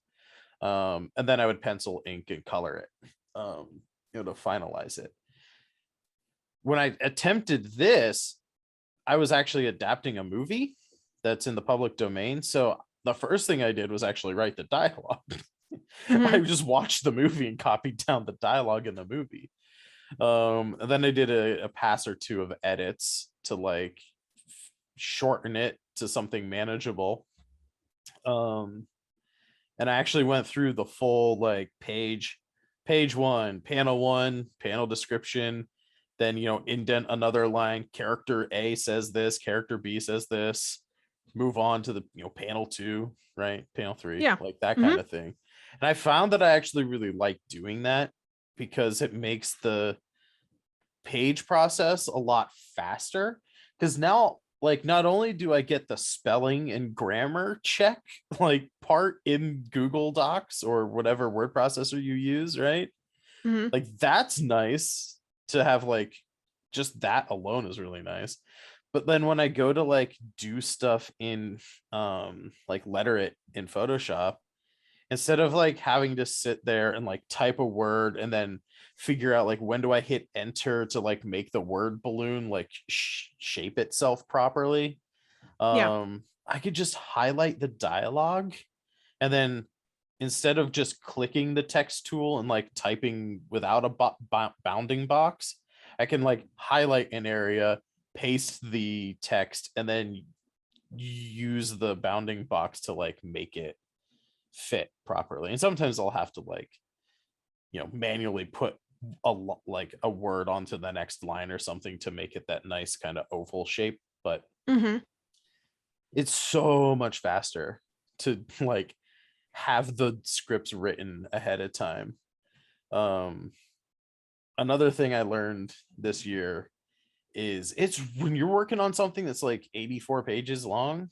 And then I would pencil, ink, and color it, to finalize it. When I attempted this, I was actually adapting a movie that's in the public domain. So the first thing I did was actually write the dialogue. I Mhm. just watched the movie and copied down the dialogue in the movie. And then I did a pass or two of edits to like shorten it to something manageable. Um, and I actually went through the full like page one, panel description, then indent another line, character A says this, character B says this, move on to the panel two, right? Panel three, Yeah. like that kind Mhm. of thing. And I found that I actually really like doing that because it makes the page process a lot faster. Because now, like, not only do I get the spelling and grammar check like part in Google Docs or whatever word processor you use, right? Mhm. Like that's nice to have, like just that alone is really nice. But then when I go to like do stuff in like letter it in Photoshop, instead of like having to sit there and like type a word and then figure out like when do I hit enter to like make the word balloon like shape itself properly, Yeah. I could just highlight the dialogue, and then instead of just clicking the text tool and like typing without a bounding box, I can like highlight an area, paste the text, and then use the bounding box to like make it fit properly. And sometimes I'll have to like manually put like a word onto the next line or something to make it that nice kind of oval shape, but Mhm. it's so much faster to like have the scripts written ahead of time. um Another thing I learned this year is it's when you're working on something that's like 84 pages long,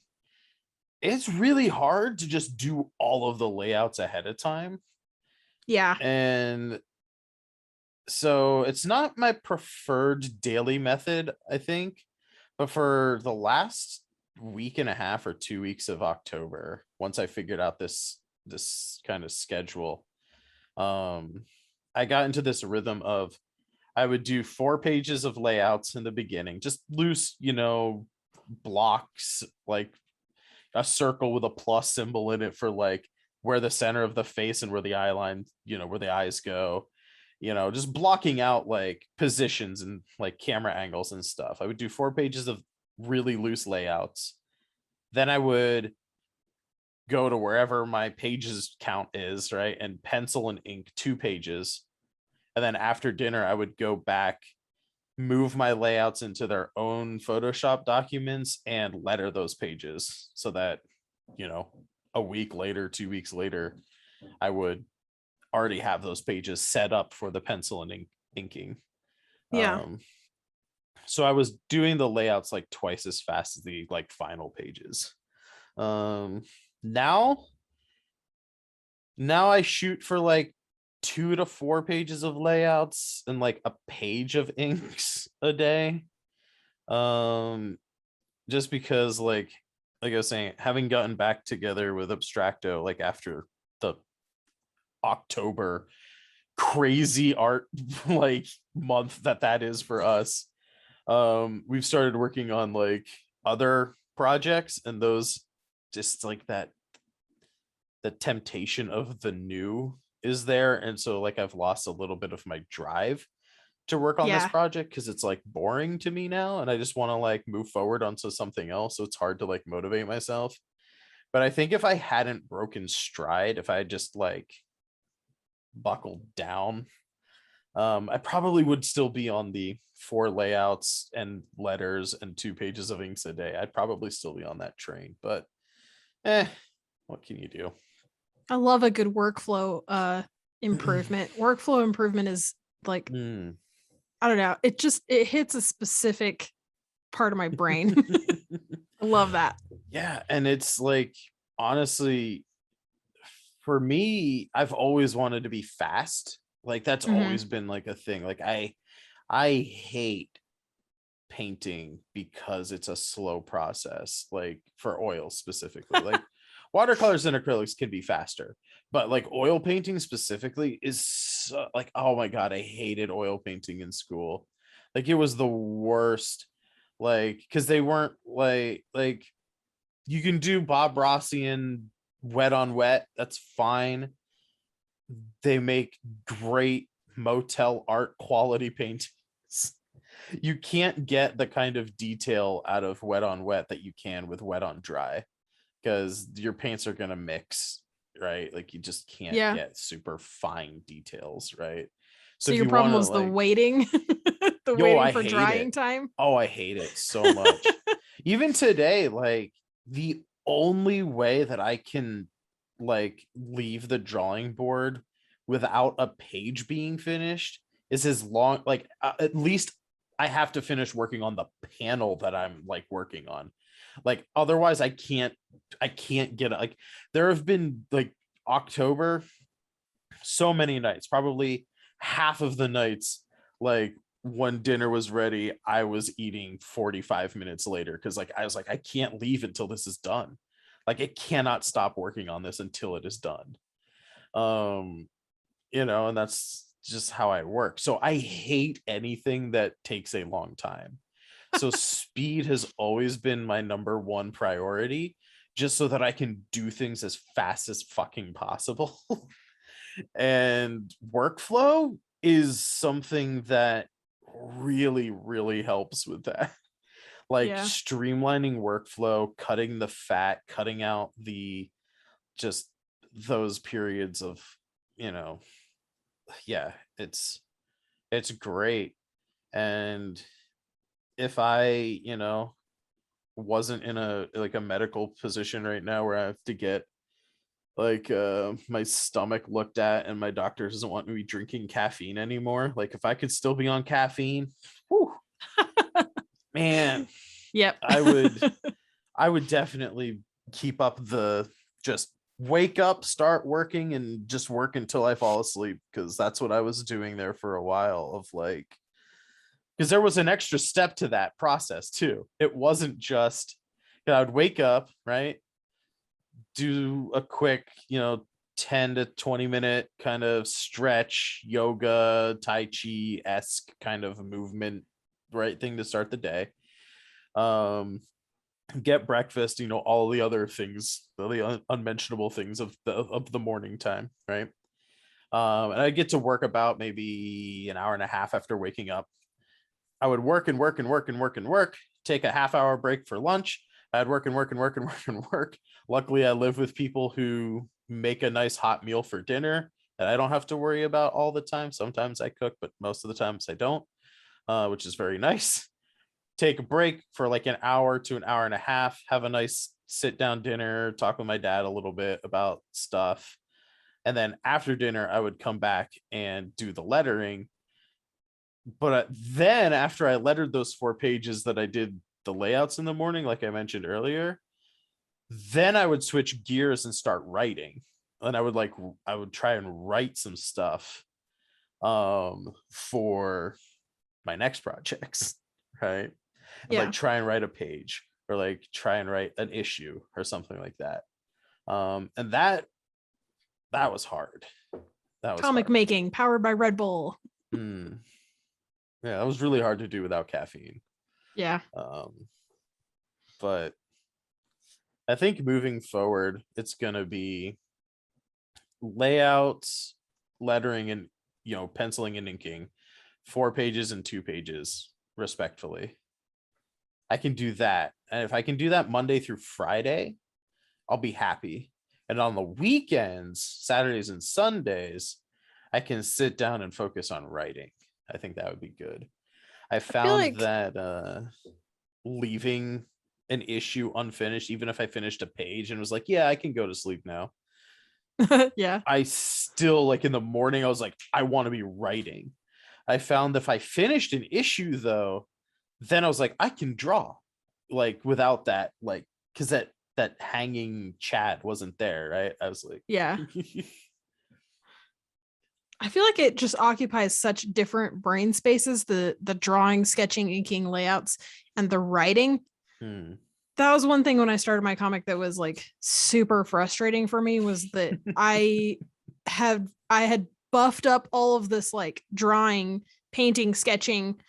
it's really hard to just do all of the layouts ahead of time. Yeah. And so it's not my preferred daily method, I think, but for the last week and a half or 2 weeks of October, once I figured out this kind of schedule, um I got into this rhythm of I would do 4 pages of layouts in the beginning, just loose, blocks, like a circle with a plus symbol in it for like where the center of the face and where the eye line, where the eyes go, just blocking out like positions and like camera angles and stuff. I would do 4 pages of really loose layouts. Then I would go to wherever my pages count is, right? And pencil and ink 2 pages. And then after dinner, I would go back, move my layouts into their own Photoshop documents and letter those pages so that, you know, a week later, 2 weeks later, I would already have those pages set up for the pencil and inking. Yeah. Um, so I was doing the layouts like twice as fast as the like final pages. Um, now, now I shoot for like 2 to 4 pages of layouts and like a page of inks a day. Just because like I was saying, having gotten back together with Abstracto like after the October crazy art like month that is for us, we've started working on like other projects, and those just like that the temptation of the new is there, and so like I've lost a little bit of my drive to work on this Yeah. project because it's like boring to me now, and I just want to like move forward onto something else, so it's hard to like motivate myself. But I think if I hadn't broken stride, if I had just like buckled down, I probably would still be on the 4 layouts and letters and 2 pages of inks a day. I'd probably still be on that train, but what can you do? I love a good workflow improvement. Workflow improvement is like, Hmm. I don't know, it hits a specific part of my brain. I love that. Yeah, and it's like honestly, for me, I've always wanted to be fast. Like that's Mhm. always been like a thing. Like I hate painting because it's a slow process, like for oil specifically. Like watercolors and acrylics can be faster, but like oil painting specifically is like, oh my god, I hated oil painting in school. Like it was the worst. Like because they weren't like you can do Bob Rossian wet on wet, that's fine. They make great motel art quality paintings. You can't get the kind of detail out of wet on wet that you can with wet on dry because your paints are going to mix, right? Like you just can't Yeah. get super fine details, right? So So if your you want problem to was the like, waiting, the yo, waiting I for hate drying it. time. Oh, I hate it so much. Even today, like the only way that I can like leave the drawing board without a page being finished is as long like at least I have to finish working on the panel that I'm like working on. Like otherwise I can't get it. Like there have been like October so many nights, probably half of the nights, like when dinner was ready, I was eating 45 minutes later because like I was like, I can't leave until this is done. Like I cannot stop working on this until it is done. Um, and that's just how I work. So I hate anything that takes a long time. So speed has always been my number one priority, just so that I can do things as fast as fucking possible. And workflow is something that really really helps with that. Like Yeah. streamlining workflow, cutting the fat, cutting out the just those periods of, you know yeah, it's great. And if I, wasn't in a like a medical position right now where I have to get like my stomach looked at and my doctor doesn't want me drinking caffeine anymore, like if I could still be on caffeine, whew, man, Yep. i would I would definitely keep up the just wake up, start working, and just work until I fall asleep, because that's what I was doing there for a while of like, because there was an extra step to that process too. It wasn't just, I would wake up, right, do a quick, 10 to 20 minute kind of stretch, yoga, tai chi esque kind of movement, right thing to start the day. Um, get breakfast, all the other things, the unmentionable things of the morning time, right? And I get to work about maybe an hour and a half after waking up. I would work and work and work and work and work, take a half-hour break for lunch. I'd work and work and work and work and work. Luckily, I live with people who make a nice hot meal for dinner that I don't have to worry about all the time. Sometimes I cook, but most of the times I don't, which is very nice. Take a break for like an hour to an hour and a half, have a nice sit down dinner, talk with my dad a little bit about stuff. And then after dinner, I would come back and do the lettering. But then after I lettered those 4 pages that I did the layouts in the morning, like I mentioned earlier, then I would switch gears and start writing. And I would try and write some stuff for my next projects, right? and Yeah. like try and write a page or like try and write an issue or something like that. And that was hard. That was Comic hard. making powered by Red Bull. Mm. Yeah, that was really hard to do without caffeine. Yeah. But I think moving forward, it's gonna be layouts, lettering, and penciling and inking, 4 pages and 2 pages, respectfully. I can do that. And if I can do that Monday through Friday, I'll be happy. And on the weekends, Saturdays and Sundays, I can sit down and focus on writing. I think that would be good. I feel found like that leaving an issue unfinished, even if I finished a page and was like, yeah, I can go to sleep now. yeah. I still, like, in the morning, I was like, I want to be writing. I found if I finished an issue though, then I was like, I can draw, like, without that, like, because that hanging chat wasn't there, right? I was like, Yeah. I feel like it just occupies such different brain spaces, the drawing, sketching, inking, layouts, and the writing. That was one thing when I started my comic that was like super frustrating for me, was that I had buffed up all of this, like drawing, painting, sketching,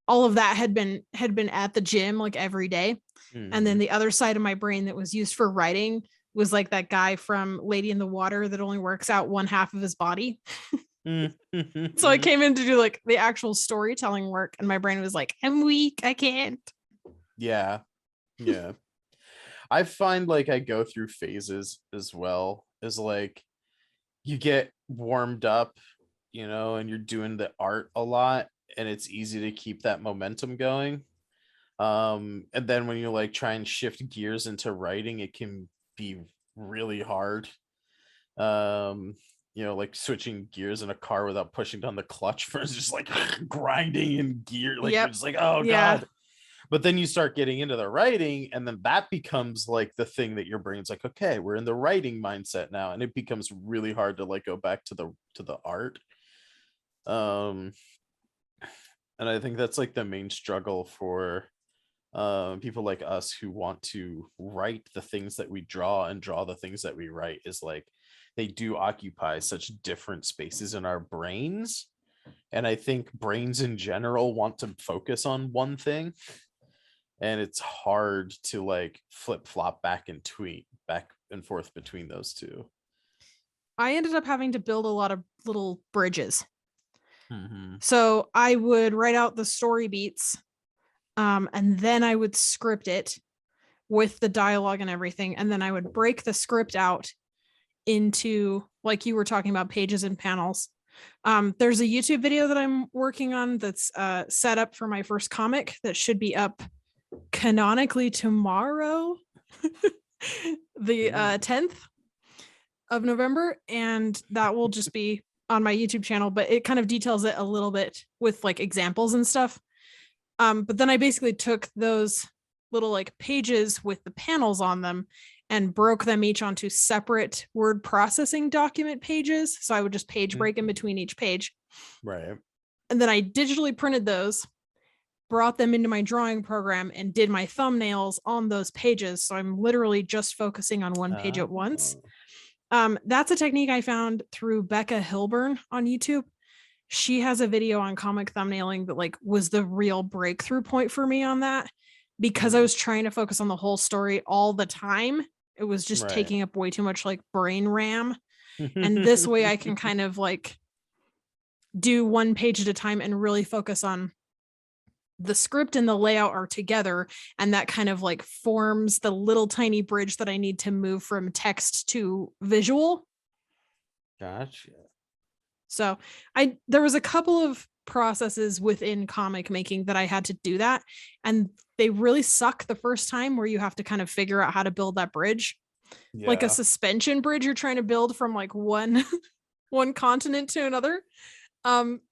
all of that had been at the gym like every day. And then the other side of my brain that was used for writing was like that guy from Lady in the Water that only works out one half of his body. So I came in to do like the actual storytelling work, and my brain was like, I'm weak, I can't. Yeah. I find like I go through phases as well, is like you get warmed up, and you're doing the art a lot, and it's easy to keep that momentum going. And then when you like try and shift gears into writing, it can be really hard. Like switching gears in a car without pushing down the clutch for just like grinding in gear, like you're just like, oh god. But then you start getting into the writing, and then that becomes like the thing that your brain's like, okay, we're in the writing mindset now, and it becomes really hard to like go back to the art. And I think that's like the main struggle for people like us who want to write the things that we draw and draw the things that we write, is like they do occupy such different spaces in our brains. And I think brains in general want to focus on one thing, and it's hard to like flip flop back and forth between those two. I ended up having to build a lot of little bridges. So I would write out the story beats, and then I would script it with the dialogue and everything, and then I would break the script out into, like you were talking about, pages and panels. There's a YouTube video that I'm working on that's set up for my first comic that should be up canonically tomorrow, the 10th of November, and that will just be on my YouTube channel, but it kind of details it a little bit with like examples and stuff. But then I basically took those little like pages with the panels on them and broke them each onto separate word processing document pages. So I would just page break in between each page. Right. And then I digitally printed those, brought them into my drawing program, and did my thumbnails on those pages. So I'm literally just focusing on one page at once. That's a technique I found through Becca Hilburn on YouTube. She has a video on comic thumbnailing that like was the real breakthrough point for me on that, because I was trying to focus on the whole story all the time. It was just taking up way too much like brain RAM. And this way I can kind of like do one page at a time and really focus on the script and the layout are together, and that kind of like forms the little tiny bridge that I need to move from text to visual. Gotcha. So there was a couple of processes within comic making that I had to do that, and they really suck the first time, where you have to kind of figure out how to build that bridge. Like a suspension bridge you're trying to build from like one continent to another.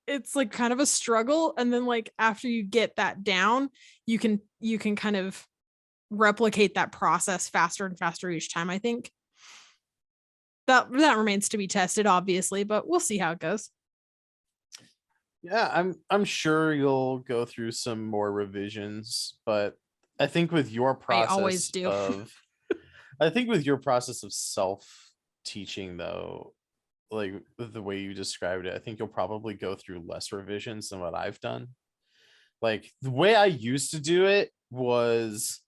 It's like kind of a struggle, and then like after you get that down, you can kind of replicate that process faster and faster each time. I think that remains to be tested, obviously, but we'll see how it goes. Yeah, I'm sure you'll go through some more revisions, but I think with your I always process do. of I think with your process of self teaching though, like the way you described it, I think you'll probably go through less revisions than what I've done. Like the way I used to do it was,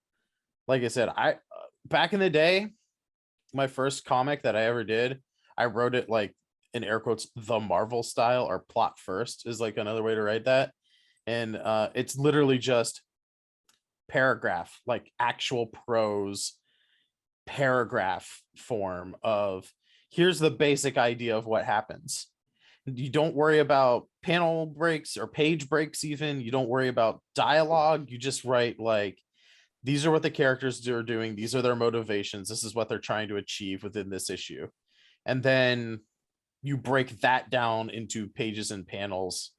like I said, I back in the day, my first comic that I ever did, I wrote it like in air quotes the Marvel style, or plot first is like another way to write that. And it's literally just paragraph, like actual prose paragraph form of here's the basic idea of what happens. You don't worry about panel breaks or page breaks, even. You don't worry about dialogue. You just write like, these are what the characters are doing. These are their motivations. This is what they're trying to achieve within this issue. And then you break that down into pages and panels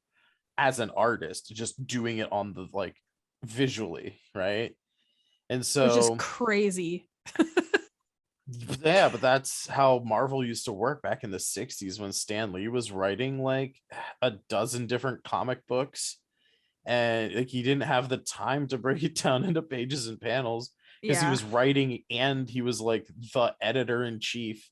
as an artist, just doing it on the like visually, right? And Which is so crazy. yeah, but that's how Marvel used to work back in the 60s when Stan Lee was writing like a dozen different comic books, and like he didn't have the time to break it down into pages and panels because he Yeah. was writing and he was like the editor in chief.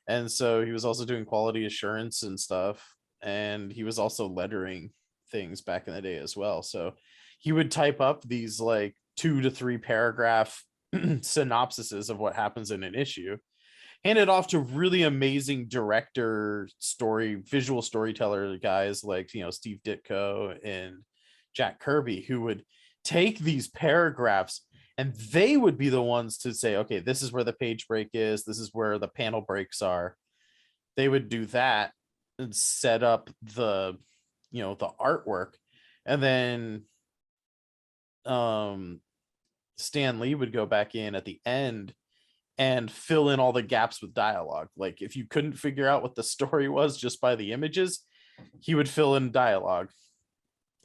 And so he was also doing quality assurance and stuff, and he was also lettering things back in the day as well. So he would type up these like 2 to 3 paragraph synopsises of what happens in an issue, hand it off to really amazing director, visual storyteller guys like, Steve Ditko and Jack Kirby, who would take these paragraphs and they would be the ones to say, okay, this is where the page break is, this is where the panel breaks are. They would do that and set up the artwork. And then um Stan Lee would go back in at the end and fill in all the gaps with dialogue. Like if you couldn't figure out what the story was just by the images, he would fill in dialogue.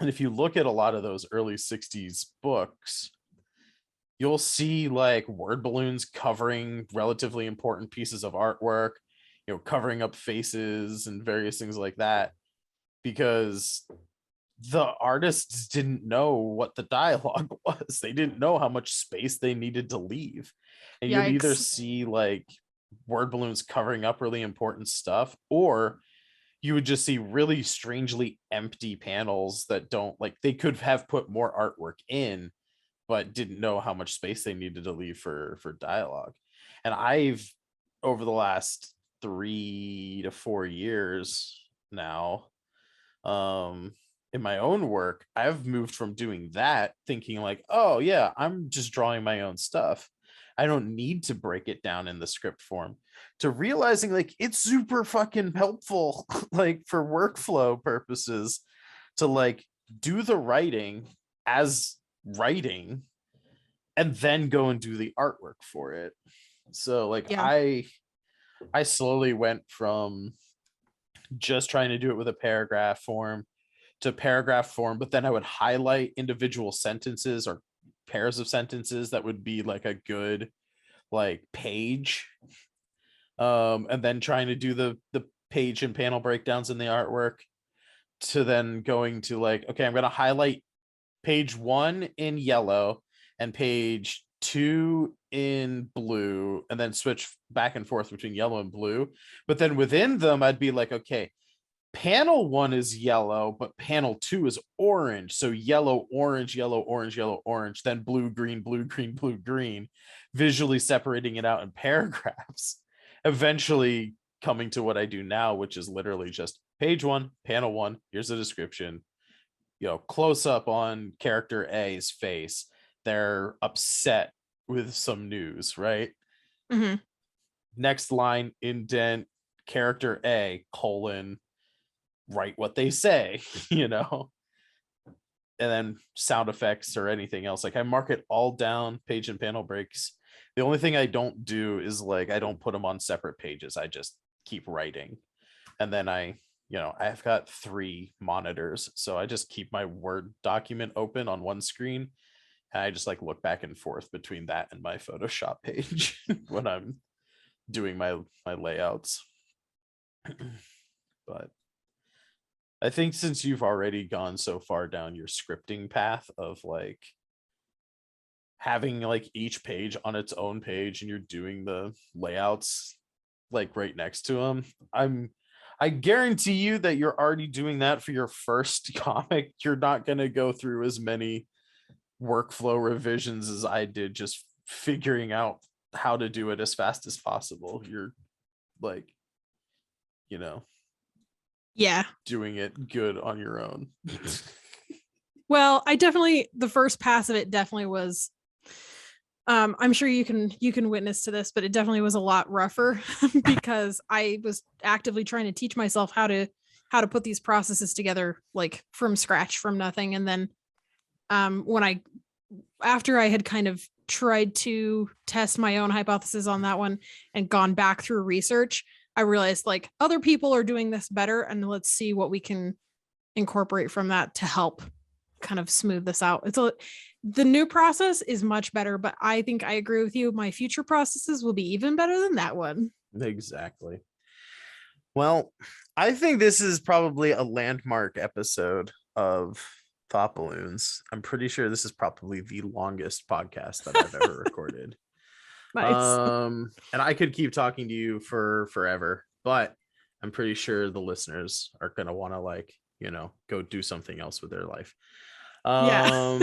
And if you look at a lot of those early 60s books, you'll see like word balloons covering relatively important pieces of artwork, covering up faces and various things like that, because the artists didn't know what the dialogue was. They didn't know how much space they needed to leave. And you'd either Yikes. see like word balloons covering up really important stuff, or you would just see really strangely empty panels that don't, like, they could have put more artwork in but didn't know how much space they needed to leave for dialogue. And I've, over the last 3 to 4 years now, um in my own work, I've moved from doing that thinking like, oh yeah, I'm just drawing my own stuff, I don't need to break it down in the script form, to realizing like it's super fucking helpful like for workflow purposes to like do the writing as writing and then go and do the artwork for it. So like Yeah. I slowly went from just trying to do it with a paragraph form to paragraph form, but then I would highlight individual sentences or pairs of sentences that would be like a good like page, and then trying to do the page and panel breakdowns in the artwork, to then going to like, okay, I'm going to highlight page 1 in yellow and page 2 in blue, and then switch back and forth between yellow and blue. But then within them I'd be like, okay, panel 1 is yellow, but panel 2 is orange. So yellow, orange, yellow, orange, yellow, orange, then blue, green, blue, green, blue, green, visually separating it out in paragraphs. Eventually coming to what I do now, which is literally just page 1, panel 1, here's the description, close up on character A's face. They're upset with some news, right? Hmm. Next line, indent, character A, colon, write what they say, you know, and then sound effects or anything else. Like I mark it all down, page and panel breaks. The only thing I don't do is like I don't put them on separate pages. I just keep writing. And then I've got 3 monitors. So I just keep my Word document open on one screen. And I just like look back and forth between that and my Photoshop page when I'm doing my layouts. But I think since you've already gone so far down your scripting path of like having like each page on its own page and you're doing the layouts like right next to them, I guarantee you that you're already doing that for your first comic. You're not going to go through as many workflow revisions as I did, just figuring out how to do it as fast as possible. You're like, you know, Yeah. doing it good on your own. Well, the first pass of it definitely was, I'm sure you can witness to this, but it definitely was a lot rougher because I was actively trying to teach myself how to put these processes together, like from scratch, from nothing. And then after I had kind of tried to test my own hypothesis on that one and gone back through research, I realized like other people are doing this better, and let's see what we can incorporate from that to help kind of smooth this out. The new process is much better, but I think I agree with you. My future processes will be even better than that one. Exactly. Well, I think this is probably a landmark episode of Thought Balloons. I'm pretty sure this is probably the longest podcast that I've ever recorded. Nice. And I could keep talking to you for forever, but I'm pretty sure the listeners are gonna want to like, go do something else with their life. Yeah.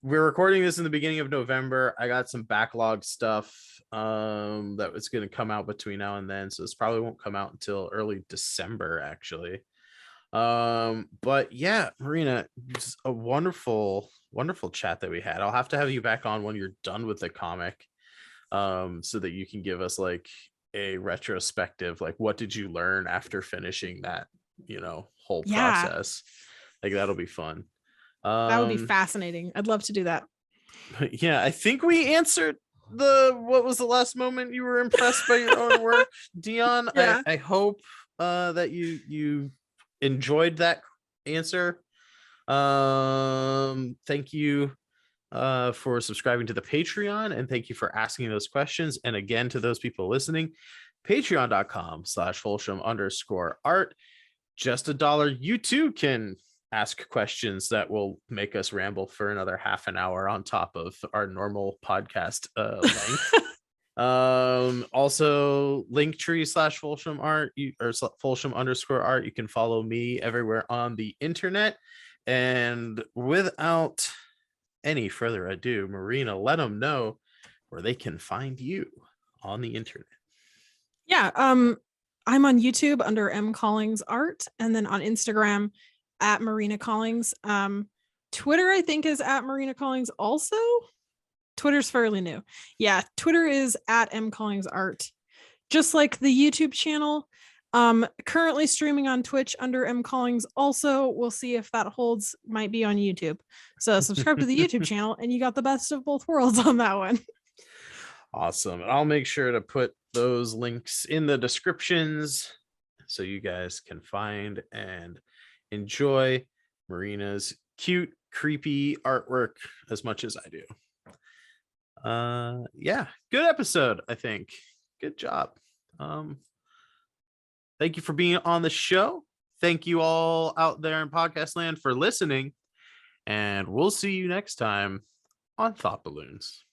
We're recording this in the beginning of November. I got some backlog stuff that was going to come out between now and then, so this probably won't come out until early December actually. But yeah, Marina, it's a wonderful chat that we had. I'll have to have you back on when you're done with the comic, so that you can give us like a retrospective, like what did you learn after finishing that whole Yeah. process. Like that'll be fun. That would be fascinating. I'd love to do that. Yeah, I think we answered what was the last moment you were impressed by your own work, Dion. Yeah. I hope that you enjoyed that answer. Thank you for subscribing to the Patreon, and thank you for asking those questions. And again, to those people listening, patreon.com/Folsham_art. Just $1, you too can ask questions that will make us ramble for another half an hour on top of our normal podcast length. Also Linktree/Folsham_art, or Folsham_art. You can follow me everywhere on the internet. And without any further ado, Marina, let them know where they can find you on the internet. Yeah. I'm on YouTube under M Collings Art, and then on Instagram at Marina Collings. Twitter, I think, is at Marina Collings also. Twitter's fairly new. Yeah, Twitter is at M Collings Art. Just like the YouTube channel. Currently streaming on Twitch under M Collings also. We'll see if that holds, might be on YouTube. So subscribe to the YouTube channel and you got the best of both worlds on that one. Awesome. I'll make sure to put those links in the descriptions so you guys can find and enjoy Marina's cute, creepy artwork as much as I do. Yeah, good episode, I think. Good job. Thank you for being on the show. Thank you all out there in podcast land for listening, and we'll see you next time on Thought Balloons.